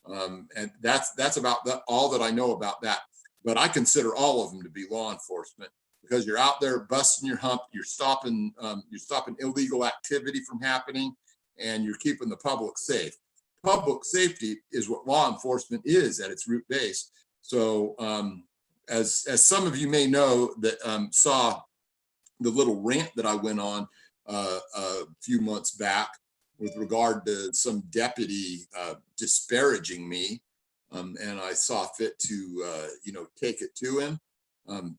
and that's about all that I know about that. But I consider all of them to be law enforcement because you're out there busting your hump, you're stopping illegal activity from happening, and you're keeping the public safe. Public safety is what law enforcement is at its root base. So, as some of you may know that saw the little rant that I went on a few months back with regard to some deputy disparaging me, and I saw fit to take it to him.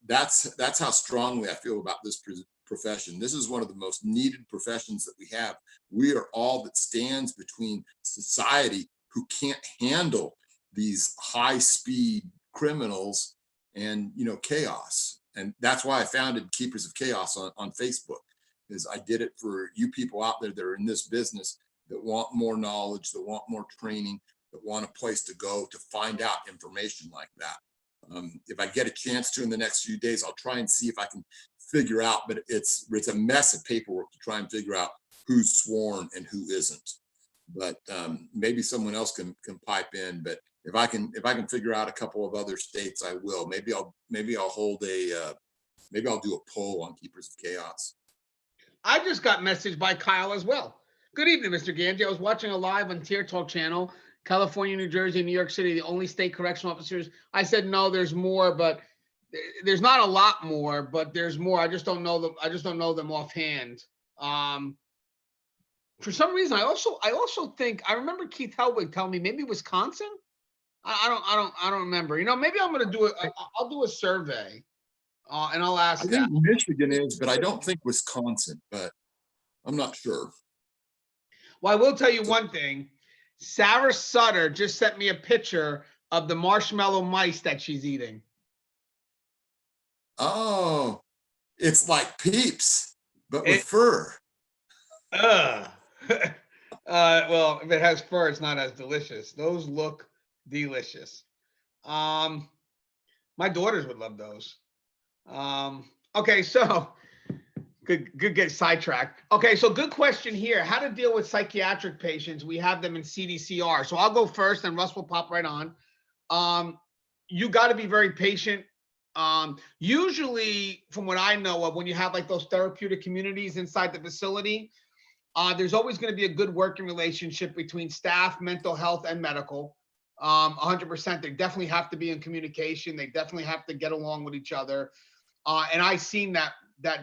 That's how strongly I feel about this profession. This is one of the most needed professions that we have. We are all that stands between society who can't handle these high-speed criminals and chaos. And that's why I founded Keepers of Chaos on Facebook, is I did it for you people out there that are in this business that want more knowledge, that want more training, that want a place to go to find out information like that. If I get a chance to in the next few days, I'll try and see if I can figure out, but it's a mess of paperwork to try and figure out who's sworn and who isn't. But maybe someone else can pipe in. But if I can figure out a couple of other states, I will. Maybe I'll hold maybe I'll do a poll on Keepers of Chaos. I just got messaged by Kyle as well. Good evening, Mr. Gangi. I was watching a live on Tier Talk channel. California, New Jersey, New York City, the only state correctional officers. I said no, there's more, but there's not a lot more, but there's more. I just don't know them. I just don't know them offhand. For some reason, I also think I remember Keith Helwig telling me maybe Wisconsin. I don't remember. Maybe I'm gonna do it. I'll do a survey, and I'll ask. I think Michigan is, but I don't think Wisconsin. But I'm not sure. Well, I will tell you one thing. Sarah Sutter just sent me a picture of the marshmallow mice that she's eating. Oh, it's like Peeps, but with fur. Well, if it has fur, it's not as delicious. Those look delicious. My daughters would love those. Okay, so good get sidetracked. Okay, so good question here. How to deal with psychiatric patients? We have them in CDCR. So I'll go first and Russ will pop right on. You got to be very patient. Usually from what I know of, when you have like those therapeutic communities inside the facility, there's always going to be a good working relationship between staff, mental health, and medical. 100%. They definitely have to be in communication. They definitely have to get along with each other. And I've seen that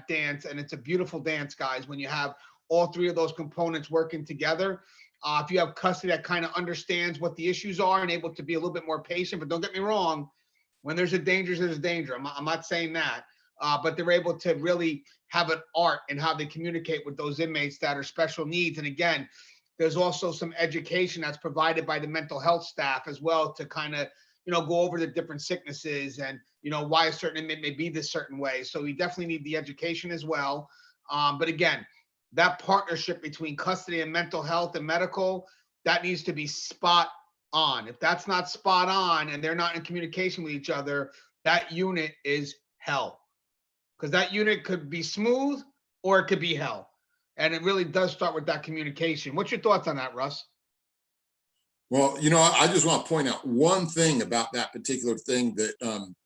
dance, and it's a beautiful dance, guys, when you have all three of those components working together. If you have custody that kind of understands what the issues are and able to be a little bit more patient, but don't get me wrong, when there's a danger, there's a danger. I'm not saying that, but they're able to really have an art in how they communicate with those inmates that are special needs. And again, there's also some education that's provided by the mental health staff as well to kind of, go over the different sicknesses and, why a certain inmate may be this certain way. So we definitely need the education as well. But again, that partnership between custody and mental health and medical, that needs to be spot on. If that's not spot on and they're not in communication with each other, that unit is hell. Because that unit could be smooth or it could be hell. And it really does start with that communication. What's your thoughts on that, Russ? Well, I just want to point out one thing about that particular thing that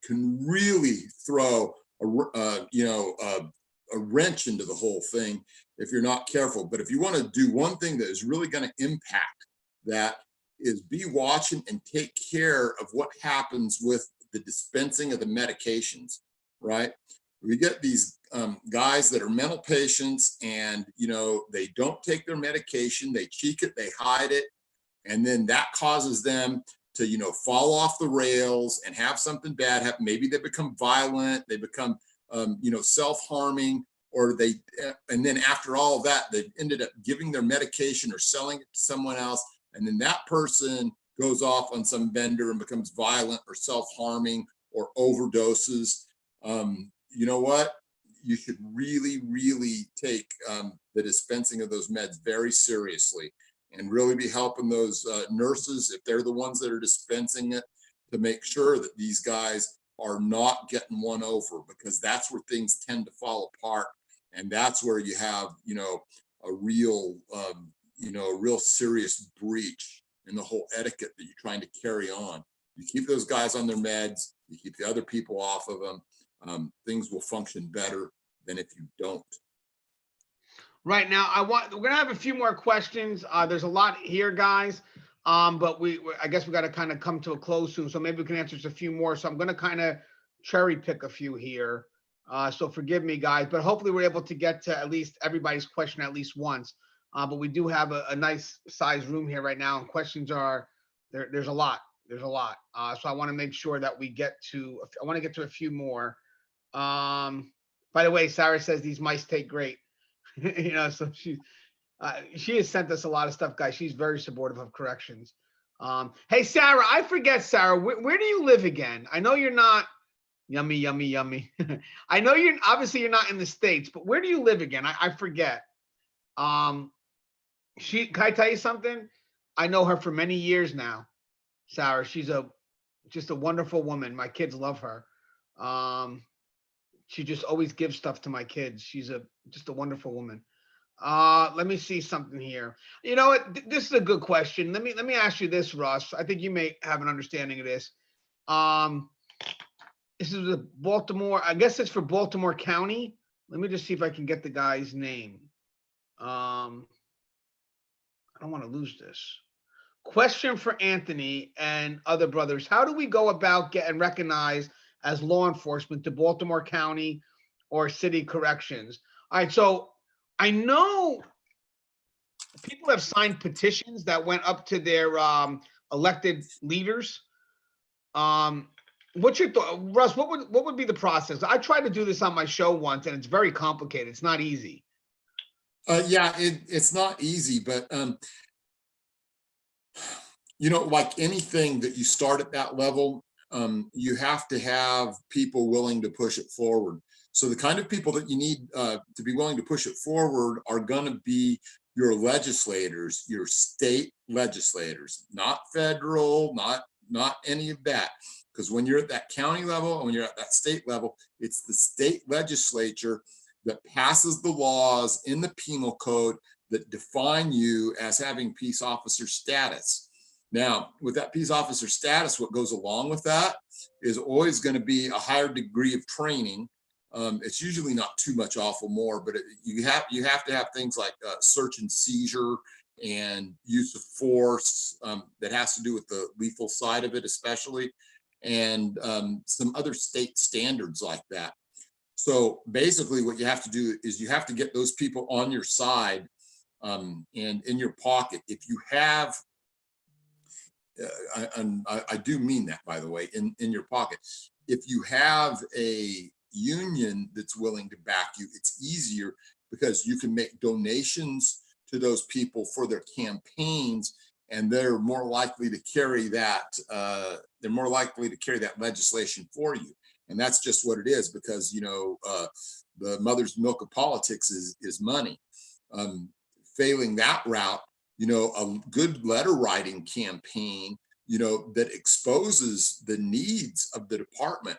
can really throw a wrench into the whole thing if you're not careful. But if you want to do one thing that is really going to impact that, is be watching and take care of what happens with the dispensing of the medications, right? We get these guys that are mental patients and, they don't take their medication, they cheek it, they hide it. And then that causes them to, fall off the rails and have something bad happen. Maybe they become violent, they become, self-harming, or and then after all of that, they ended up giving their medication or selling it to someone else. And then that person goes off on some bender and becomes violent or self-harming or overdoses. You know what? You should really, really take the dispensing of those meds very seriously, and really be helping those nurses, if they're the ones that are dispensing it, to make sure that these guys are not getting one over, because that's where things tend to fall apart. And that's where you have, a real, a real serious breach in the whole etiquette that you're trying to carry on. You keep those guys on their meds, you keep the other people off of them, things will function better than if you don't. Right now, we're gonna have a few more questions. There's a lot here, guys. But I guess we got to kind of come to a close soon. So maybe we can answer just a few more. So I'm gonna kind of cherry pick a few here. So forgive me, guys. But hopefully we're able to get to at least everybody's question at least once. But we do have a nice size room here right now, and questions are there. There's a lot. There's a lot. So I want to make sure that we get to. I want to get to a few more. By the way, Sarah says these mice take great. So she has sent us a lot of stuff, guys. She's very supportive of corrections. Hey, Sarah, I forget, Sarah, where do you live again? I know you're not yummy. I know obviously you're not in the States, but where do you live again? I forget. Can I tell you something? I know her for many years now, Sarah. She's just a wonderful woman. My kids love her. She just always gives stuff to my kids. She's just a wonderful woman. Let me see something here. You know what? This is a good question. Let me ask you this, Russ. I think you may have an understanding of this. This is the Baltimore. I guess it's for Baltimore County. Let me just see if I can get the guy's name. I don't want to lose this. Question for Anthony and other brothers. How do we go about getting recognized as law enforcement to Baltimore County or city corrections? All right, so I know people have signed petitions that went up to their elected leaders. What's your thought, Russ? What would be the process? I tried to do this on my show once, and it's very complicated. It's not easy. Yeah, it's not easy, but like anything that you start at that level, you have to have people willing to push it forward. So the kind of people that you need to be willing to push it forward are going to be your legislators, your state legislators, not federal, not any of that. Because when you're at that county level and when you're at that state level, it's the state legislature that passes the laws in the penal code that define you as having peace officer status. Now, with that peace officer status, what goes along with that is always going to be a higher degree of training. It's usually not too much awful more, but you have to have things like search and seizure and use of force that has to do with the lethal side of it, especially, and some other state standards like that. So basically what you have to do is you have to get those people on your side and in your pocket. If you have, I do mean that, by the way, in your pocket. If you have a union that's willing to back you, it's easier because you can make donations to those people for their campaigns, and they're more likely to carry that. They're more likely to carry that legislation for you. And that's just what it is, because, the mother's milk of politics is money. Failing that route, a good letter writing campaign that exposes the needs of the department.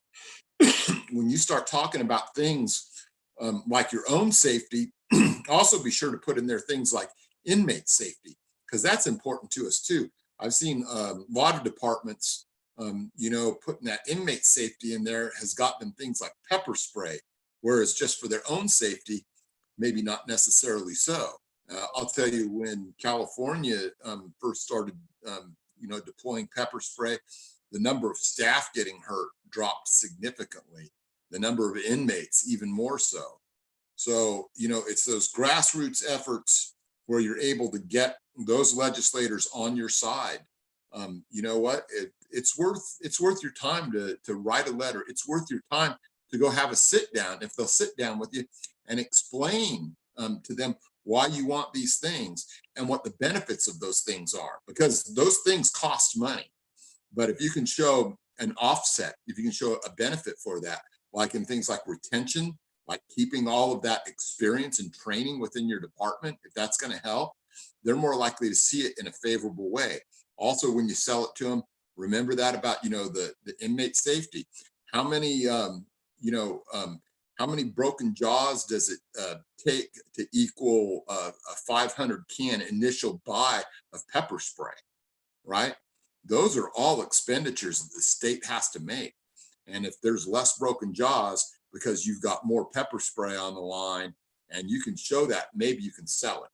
When you start talking about things like your own safety, also be sure to put in there things like inmate safety, because that's important to us too. I've seen a lot of departments, putting that inmate safety in there has got them things like pepper spray, whereas just for their own safety, maybe not necessarily so. I'll tell you, when California first started, deploying pepper spray, the number of staff getting hurt dropped significantly. The number of inmates even more so. So, it's those grassroots efforts where you're able to get those legislators on your side. You know what? It's worth your time to write a letter. It's worth your time to go have a sit down, if they'll sit down with you and explain to them why you want these things and what the benefits of those things are, because those things cost money. But if you can show an offset, if you can show a benefit for that, like in things like retention, like keeping all of that experience and training within your department, if that's going to help, they're more likely to see it in a favorable way. Also, when you sell it to them, remember that about, the inmate safety. How many, how many broken jaws does it take to equal a 500 can initial buy of pepper spray, right? Those are all expenditures that the state has to make. And if there's less broken jaws because you've got more pepper spray on the line and you can show that, maybe you can sell it.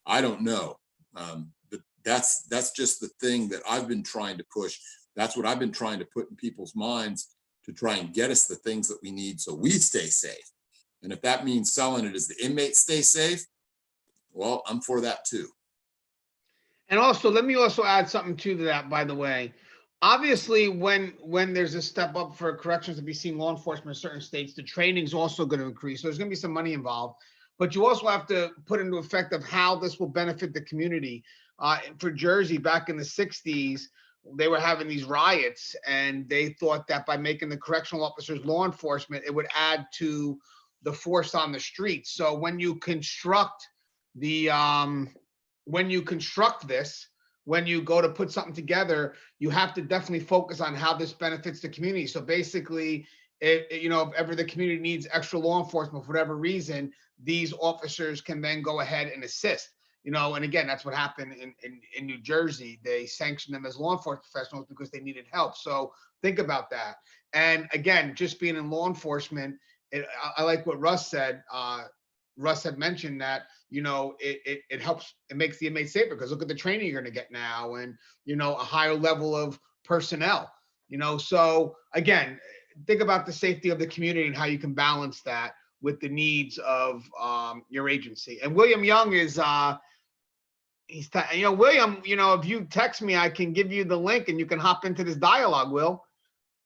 I don't know. But that's just the thing that I've been trying to push. That's what I've been trying to put in people's minds to try and get us the things that we need so we stay safe. And if that means selling it as the inmates stay safe, well, I'm for that too. And also, let me also add something to that, by the way. Obviously, when there's a step up for corrections to be seen law enforcement in certain states, the training is also going to increase. So there's going to be some money involved. But you also have to put into effect of how this will benefit the community. For Jersey, back in the 60s, they were having these riots, and they thought that by making the correctional officers law enforcement, it would add to the force on the streets. So when you construct the when you go to put something together, you have to definitely focus on how this benefits the community. So basically, if ever the community needs extra law enforcement for whatever reason, these officers can then go ahead and assist. And again, that's what happened in New Jersey. They sanctioned them as law enforcement professionals because they needed help. So think about that. And again, just being in law enforcement, I like what Russ said. Russ had mentioned that, it helps, it makes the inmates safer, because look at the training you're going to get now, and, a higher level of personnel, so again, think about the safety of the community and how you can balance that with the needs of your agency. And William Young is, William, if you text me, I can give you the link and you can hop into this dialogue, Will,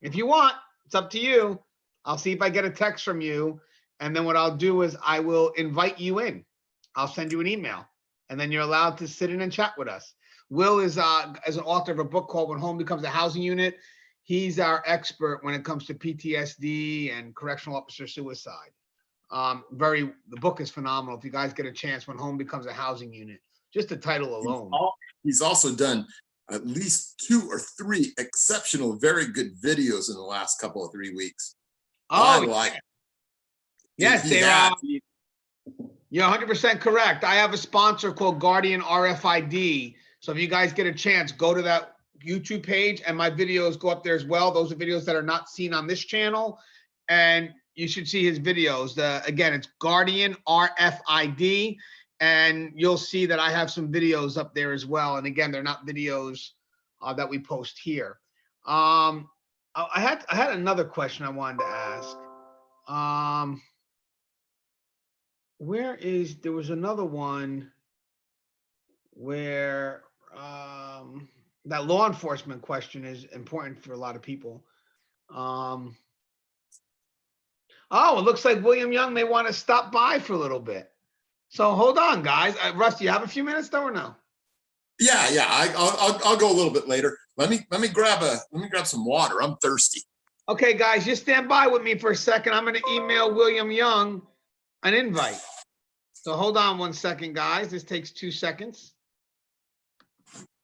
if you want. It's up to you. I'll see if I get a text from you. And then what I'll do is I will invite you in. I'll send you an email, and then you're allowed to sit in and chat with us. Will is as an author of a book called When Home Becomes a Housing Unit. He's our expert when it comes to PTSD and correctional officer suicide. The book is phenomenal. If you guys get a chance, When Home Becomes a Housing Unit, just the title alone. He's also done at least 2 or 3 exceptional, very good videos in the last couple of 3 weeks. Oh, I like. Yes, you're 100% correct. I have a sponsor called Guardian RFID. So if you guys get a chance, go to that YouTube page, and my videos go up there as well. Those are videos that are not seen on this channel, and you should see his videos. Again, it's Guardian RFID, and you'll see that I have some videos up there as well. And again, they're not videos that we post here. I had another question I wanted to ask. There was another one where that law enforcement question is important for a lot of people. Oh, it looks like William Young may want to stop by for a little bit. So hold on, guys. Russ, do you have a few minutes though, or no? Yeah. I'll go a little bit later. Let me grab some water. I'm thirsty. Okay, guys, just stand by with me for a second. I'm going to email William Young an invite. So hold on 1 second, guys. This takes 2 seconds.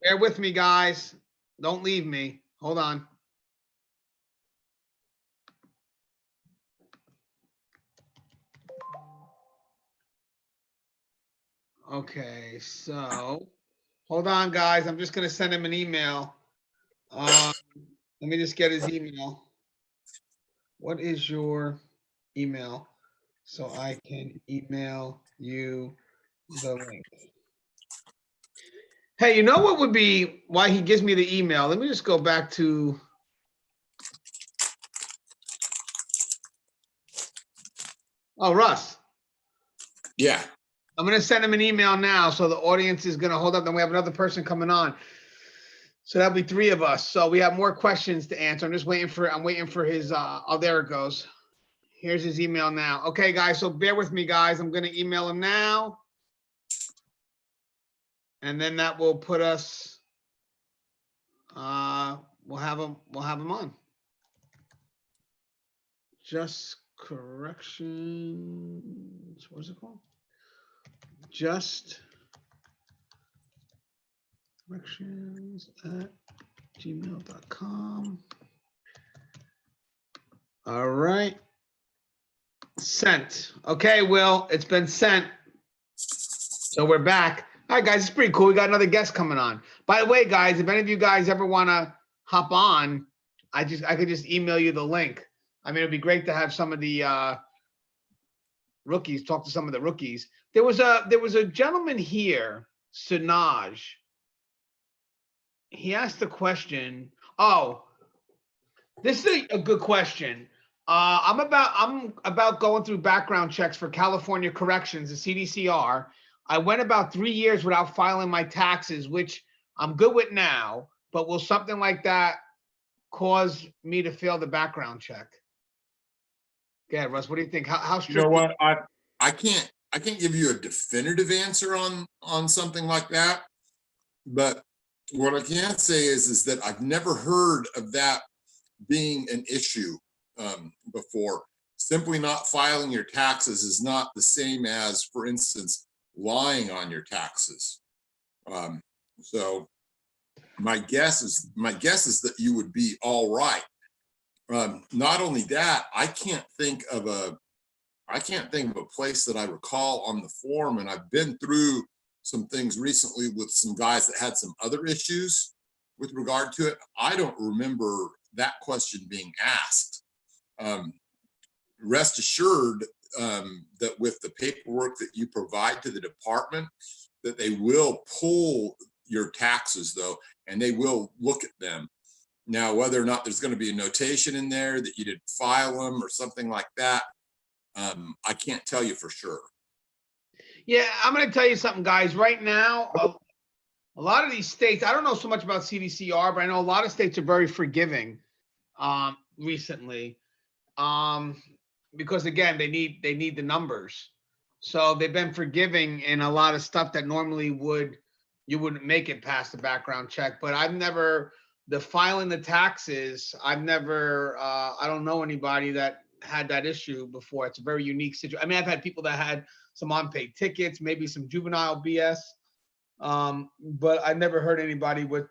Bear with me, guys. Don't leave me. Hold on. Okay, so hold on, guys. I'm just gonna send him an email. Let me just get his email. What is your email so I can email you the link? Hey, you know what would be why he gives me the email? Let me just go back to. Oh, Russ. Yeah. I'm going to send him an email now. So the audience is going to hold up. Then we have another person coming on. So that'll be 3 of us. So we have more questions to answer. I'm waiting for his, oh, there it goes. Here's his email now. Okay, guys. So bear with me, guys. I'm going to email him now. And then that will put us, we'll have him on. Just corrections. What is it called? Just corrections at gmail.com. All right. Sent. Okay, Will, it's been sent. So we're back. All right, guys, it's pretty cool. We got another guest coming on. By the way, guys, if any of you guys ever want to hop on, I could just email you the link. I mean, it'd be great to have some of the rookies talk to some of the rookies. There was a gentleman here, Sinaj. He asked the question. Oh, this is a good question. I'm about going through background checks for California Corrections, the CDCR. I went about 3 years without filing my taxes, which I'm good with now. But will something like that cause me to fail the background check? Go ahead, Russ. What do you think? How strict? You know what? I can't give you a definitive answer on something like that. But what I can say is that I've never heard of that being an issue before. Simply not filing your taxes is not the same as, for instance, lying on your taxes. So my guess is that you would be all right. Not only that, I can't think of a place that I recall on the form, and I've been through some things recently with some guys that had some other issues with regard to it. I don't remember that question being asked. Rest assured that with the paperwork that you provide to the department, that they will pull your taxes though, and they will look at them. Now, whether or not there's going to be a notation in there that you didn't file them or something like that, I can't tell you for sure. Yeah, I'm going to tell you something, guys. Right now, a lot of these states, I don't know so much about CDCR, but I know a lot of states are very forgiving recently because, again, they need the numbers. So they've been forgiving in a lot of stuff that normally you wouldn't make it past the background check. But I've never, the filing the taxes, I've never, I don't know anybody that had that issue before. It's a very unique situation. I mean, I've had people that had some unpaid tickets, maybe some juvenile BS, but I never heard anybody with,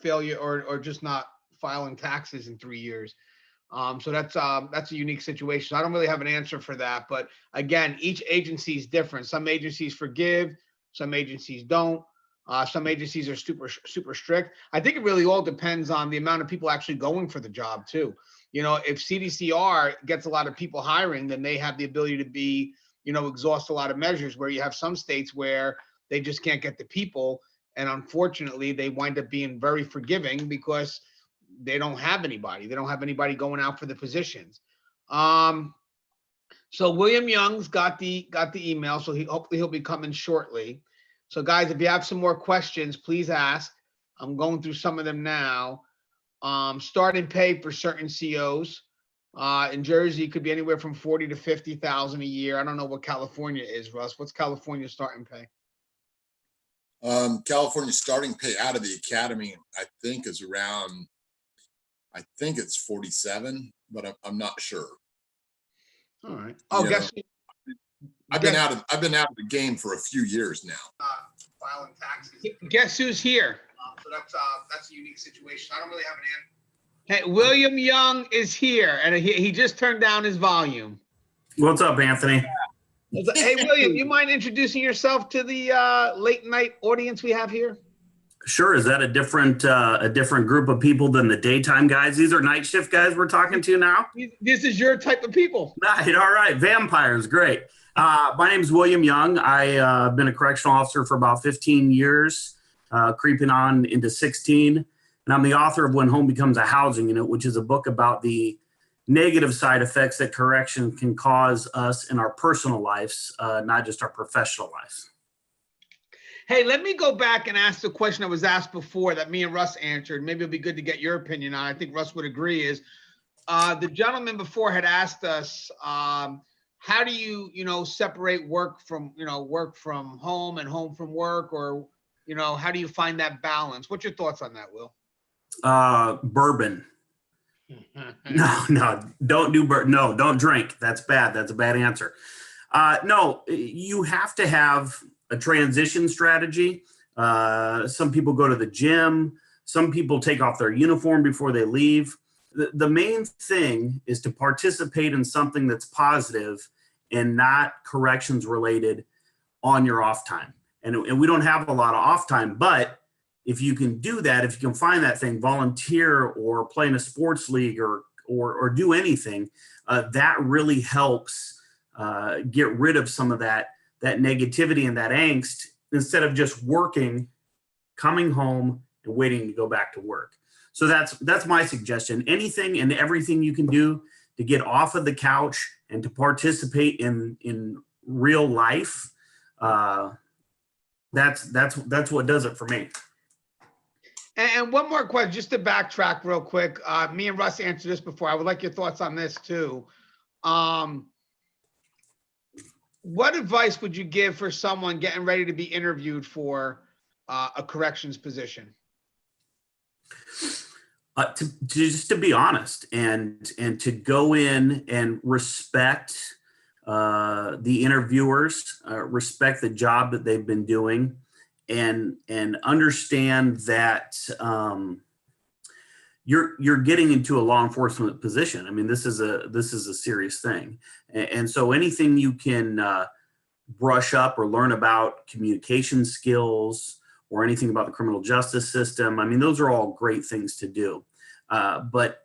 failure or just not filing taxes in 3 years. So that's a unique situation. So I don't really have an answer for that. But again, each agency is different. Some agencies forgive, some agencies don't. Some agencies are super strict. I think it really all depends on the amount of people actually going for the job too. If CDCR gets a lot of people hiring, then they have the ability to be, exhaust a lot of measures, where you have some states where they just can't get the people. And unfortunately, they wind up being very forgiving because they don't have anybody. They don't have anybody going out for the positions. So William Young's got the email. So hopefully he'll be coming shortly. So guys, if you have some more questions, please ask. I'm going through some of them now. Starting pay for certain COs in Jersey could be anywhere from 40 to 50,000 a year. I don't know what California is, Russ. What's California starting pay? California starting pay out of the academy, I think, is around, I think it's 47, but I'm not sure. All right. Oh, I've been out of the game for a few years now. Filing taxes. Guess who's here? that's a unique situation. I don't really have an answer. Hey, William Young is here, and he just turned down his volume. What's up, Anthony? Hey, William, you mind introducing yourself to the late night audience we have here? Sure. Is that a different group of people than the daytime guys? These are night shift guys we're talking to now? This is your type of people. Right. All right. Vampires. Great. My name is William Young. I've been a correctional officer for about 15 years, creeping on into 16. And I'm the author of When Home Becomes a Housing Unit, which is a book about the negative side effects that correction can cause us in our personal lives, not just our professional lives. Hey, let me go back and ask the question that was asked before that me and Russ answered. Maybe it'll be good to get your opinion on. I think Russ would agree is the gentleman before had asked us, how do you, separate work from home and home from work, or, how do you find that balance? What's your thoughts on that, Will? Bourbon. No, don't do no, don't drink. That's bad. That's a bad answer. No, you have to have a transition strategy. Some people go to the gym. Some people take off their uniform before they leave. The main thing is to participate in something that's positive and not corrections related on your off time. And we don't have a lot of off time, but if you can do that, if you can find that thing, volunteer or play in a sports league or do anything, that really helps get rid of some of that negativity and that angst, instead of just working, coming home and waiting to go back to work. So that's my suggestion. Anything and everything you can do to get off of the couch and to participate in real life, that's what does it for me. And one more question, just to backtrack real quick. Me and Russ answered this before. I would like your thoughts on this too. What advice would you give for someone getting ready to be interviewed for a corrections position? Just to be honest and to go in and respect the interviewers, respect the job that they've been doing, and understand that you're getting into a law enforcement position. I mean, this is a serious thing, and so anything you can brush up or learn about communication skills or anything about the criminal justice system, I mean, those are all great things to do. But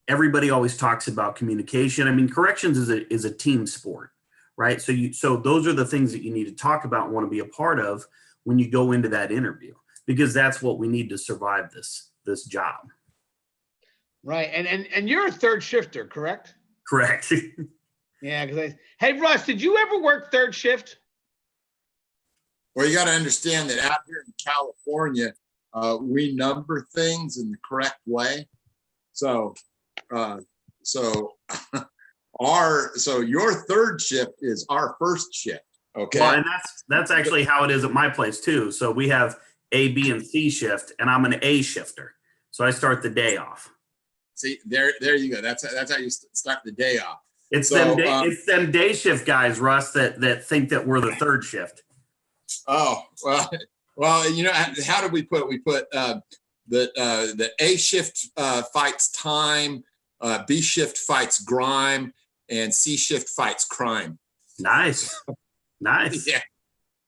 everybody always talks about communication. I mean, corrections is a team sport, right? So those are the things that you need to talk about and want to be a part of when you go into that interview, because that's what we need to survive this job. Right. And you're a third shifter, correct? Correct. Yeah. Hey, Russ, did you ever work third shift? Well, you got to understand that out here in California, we number things in the correct way. So your third shift is our first shift. Okay. Well, and that's actually how it is at my place too. So we have A, B, and C shift, and I'm an A shifter. So I start the day off. See, there you go. That's how you start the day off. It's them day shift guys, Russ, that think that we're the third shift. Oh, well, how did we put it? We put the A shift fights time, B shift fights grime, and C shift fights crime. Nice. Yeah.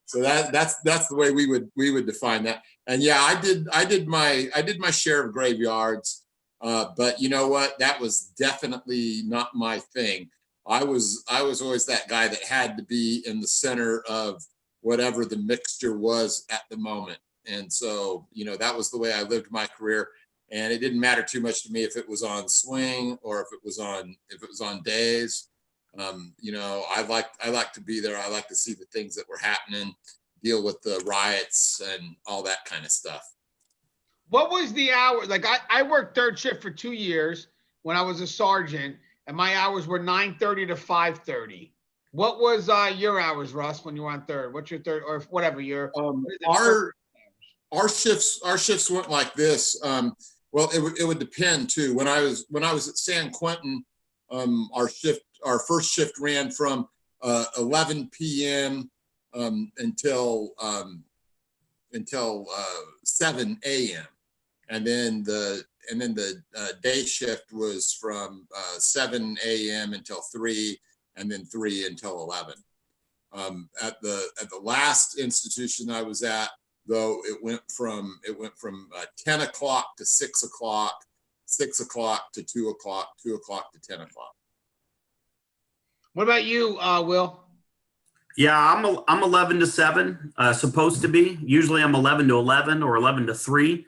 So that's the way we would define that. And yeah, I did my share of graveyards, but you know what? That was definitely not my thing. I was always that guy that had to be in the center of whatever the mixture was at the moment. And so, that was the way I lived my career. And it didn't matter too much to me if it was on swing or if it was on days. I like to be there. I like to see the things that were happening, deal with the riots and all that kind of stuff. What was the hour? Like I worked third shift for 2 years when I was a sergeant, and my hours were 9:30 to 5:30. What was your hours, Russ, when you were on third? What's your third, or whatever your our shifts went like this. Well, it would depend too. When I was at San Quentin, our first shift ran from 11 p.m. Until 7 a.m. And then the day shift was from 7 a.m. until 3, and then 3 until 11. At the last institution I was at, though, it went from 10 o'clock to 6 o'clock, 6 o'clock to 2 o'clock, 2 o'clock to 10 o'clock. What about you, Will? Yeah, I'm 11 to 7, supposed to be. Usually I'm 11 to 11 or 11 to 3,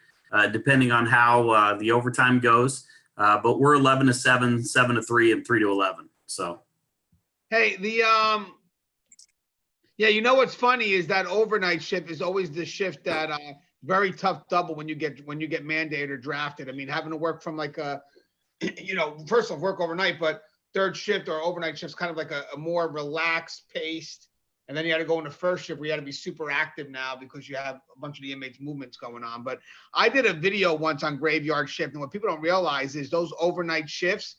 depending on how the overtime goes. But we're 11 to 7, 7 to 3, and 3 to 11. So, hey, yeah, you know what's funny is that overnight shift is always the shift that very tough double when you get mandated or drafted. I mean, having to work from like a, first off, work overnight, but third shift or overnight shift is kind of like a more relaxed paced. And then you had to go into first shift where you had to be super active now because you have a bunch of the inmates movements going on. But I did a video once on graveyard shift. And what people don't realize is those overnight shifts,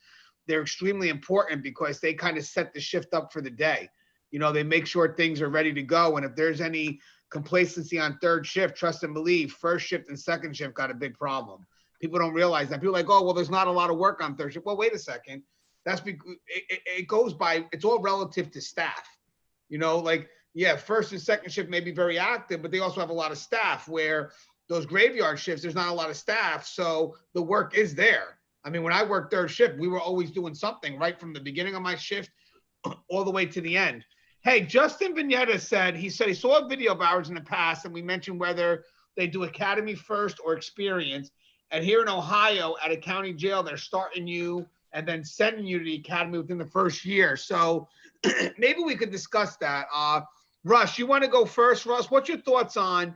they're extremely important because they kind of set the shift up for the day. They make sure things are ready to go. And if there's any complacency on third shift, trust and believe, first shift and second shift got a big problem. People don't realize that. People are like, oh, well, there's not a lot of work on third shift. Well, wait a second. That's because it goes by, it's all relative to staff. First and second shift may be very active, but they also have a lot of staff where those graveyard shifts, there's not a lot of staff. So the work is there. I mean, when I worked third shift, we were always doing something right from the beginning of my shift all the way to the end. Hey, Justin Vignetta said he saw a video of ours in the past, and we mentioned whether they do academy first or experience. And here in Ohio at a county jail, they're starting you and then sending you to the academy within the first year. So maybe we could discuss that. Russ, you want to go first? Russ, what's your thoughts on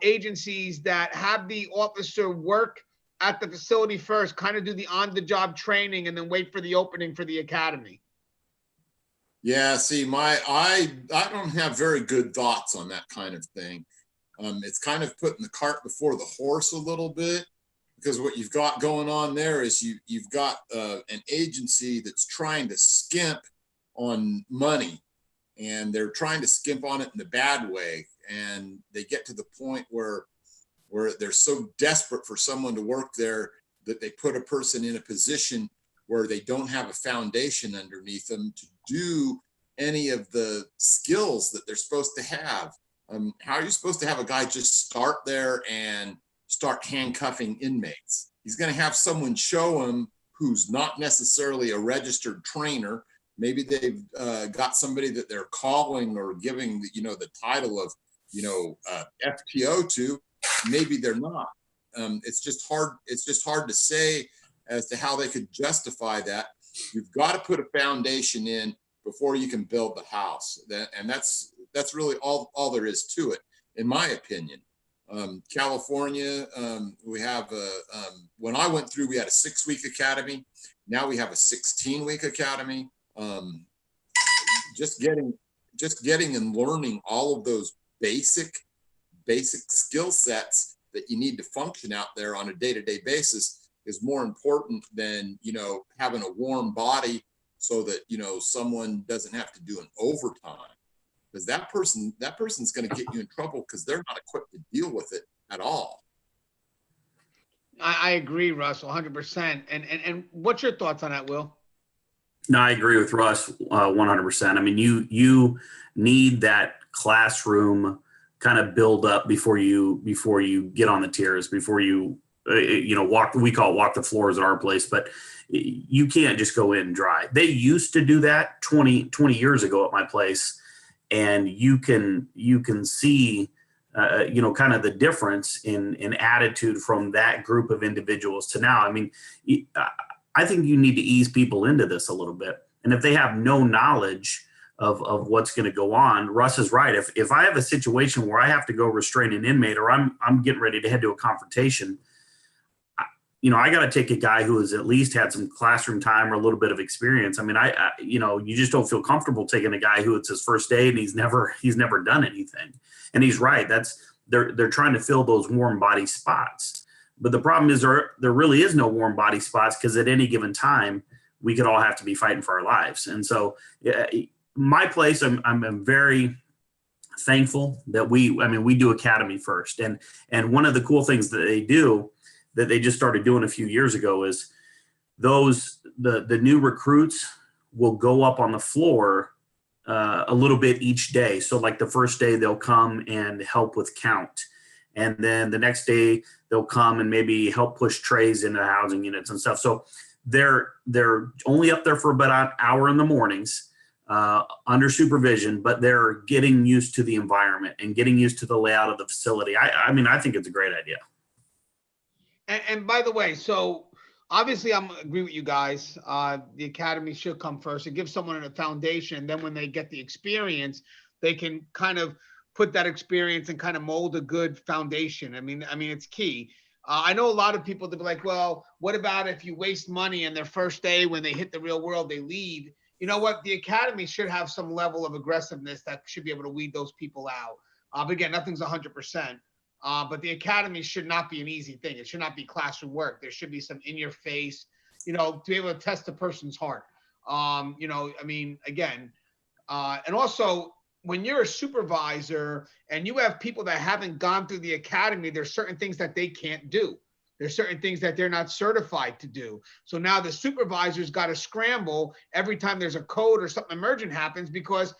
agencies that have the officer work at the facility first, kind of do the on-the-job training, and then wait for the opening for the academy? Yeah, see, I don't have very good thoughts on that kind of thing. It's kind of putting the cart before the horse a little bit, because what you've got going on there is you've got an agency that's trying to skimp on money, and they're trying to skimp on it in the bad way. And they get to the point where they're so desperate for someone to work there that they put a person in a position where they don't have a foundation underneath them to do any of the skills that they're supposed to have. How are you supposed to have a guy just start there and start handcuffing inmates? He's going to have someone show him who's not necessarily a registered trainer. Maybe they've got somebody that they're calling or giving the title of FTO to. Maybe they're not. It's just hard to say as to how they could justify that. You've got to put a foundation in before you can build the house. And that's really all there is to it, in my opinion. California, we have when I went through, we had a 6-week academy. Now we have a 16-week academy. Just getting and learning all of those basic skill sets that you need to function out there on a day-to-day basis is more important than having a warm body so that someone doesn't have to do an overtime, because that person's going to get you in trouble because they're not equipped to deal with it at all. I agree, Russ, 100%. And what's your thoughts on that, Will? No, I agree with Russ 100%. I mean, you need that classroom kind of build up before you get on the tiers, before you walk. We call it walk the floors at our place, but you can't just go in dry. They used to do that 20 years ago at my place, and you can see kind of the difference in attitude from that group of individuals to now. I mean, I think you need to ease people into this a little bit. And if they have no knowledge of what's going to go on, Russ is right. If I have a situation where I have to go restrain an inmate, or I'm getting ready to head to a confrontation, I got to take a guy who has at least had some classroom time or a little bit of experience. I mean, you just don't feel comfortable taking a guy who it's his first day and he's never done anything. And he's right. They're trying to fill those warm body spots. But the problem is there really is no warm body spots, because at any given time, we could all have to be fighting for our lives. And so my place, I'm very thankful that we do academy first. And one of the cool things that they do that they just started doing a few years ago is the new recruits will go up on the floor a little bit each day. So like the first day they'll come and help with count. And then the next day they'll come and maybe help push trays into housing units and stuff. So they're only up there for about an hour in the mornings under supervision, but they're getting used to the environment and getting used to the layout of the facility. I mean, I think it's a great idea. And by the way, so obviously I'm agree with you guys. The academy should come first. It gives someone a foundation. Then when they get the experience, they can kind of put that experience and kind of mold a good foundation. I mean, it's key. I know a lot of people that be like, well, what about if you waste money and their first day when they hit the real world, they leave? You know what? The academy should have some level of aggressiveness that should be able to weed those people out. But again, nothing's 100%. But the academy should not be an easy thing. It should not be classroom work. There should be some in your face, to be able to test a person's heart. Again, and also when you're a supervisor and you have people that haven't gone through the academy, there's certain things that they can't do. There's certain things that they're not certified to do. So now the supervisor's got to scramble every time there's a code or something emergent happens because,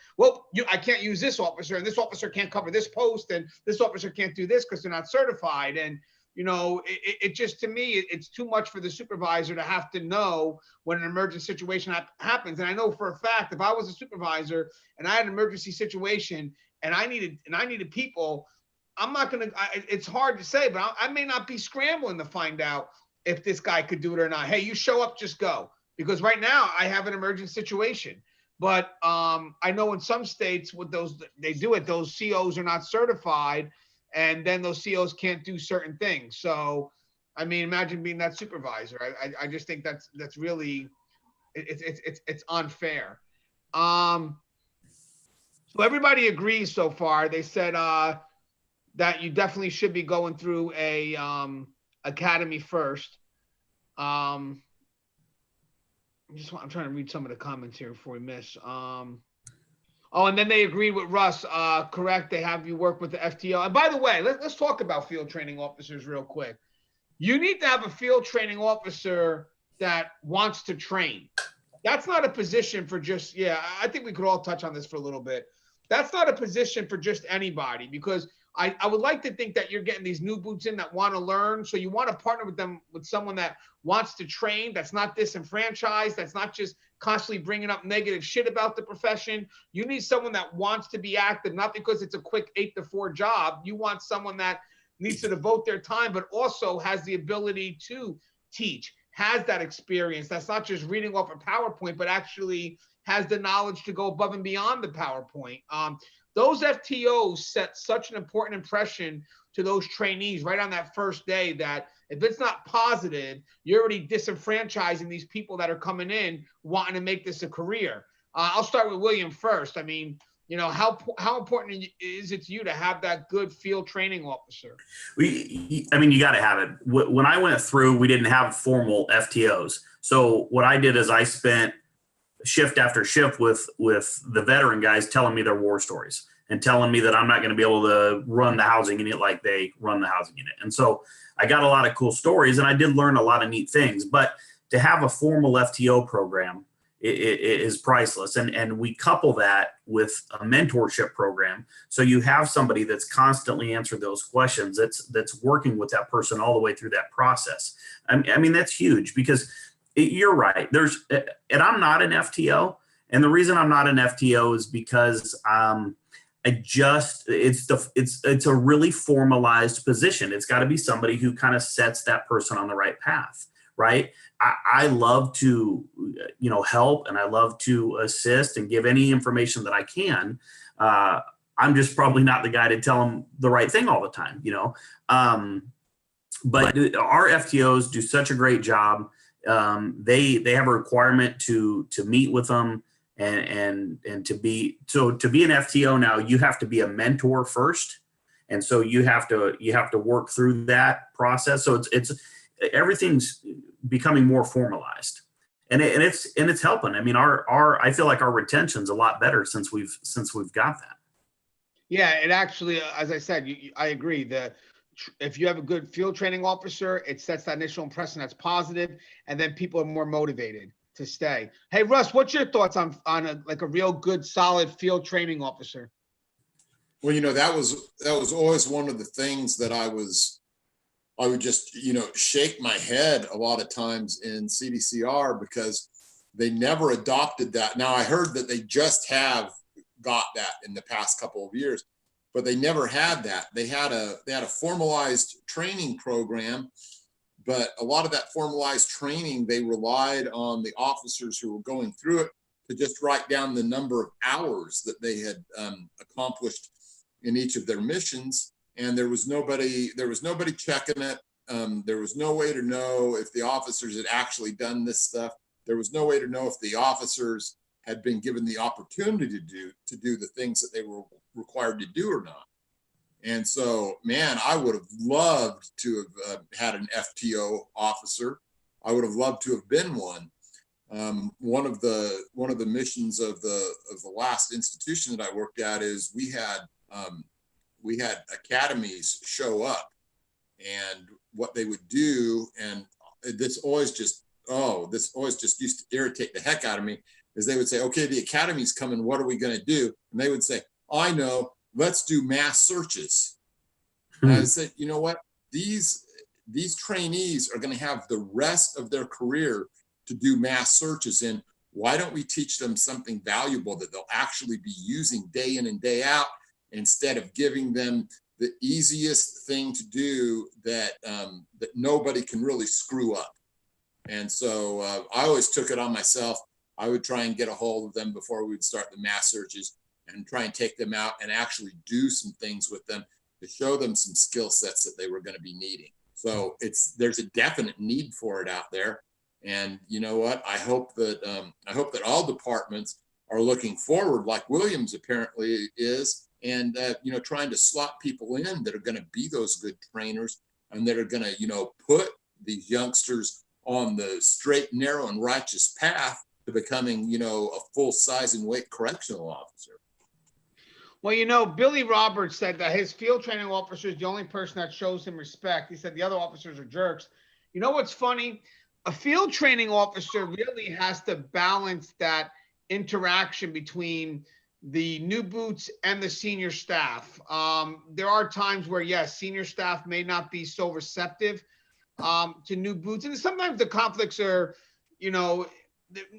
I can't use this officer and this officer can't cover this post and this officer can't do this because they're not certified. And, it just, to me, it's too much for the supervisor to have to know when an emergent situation happens. And I know for a fact, if I was a supervisor and I had an emergency situation and I needed people, I'm not going to, it's hard to say, but I may not be scrambling to find out if this guy could do it or not. Hey, you show up, just go. Because right now I have an emergent situation. But I know in some states with those, they do it, those COs are not certified and then those COs can't do certain things. So, I mean, imagine being that supervisor. I just think that's really, it's unfair. So everybody agrees so far. They said, that you definitely should be going through a academy first. I'm trying to read some of the comments here before we miss. And then they agreed with Russ. Correct. They have you work with the FTO. And by the way, let's talk about field training officers real quick. You need to have a field training officer that wants to train. That's not a position for just, I think we could all touch on this for a little bit. That's not a position for just anybody because I would like to think that you're getting these new boots in that want to learn. So you want to partner with them, with someone that wants to train, that's not disenfranchised, that's not just constantly bringing up negative shit about the profession. You need someone that wants to be active, not because it's a quick 8 to 4 job. You want someone that needs to devote their time, but also has the ability to teach, has that experience. That's not just reading off a PowerPoint, but actually has the knowledge to go above and beyond the PowerPoint. Those FTOs set such an important impression to those trainees right on that first day that if it's not positive, you're already disenfranchising these people that are coming in wanting to make this a career. I'll start with William first. I mean, how important is it to you to have that good field training officer? You got to have it. When I went through, we didn't have formal FTOs. So what I did is I spent shift after shift with the veteran guys telling me their war stories and telling me that I'm not going to be able to run the housing unit like they run the housing unit. And so I got a lot of cool stories and I did learn a lot of neat things, but to have a formal FTO program is priceless. And we couple that with a mentorship program. So you have somebody that's constantly answering those questions, that's working with that person all the way through that process. I mean, that's huge because you're right. And I'm not an FTO. And the reason I'm not an FTO is because it's a really formalized position. It's got to be somebody who kind of sets that person on the right path, right? I love to, help and I love to assist and give any information that I can. I'm just probably not the guy to tell them the right thing all the time, but our FTOs do such a great job. They have a requirement to meet with them and to be an FTO now, you have to be a mentor first. And so you have to work through that process. So it's everything's becoming more formalized and it's helping. I mean, I feel like our retention's a lot better since we've got that. Yeah, it actually, as I said, I agree. If you have a good field training officer, it sets that initial impression that's positive, and then people are more motivated to stay. Hey, Russ, what's your thoughts on like a real good, solid field training officer? Well, that was always one of the things that I would just, shake my head a lot of times in CDCR because they never adopted that. Now I heard that they just have got that in the past couple of years, but they never had that. They had a formalized training program, but a lot of that formalized training, they relied on the officers who were going through it to just write down the number of hours that they had accomplished in each of their missions. And there was nobody checking it. There was no way to know if the officers had actually done this stuff. There was no way to know if the officers had been given the opportunity to do the things that they were required to do or not. And so, man, I would have loved to have had an FTO officer. I would have loved to have been one. One of the missions of the last institution that I worked at is we had academies show up, and what they would do, and this always just used to irritate the heck out of me, is they would say, okay, the academy's coming, what are we going to do? And they would say, I know, let's do mass searches. And I said, you know what, these trainees are going to have the rest of their career to do mass searches in. Why don't we teach them something valuable that they'll actually be using day in and day out, instead of giving them the easiest thing to do that nobody can really screw up? And so I always took it on myself. I would try and get a hold of them before we would start the mass searches and try and take them out and actually do some things with them to show them some skill sets that they were going to be needing. So there's a definite need for it out there. And you know what? I hope that all departments are looking forward, like Williams apparently is, and trying to slot people in that are going to be those good trainers and that are going to put these youngsters on the straight, narrow, and righteous path to becoming a full size and weight correctional officer. Well, Billy Roberts said that his field training officer is the only person that shows him respect. He said the other officers are jerks. You know what's funny? A field training officer really has to balance that interaction between the new boots and the senior staff. There are times where, yes, senior staff may not be so receptive to new boots. And sometimes the conflicts are,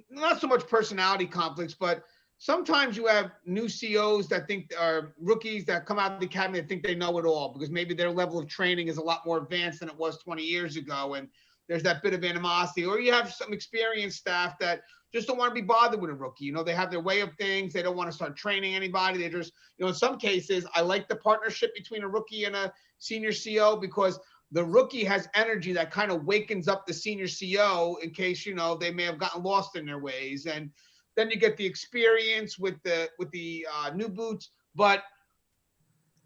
not so much personality conflicts, but sometimes you have new COs that think are rookies that come out of the academy that think they know it all because maybe their level of training is a lot more advanced than it was 20 years ago. And there's that bit of animosity. Or you have some experienced staff that just don't want to be bothered with a rookie. They have their way of things. They don't want to start training anybody. They just, in some cases, I like the partnership between a rookie and a senior CO because the rookie has energy that kind of wakens up the senior CO in case, they may have gotten lost in their ways. And then you get the experience with the new boots. But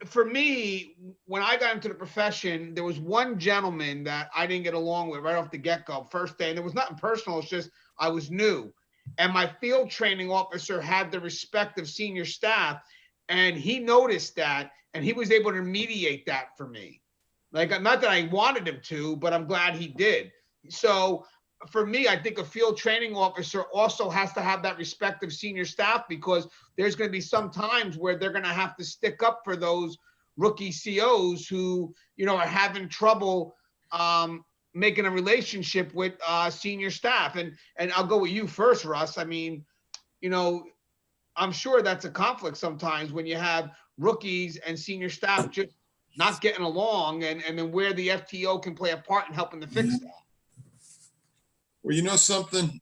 for me, when I got into the profession, there was one gentleman that I didn't get along with right off the get-go, first day. And it was nothing personal. It's just I was new. And my field training officer had the respect of senior staff. And he noticed that. And he was able to mediate that for me. Like, not that I wanted him to, but I'm glad he did. So for me, I think a field training officer also has to have that respect of senior staff because there's going to be some times where they're going to have to stick up for those rookie COs who, are having trouble making a relationship with senior staff. And I'll go with you first, Russ. I mean, I'm sure that's a conflict sometimes when you have rookies and senior staff just not getting along and then where the FTO can play a part in helping to fix that. Well, something,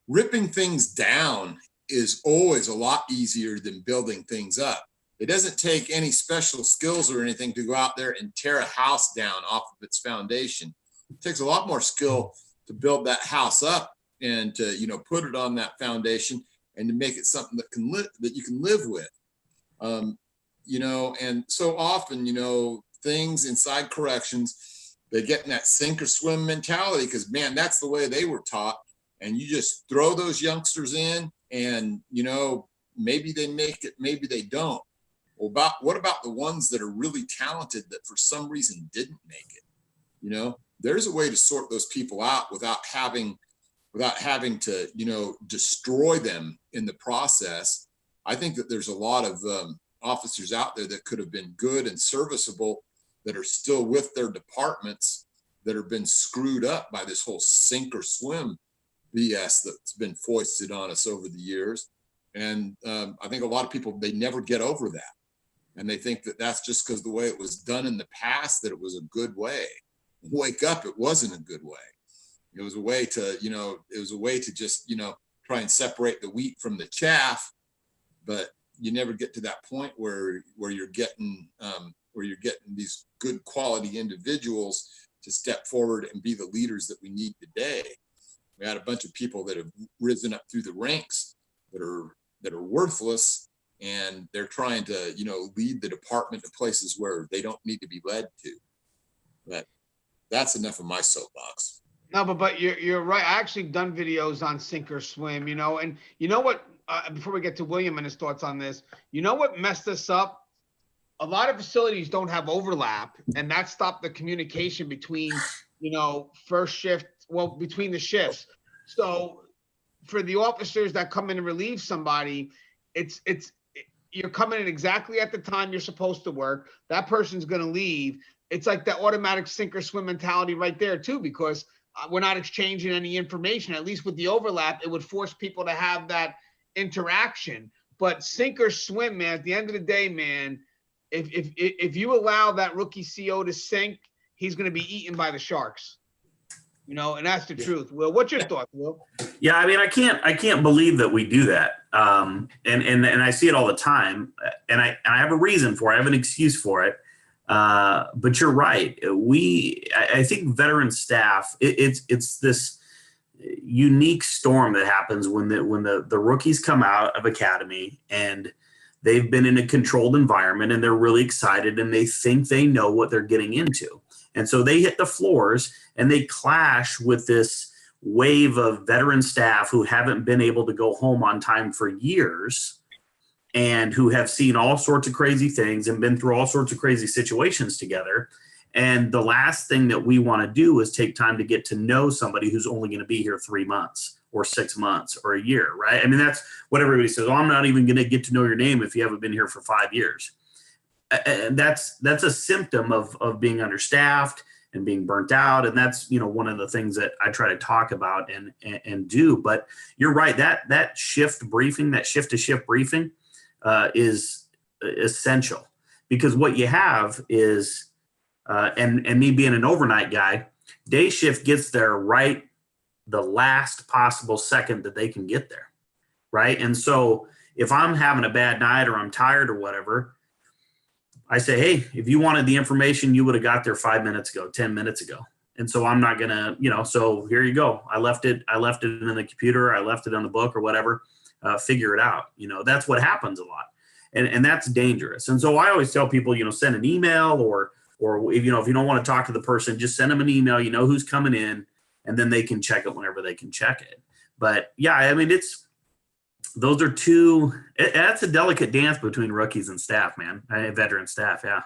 ripping things down is always a lot easier than building things up. It doesn't take any special skills or anything to go out there and tear a house down off of its foundation. It takes a lot more skill to build that house up and to, put it on that foundation and to make it something that you can live with. And so often, things inside corrections, they get in that sink or swim mentality because, man, that's the way they were taught. And you just throw those youngsters in and, maybe they make it, maybe they don't. Well, what about the ones that are really talented that for some reason didn't make it? You know, there's a way to sort those people out without having to, you know, destroy them in the process. I think that there's a lot of officers out there that could have been good and serviceable that are still with their departments that have been screwed up by this whole sink or swim BS that's been foisted on us over the years. And I think a lot of people, they never get over that. And they think that that's just because the way it was done in the past, that it was a good way. Wake up, it wasn't a good way. It was a way to, you know, it was a way to just, you know, try and separate the wheat from the chaff. But you never get to that point where you're getting these good quality individuals to step forward and be the leaders that we need today. We had a bunch of people that have risen up through the ranks that are worthless, and they're trying to, you know, lead the department to places where they don't need to be led to. But that's enough of my soapbox. No, but you're right. I actually done videos on sink or swim, you know, and you know what, before we get to William and his thoughts on this, you know what messed us up? A lot of facilities don't have overlap, and that stopped the communication between, you know, first shift, well, between the shifts. So for the officers that come in and relieve somebody, you're coming in exactly at the time you're supposed to work. That person's going to leave. It's like that automatic sink or swim mentality right there too, because we're not exchanging any information. At least with the overlap, it would force people to have that interaction. But sink or swim, man, at the end of the day, man, if you allow that rookie CO to sink, he's going to be eaten by the sharks. You know, and that's the truth. Will, what's your thoughts, Will? Yeah, I mean, I can't believe that we do that. And I see it all the time, and I have a reason for it. I have an excuse for it. But you're right. I think veteran staff, it's this unique storm that happens when the rookies come out of academy and they've been in a controlled environment and they're really excited and they think they know what they're getting into. And so they hit the floors and they clash with this wave of veteran staff who haven't been able to go home on time for years and who have seen all sorts of crazy things and been through all sorts of crazy situations together. And the last thing that we want to do is take time to get to know somebody who's only going to be here 3 months or 6 months or a year, right? I mean, that's what everybody says. Oh, I'm not even going to get to know your name if you haven't been here for 5 years. And that's a symptom of being understaffed and being burnt out. And that's, you know, one of the things that I try to talk about and do. But you're right, that shift to shift briefing is essential, because what you have is, and me being an overnight guy, day shift gets there right the last possible second that they can get there, right? And so if I'm having a bad night or I'm tired or whatever, I say, hey, if you wanted the information, you would have got there 5 minutes ago, 10 minutes ago. And so I'm not going to, you know, so here you go. I left it in the computer. I left it on the book or whatever. Figure it out. You know, that's what happens a lot. And that's dangerous. And so I always tell people, you know, send an email or if you know, if you don't want to talk to the person, just send them an email, you know who's coming in, and then they can check it whenever they can check it. But yeah, I mean, that's a delicate dance between rookies and staff, man. Veteran staff. Yeah.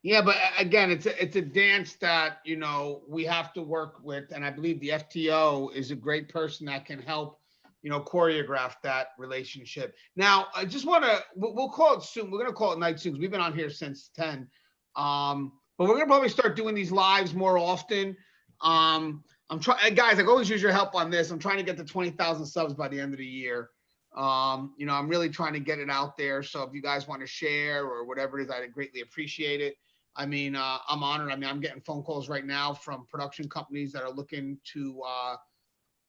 Yeah. But again, it's a dance that, you know, we have to work with. And I believe the FTO is a great person that can help, you know, choreograph that relationship. Now, I just want to, we'll call it soon. We're going to call it night soon, because we've been on here since 10. But we're going to probably start doing these lives more often. I'm trying, guys, I always use your help on this. I'm trying to get to 20,000 subs by the end of the year. You know, I'm really trying to get it out there. So if you guys want to share or whatever it is, I'd greatly appreciate it. I mean, I'm honored. I mean, I'm getting phone calls right now from production companies that are looking to,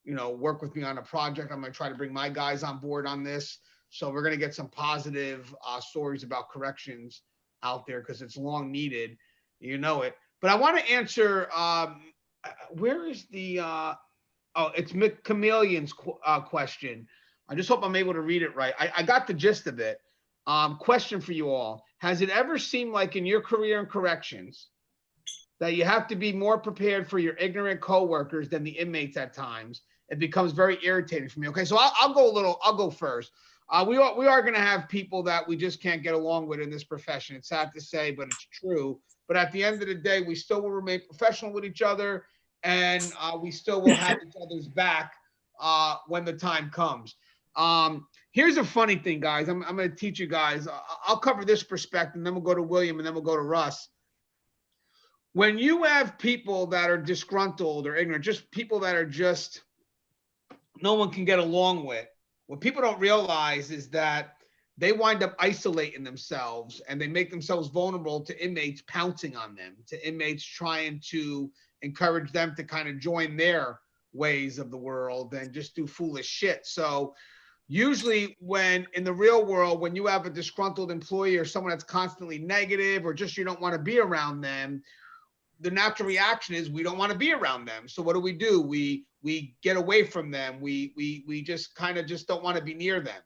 you know, work with me on a project. I'm going to try to bring my guys on board on this. So we're going to get some positive stories about corrections out there, because it's long needed, you know it. But I want to answer, where is the, it's Chameleon's question. I just hope I'm able to read it right. I got the gist of it. Question for you all. Has it ever seemed like in your career in corrections that you have to be more prepared for your ignorant coworkers than the inmates at times? It becomes very irritating for me. Okay, so I'll go first. We are going to have people that we just can't get along with in this profession. It's sad to say, but it's true. But at the end of the day, we still will remain professional with each other, and we still will have each other's back when the time comes. Here's a funny thing, guys. I'm going to teach you guys. I'll cover this perspective, and then we'll go to William, and then we'll go to Russ. When you have people that are disgruntled or ignorant, just people that are just no one can get along with, what people don't realize is that they wind up isolating themselves, and they make themselves vulnerable to inmates pouncing on them, to inmates trying to encourage them to kind of join their ways of the world and just do foolish shit. So usually when in the real world, when you have a disgruntled employee or someone that's constantly negative, or just you don't want to be around them, the natural reaction is we don't want to be around them. So what do? We get away from them. We just kind of just don't want to be near them.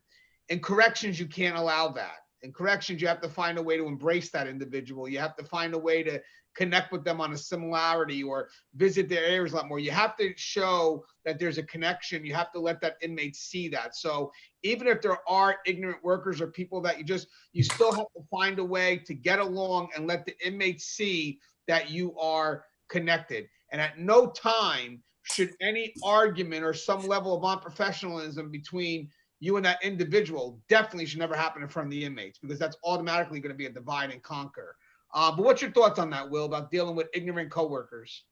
In corrections, you can't allow that. In corrections, you have to find a way to embrace that individual. You have to find a way to connect with them on a similarity or visit their areas a lot more. You have to show that there's a connection. You have to let that inmate see that. So even if there are ignorant workers or people that you still have to find a way to get along and let the inmates see that you are connected. And at no time should any argument or some level of unprofessionalism between you and that individual definitely should never happen in front of the inmates, because that's automatically going to be a divide and conquer. But what's your thoughts on that, Will, about dealing with ignorant coworkers?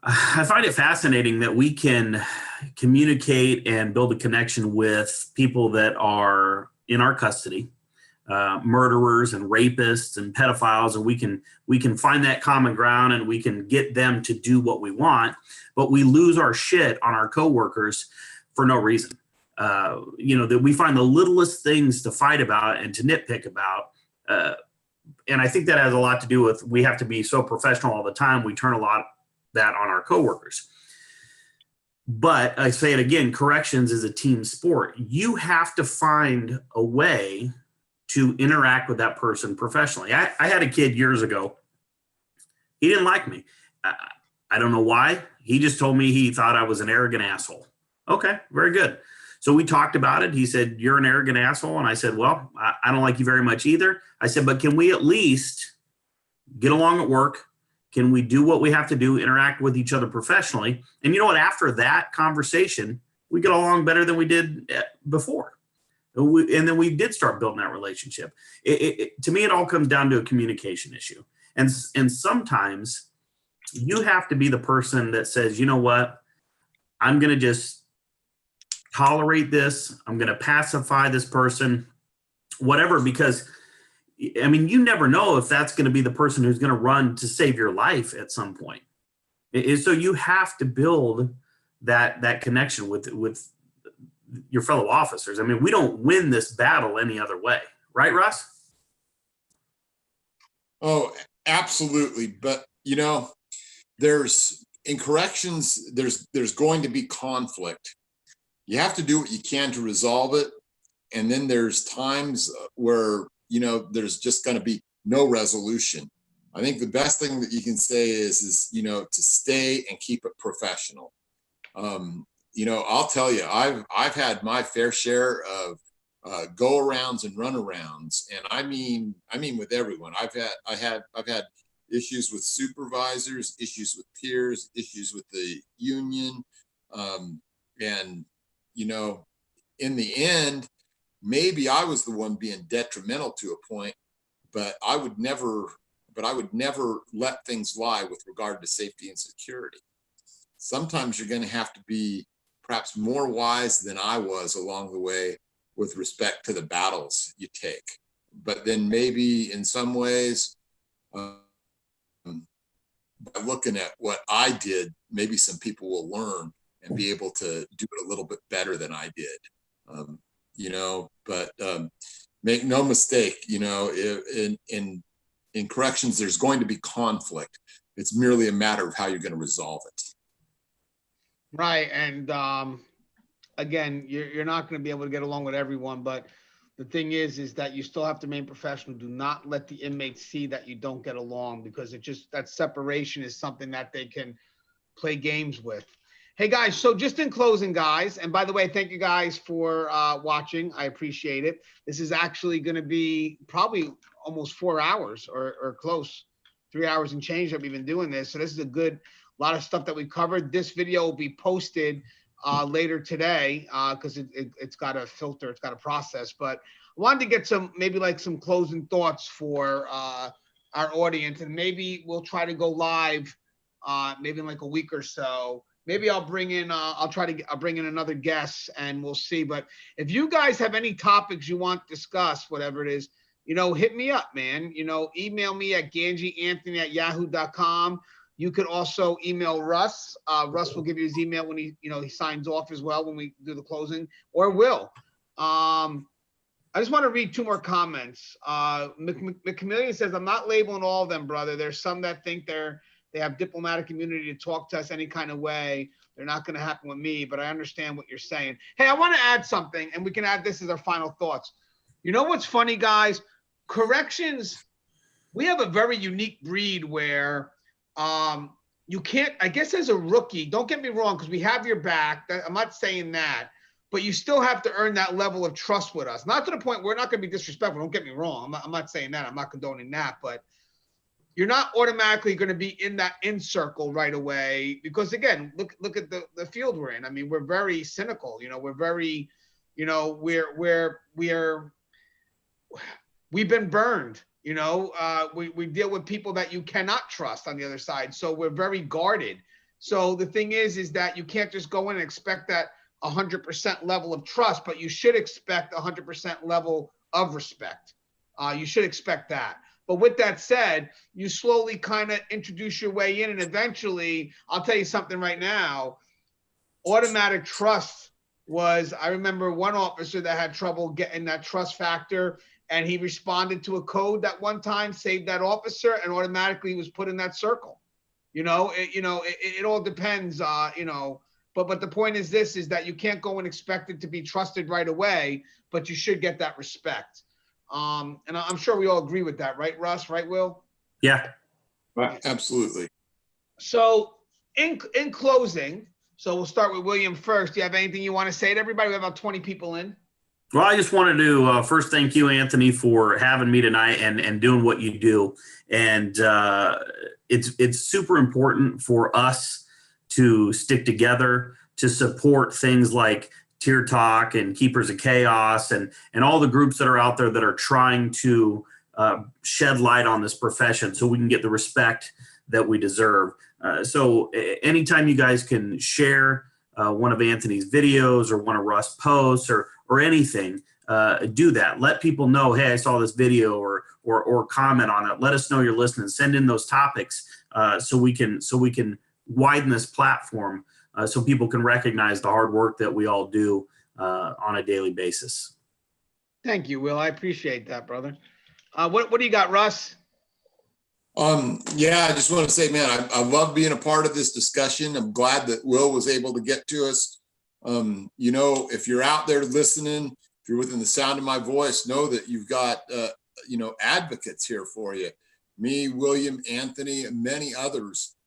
I find it fascinating that we can communicate and build a connection with people that are in our custody, murderers and rapists and pedophiles, and we can find that common ground and we can get them to do what we want, but we lose our shit on our coworkers for no reason. That we find the littlest things to fight about and to nitpick about. And I think that has a lot to do with, we have to be so professional all the time. We turn a lot of that on our coworkers. But I say it again, corrections is a team sport. You have to find a way to interact with that person professionally. I had a kid years ago. He didn't like me. I don't know why. He just told me he thought I was an arrogant asshole. Okay, very good. So we talked about it. He said, "You're an arrogant asshole." And I said, "Well, I don't like you very much either." I said, "But can we at least get along at work? Can we do what we have to do, interact with each other professionally?" And you know what? After that conversation, we get along better than we did before. And then we did start building that relationship. To me, it all comes down to a communication issue. And sometimes you have to be the person that says, "You know what? I'm going to just tolerate this. I'm going to pacify this person," whatever, because I mean, you never know if that's going to be the person who's going to run to save your life at some point. So you have to build that connection with your fellow officers. I mean, we don't win this battle any other way. Right, Russ? Oh, absolutely. But, in corrections, there's going to be conflict. You have to do what you can to resolve it. And then there's times where, there's just going to be no resolution. I think the best thing that you can say is to stay and keep it professional. I'll tell you, I've had my fair share of go-arounds and run-arounds, and I mean with everyone. I've had issues with supervisors, issues with peers, issues with the union, and in the end, maybe I was the one being detrimental to a point, but I would never let things lie with regard to safety and security. Sometimes you're going to have to be perhaps more wise than I was along the way with respect to the battles you take. But then maybe in some ways, by looking at what I did, maybe some people will learn and be able to do it a little bit better than I did. But make no mistake, in corrections, there's going to be conflict. It's merely a matter of how you're going to resolve it. Right. And again, you're not going to be able to get along with everyone, but the thing is that you still have to remain professional. Do not let the inmates see that you don't get along, because that separation is something that they can play games with. Hey guys, so just in closing, guys, and by the way, thank you guys for watching. I appreciate it. This is actually going to be probably almost 4 hours or close, 3 hours and change that we've been doing this. So this is a lot of stuff that we covered. This video will be posted later today because it's got a filter, it's got a process. But I wanted to get some closing thoughts for our audience, and maybe we'll try to go live maybe in like a week or so. Maybe I'll bring in, I'll bring in another guest and we'll see. But if you guys have any topics you want discussed, whatever it is, hit me up, man. Email me at gangianthony@yahoo.com. You could also email Russ. Russ will give you his email when he signs off as well when we do the closing, or Will. I just want to read 2 more comments. McCamillion says, I'm not labeling all of them, brother. There's some that think they have diplomatic immunity to talk to us any kind of way. They're not going to happen with me, but I understand what you're saying. Hey, I want to add something, and we can add this as our final thoughts. You know what's funny, guys? Corrections, we have a very unique breed where you can't, I guess as a rookie, don't get me wrong, because we have your back. I'm not saying that, but you still have to earn that level of trust with us. Not to the point where we're not going to be disrespectful. Don't get me wrong. I'm not saying that. I'm not condoning that, but you're not automatically going to be in that in circle right away because, again, look at the field we're in. I mean, we're very cynical. We're very, we've been burned. We deal with people that you cannot trust on the other side, so we're very guarded. So the thing is that you can't just go in and expect that 100% level of trust, but you should expect 100% level of respect. You should expect that. But with that said, you slowly kind of introduce your way in, and eventually, I'll tell you something right now, automatic trust was, I remember one officer that had trouble getting that trust factor, and he responded to a code that one time, saved that officer, and automatically was put in that circle. It all depends, but the point is this, is that you can't go and expect it to be trusted right away, but you should get that respect. And I'm sure we all agree with that, right, Russ? Right, Will? Yeah. Right. Absolutely. So in closing, so we'll start with William first. Do you have anything you want to say to everybody? We have about 20 people in. Well, I just wanted to first thank you, Anthony, for having me tonight and doing what you do. And it's super important for us to stick together, to support things like Tier Talk and Keepers of Chaos and all the groups that are out there that are trying to shed light on this profession so we can get the respect that we deserve. So anytime you guys can share one of Anthony's videos or one of Russ' posts or anything, do that. Let people know, hey, I saw this video, or comment on it. Let us know you're listening. Send in those topics so we can widen this platform so people can recognize the hard work that we all do on a daily basis. Thank you, Will. I appreciate that, brother. What do you got, Russ? Yeah, I just want to say, man, I love being a part of this discussion. I'm glad that Will was able to get to us. If you're out there listening, if you're within the sound of my voice, know that you've got, advocates here for you. Me, William, Anthony, and many others.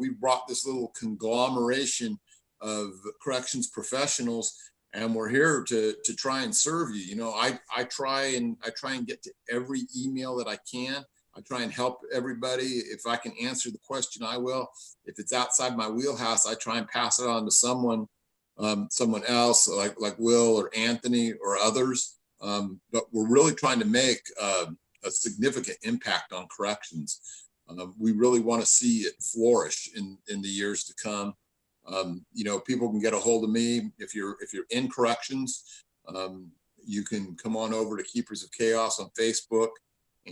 We brought this little conglomeration of corrections professionals, and we're here to try and serve you. I try and get to every email that I can. I try and help everybody. If I can answer the question, I will. If it's outside my wheelhouse, I try and pass it on to someone else, like Will or Anthony or others. But we're really trying to make a significant impact on corrections. We really want to see it flourish in the years to come. People can get a hold of me if you're in corrections. You can come on over to Keepers of Chaos on Facebook,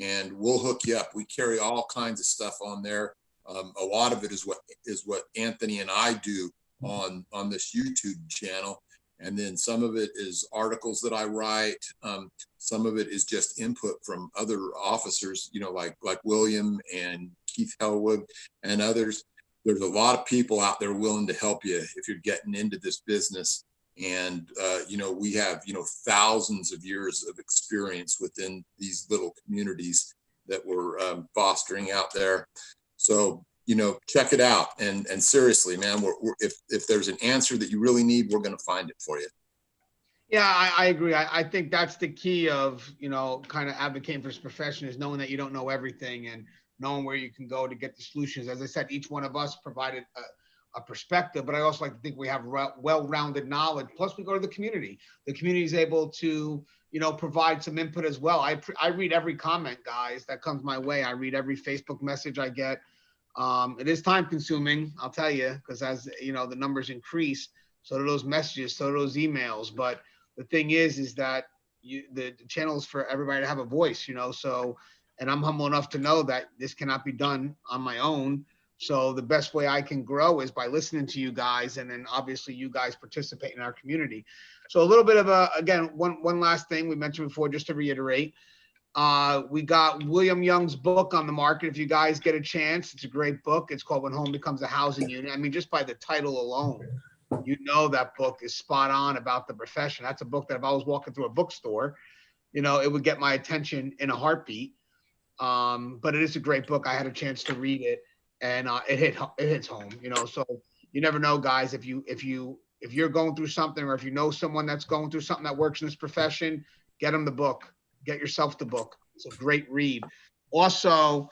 and we'll hook you up. We carry all kinds of stuff on there. A lot of it is what Anthony and I do on this YouTube channel, and then some of it is articles that I write. Some of it is just input from other officers, like William and Keith Hellwood and others. There's a lot of people out there willing to help you if you're getting into this business. And, we have, thousands of years of experience within these little communities that we're fostering out there. So check it out. And seriously, man, if there's an answer that you really need, we're going to find it for you. Yeah, I agree. I think that's the key of, kind of advocating for this profession, is knowing that you don't know everything and knowing where you can go to get the solutions. As I said, each one of us provided a perspective, but I also like to think we have well-rounded knowledge. Plus we go to the community. The community is able to, provide some input as well. I read every comment, guys, that comes my way. I read every Facebook message I get. It is time consuming, I'll tell you, because as the numbers increase, so do those messages, so do those emails. But the thing is that the channel is for everybody to have a voice, so, and I'm humble enough to know that this cannot be done on my own. So the best way I can grow is by listening to you guys, and then obviously you guys participate in our community. So a little bit of again, one last thing we mentioned before, just to reiterate, we got William Young's book on the market. If you guys get a chance, it's a great book. It's called When Home Becomes a Housing Unit. I mean, just by the title alone, that book is spot on about the profession. That's a book that if I was walking through a bookstore, it would get my attention in a heartbeat. But it is a great book. I had a chance to read it, and it hits home. So you never know, guys. If you're going through something, or if you know someone that's going through something that works in this profession, get them the book. Get yourself the book. It's a great read. Also,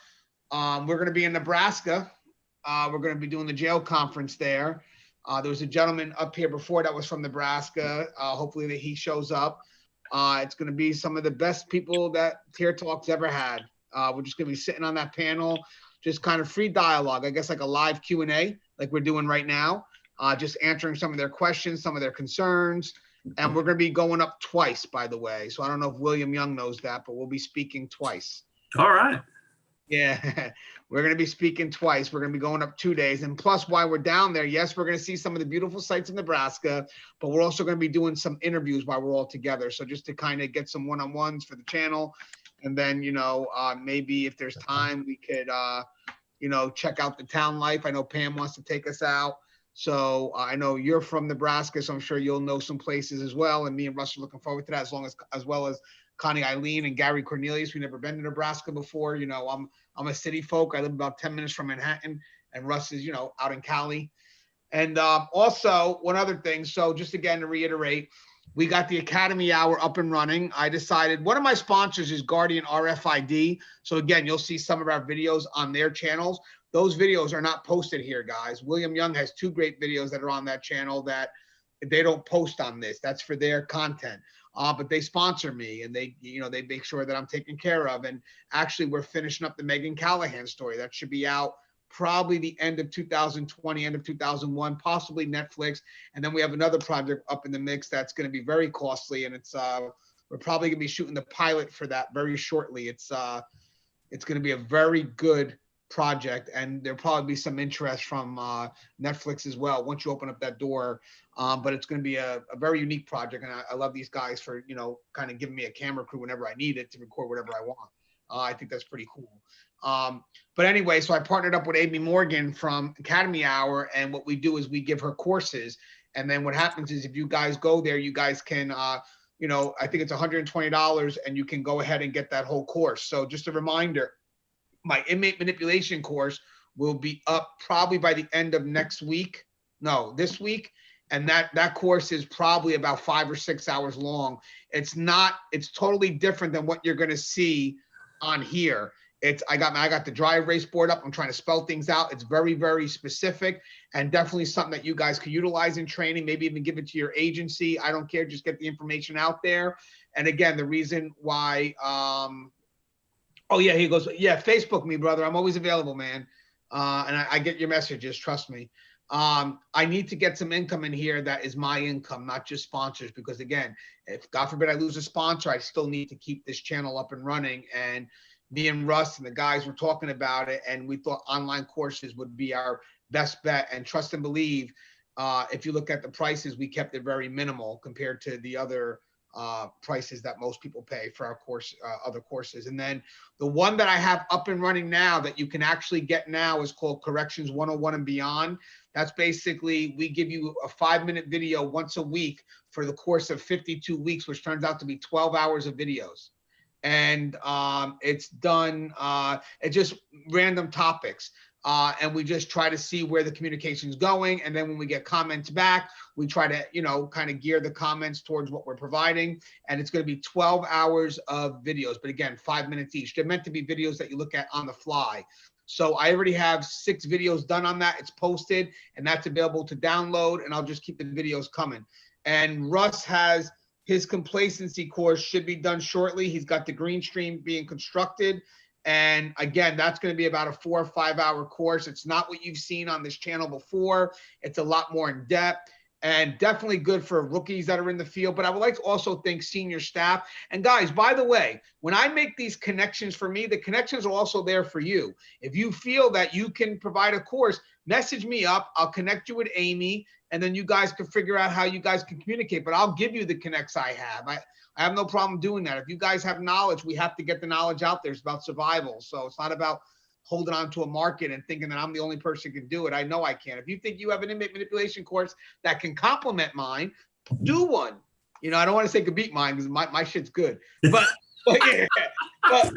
we're going to be in Nebraska. We're going to be doing the jail conference there. There was a gentleman up here before that was from Nebraska. Hopefully that he shows up. It's going to be some of the best people that Tier Talk's ever had. We're just going to be sitting on that panel, just kind of free dialogue, I guess like a live Q&A like we're doing right now, just answering some of their questions, some of their concerns. And we're going to be going up twice, by the way. So I don't know if William Young knows that, but we'll be speaking twice. All right. Yeah, we're going to be speaking twice. We're going to be going up 2 days. And plus, while we're down there, yes, we're going to see some of the beautiful sights in Nebraska, but we're also going to be doing some interviews while we're all together. So just to kind of get some one-on-ones for the channel. And then, maybe if there's time, we could, check out the town life. I know Pam wants to take us out. So I know you're from Nebraska, so I'm sure you'll know some places as well. And me and Russ are looking forward to that, as well as Connie Eileen and Gary Cornelius. We've never been to Nebraska before. I'm a city folk. I live about 10 minutes from Manhattan, and Russ is, out in Cali. And also one other thing. So just again, to reiterate, we got the Academy Hour up and running. I decided one of my sponsors is Guardian RFID. So again, you'll see some of our videos on their channels. Those videos are not posted here, guys. William Young has 2 great videos that are on that channel that they don't post on this. That's for their content. But they sponsor me, and they make sure that I'm taken care of. And actually, we're finishing up the Megan Callahan story. That should be out probably the end of 2020, end of 2001, possibly Netflix. And then we have another project up in the mix that's going to be very costly, and it's we're probably going to be shooting the pilot for that very shortly. It's going to be a very good project, and there'll probably be some interest from Netflix as well once you open up that door. But it's going to be a very unique project, and I love these guys for kind of giving me a camera crew whenever I need it to record whatever I want. I think that's pretty cool. But anyway, so I partnered up with Amy Morgan from Academy Hour, and what we do is we give her courses, and then what happens is if you guys go there, you guys can I think it's $120, and you can go ahead and get that whole course. So just a reminder, my inmate manipulation course will be up probably by the end of this week. And that course is probably about 5 or 6 hours long. It's totally different than what you're going to see on here. I got the dry erase board up. I'm trying to spell things out. It's very, very specific, and definitely something that you guys could utilize in training, maybe even give it to your agency. I don't care. Just get the information out there. And again, the reason why, oh yeah, he goes, yeah, Facebook me, brother. I'm always available, man. And I get your messages. Trust me. I need to get some income in here that is my income, not just sponsors, because again, if God forbid I lose a sponsor, I still need to keep this channel up and running. And me and Russ and the guys were talking about it, and we thought online courses would be our best bet. And trust and believe, if you look at the prices, we kept it very minimal compared to the other prices that most people pay for our course, other courses. And then the one that I have up and running now that you can actually get now is called Corrections 101 and Beyond. That's basically, we give you a 5-minute video once a week for the course of 52 weeks, which turns out to be 12 hours of videos. And it's done, it's just random topics. And we just try to see where the communication is going. And then when we get comments back, we try to, you know, kind of gear the comments towards what we're providing. And it's going to be 12 hours of videos, but again, 5 minutes each. They're meant to be videos that you look at on the fly. So I already have 6 videos done on that. It's posted and that's available to download, and I'll just keep the videos coming. And Russ has his complacency course, should be done shortly. He's got the green stream being constructed. And again, that's going to be about a 4 or 5 hour course. It's not what you've seen on this channel before. It's a lot more in depth and definitely good for rookies that are in the field. But I would like to also thank senior staff. And guys, by the way, when I make these connections for me, the connections are also there for you. If you feel that you can provide a course, message me up. I'll connect you with Amy, and then you guys can figure out how you guys can communicate. But I'll give you the connects I have. I have no problem doing that. If you guys have knowledge, we have to get the knowledge out there. It's about survival. So it's not about holding on to a market and thinking that I'm the only person who can do it. I know I can. If you think you have an inmate manipulation course that can complement mine, do one. You know, I don't want to say could beat mine because my shit's good. But yeah, but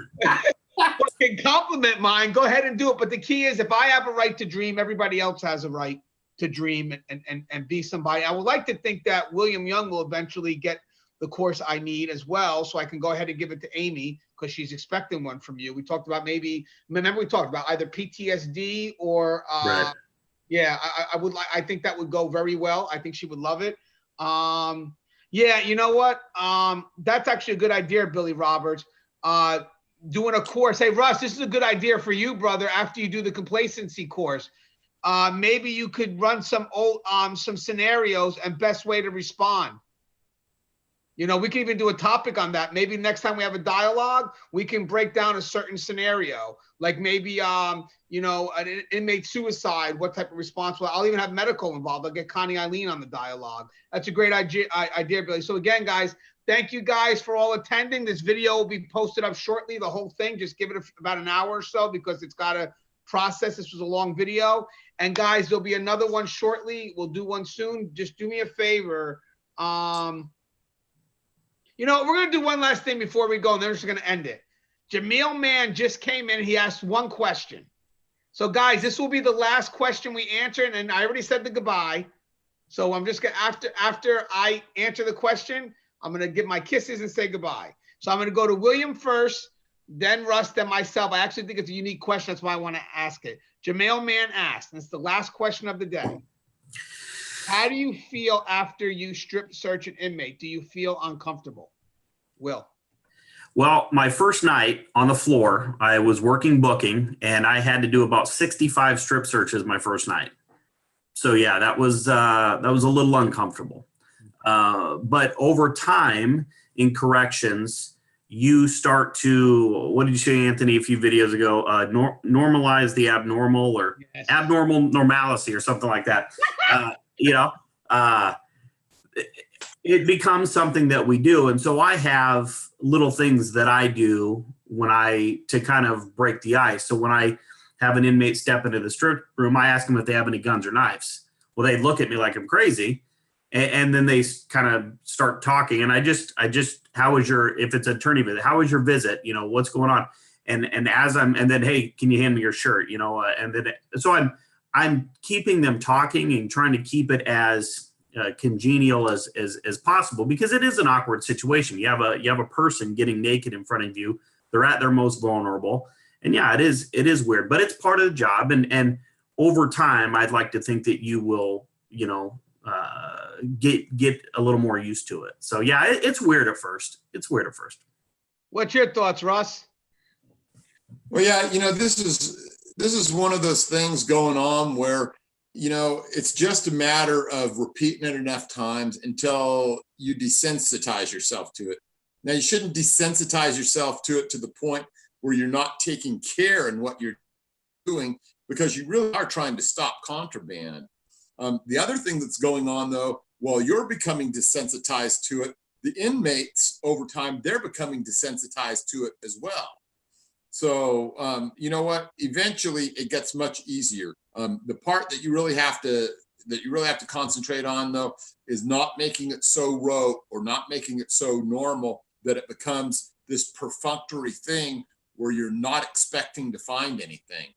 can complement mine, go ahead and do it. But the key is, if I have a right to dream, everybody else has a right to dream and be somebody. I would like to think that William Young will eventually get the course I need as well, so I can go ahead and give it to Amy because she's expecting one from you. We talked about remember we talked about either PTSD or Right. yeah, I think that would go very well. I think she would love it. Yeah, you know what? That's actually a good idea, Billy Roberts. Doing a course. Hey, Russ, this is a good idea for you, brother. After you do the complacency course, maybe you could run some scenarios and best way to respond. You know, we can even do a topic on that. Maybe next time we have a dialogue, we can break down a certain scenario, like maybe, you know, an inmate suicide, what type of response. Well, I'll even have medical involved. I'll get Connie Eileen on the dialogue. That's a great idea, Billy. So again, guys, thank you guys for all attending. This video will be posted up shortly, the whole thing. Just give it about an hour or so because it's got to process. This was a long video. And guys, there'll be another one shortly. We'll do one soon. Just do me a favor. You know, we're going to do one last thing before we go, and then we're just going to end it. Jameel Mann just came in. He asked one question. So, guys, this will be the last question we answer, and I already said the goodbye. So I'm just going to, after I answer the question, I'm going to give my kisses and say goodbye. So I'm going to go to William first, then Russ, then myself. I actually think it's a unique question. That's why I want to ask it. Jameel Mann asked, and it's the last question of the day. How do you feel after you strip search an inmate? Do you feel uncomfortable? Will? Well, my first night on the floor, I was working booking, and I had to do about 65 strip searches my first night. So yeah, that was a little uncomfortable. But over time in corrections, you start to, what did you say, Anthony, a few videos ago? Normalize the abnormal, or yes, abnormal normalcy, or something like that. You know, it becomes something that we do. And so I have little things that I do to kind of break the ice. So when I have an inmate step into the strip room, I ask them if they have any guns or knives. Well, they look at me like I'm crazy. And then they kind of start talking. And I just, how was your, if it's an attorney visit, how was your visit? You know, what's going on? And then, hey, can you hand me your shirt? You know, and then, so I'm keeping them talking and trying to keep it as congenial as possible, because it is an awkward situation. You have a person getting naked in front of you. They're at their most vulnerable. And yeah, it is weird, but it's part of the job. And over time, I'd like to think that you will, you know, get a little more used to it. So yeah, it's weird at first. What's your thoughts, Russ? Well, yeah, you know, this is one of those things going on where, you know, it's just a matter of repeating it enough times until you desensitize yourself to it. Now, you shouldn't desensitize yourself to it to the point where you're not taking care in what you're doing, because you really are trying to stop contraband. The other thing that's going on, though, while you're becoming desensitized to it, the inmates over time, they're becoming desensitized to it as well. So, you know what? Eventually, it gets much easier. The part that you really have to concentrate on, though, is not making it so rote or not making it so normal that it becomes this perfunctory thing where you're not expecting to find anything.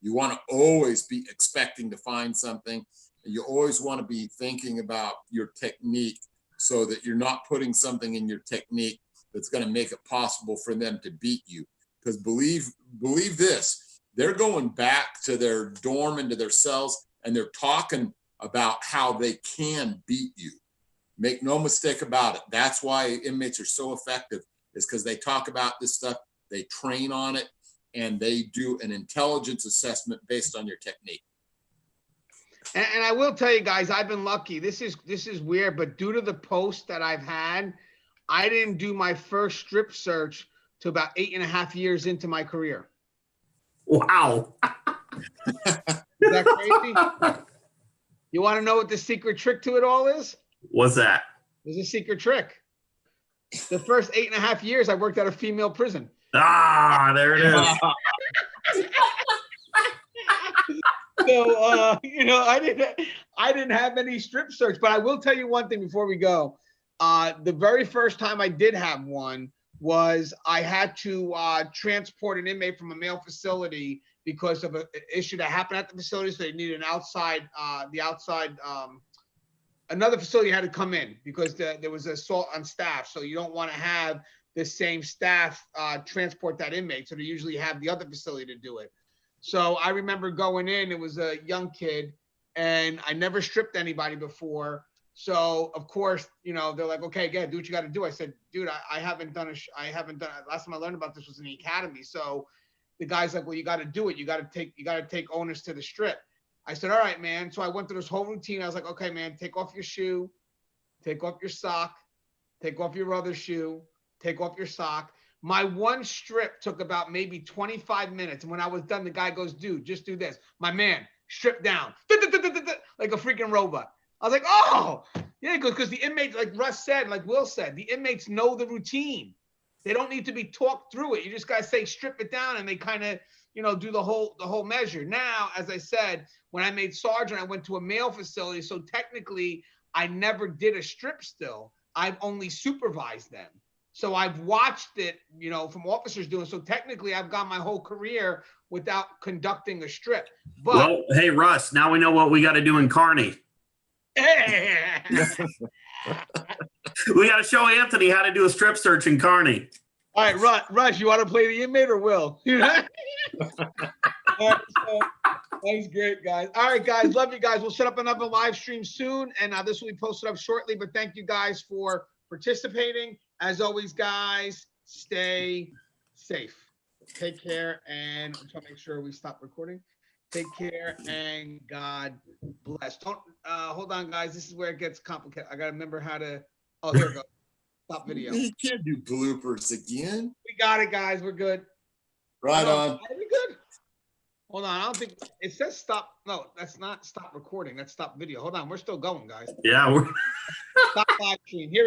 You want to always be expecting to find something. You always want to be thinking about your technique so that you're not putting something in your technique that's going to make it possible for them to beat you. Because believe this, they're going back to their dorm and to their cells, and they're talking about how they can beat you. Make no mistake about it. That's why inmates are so effective, is because they talk about this stuff, they train on it, and they do an intelligence assessment based on your technique. And I will tell you guys, I've been lucky. This is weird, but due to the post that I've had, I didn't do my first strip search to about 8.5 years into my career. Wow. Is that crazy? You want to know what the secret trick to it all is? What's that? There's a secret trick. The first 8.5 years, I worked at a female prison. Ah, there it is. So, I didn't have any strip search, but I will tell you one thing before we go. The very first time I did have one was I had to transport an inmate from a male facility because of an issue that happened at the facility. So they needed an outside, another facility had to come in because there was assault on staff. So you don't want to have the same staff transport that inmate. So they usually have the other facility to do it. So I remember going in, it was a young kid, and I never stripped anybody before. So of course, they're like, okay, do what you got to do. I said, dude, I haven't done last time I learned about this was in the academy. So the guy's like, well, you got to do it. You got to take onus to the strip. I said, all right, man. So I went through this whole routine. I was like, okay, man, take off your shoe, take off your sock, take off your other shoe, take off your sock. My one strip took about maybe 25 minutes. And when I was done, the guy goes, dude, just do this. My man, strip down. Like a freaking robot. I was like, oh, yeah, because the inmates, like Russ said, like Will said, the inmates know the routine. They don't need to be talked through it. You just got to say, strip it down, and they kind of, do the whole measure. Now, as I said, when I made sergeant, I went to a male facility. So technically, I never did a strip still. I've only supervised them. So I've watched it, from officers doing. So technically, I've got my whole career without conducting a strip. But well, hey, Russ, now we know what we got to do in Carney. We got to show Anthony how to do a strip search in Carney. All right, Russ, you want to play the inmate or Will? All right, so that was great, guys. All right, guys, love you guys. We'll set up another live stream soon, and this will be posted up shortly. But thank you guys for participating. As always, guys, stay safe. Take care, and I'm trying to make sure we stop recording. Take care, and God bless. Don't hold on, guys. This is where it gets complicated. I gotta remember how to. Oh, here we go. Stop video. You can't do bloopers again. We got it, guys. We're good. Right on. Are we good? Hold on. I don't think it says stop. No, that's not stop recording. That's stop video. Hold on. We're still going, guys. Yeah, we're Stop live stream. Here.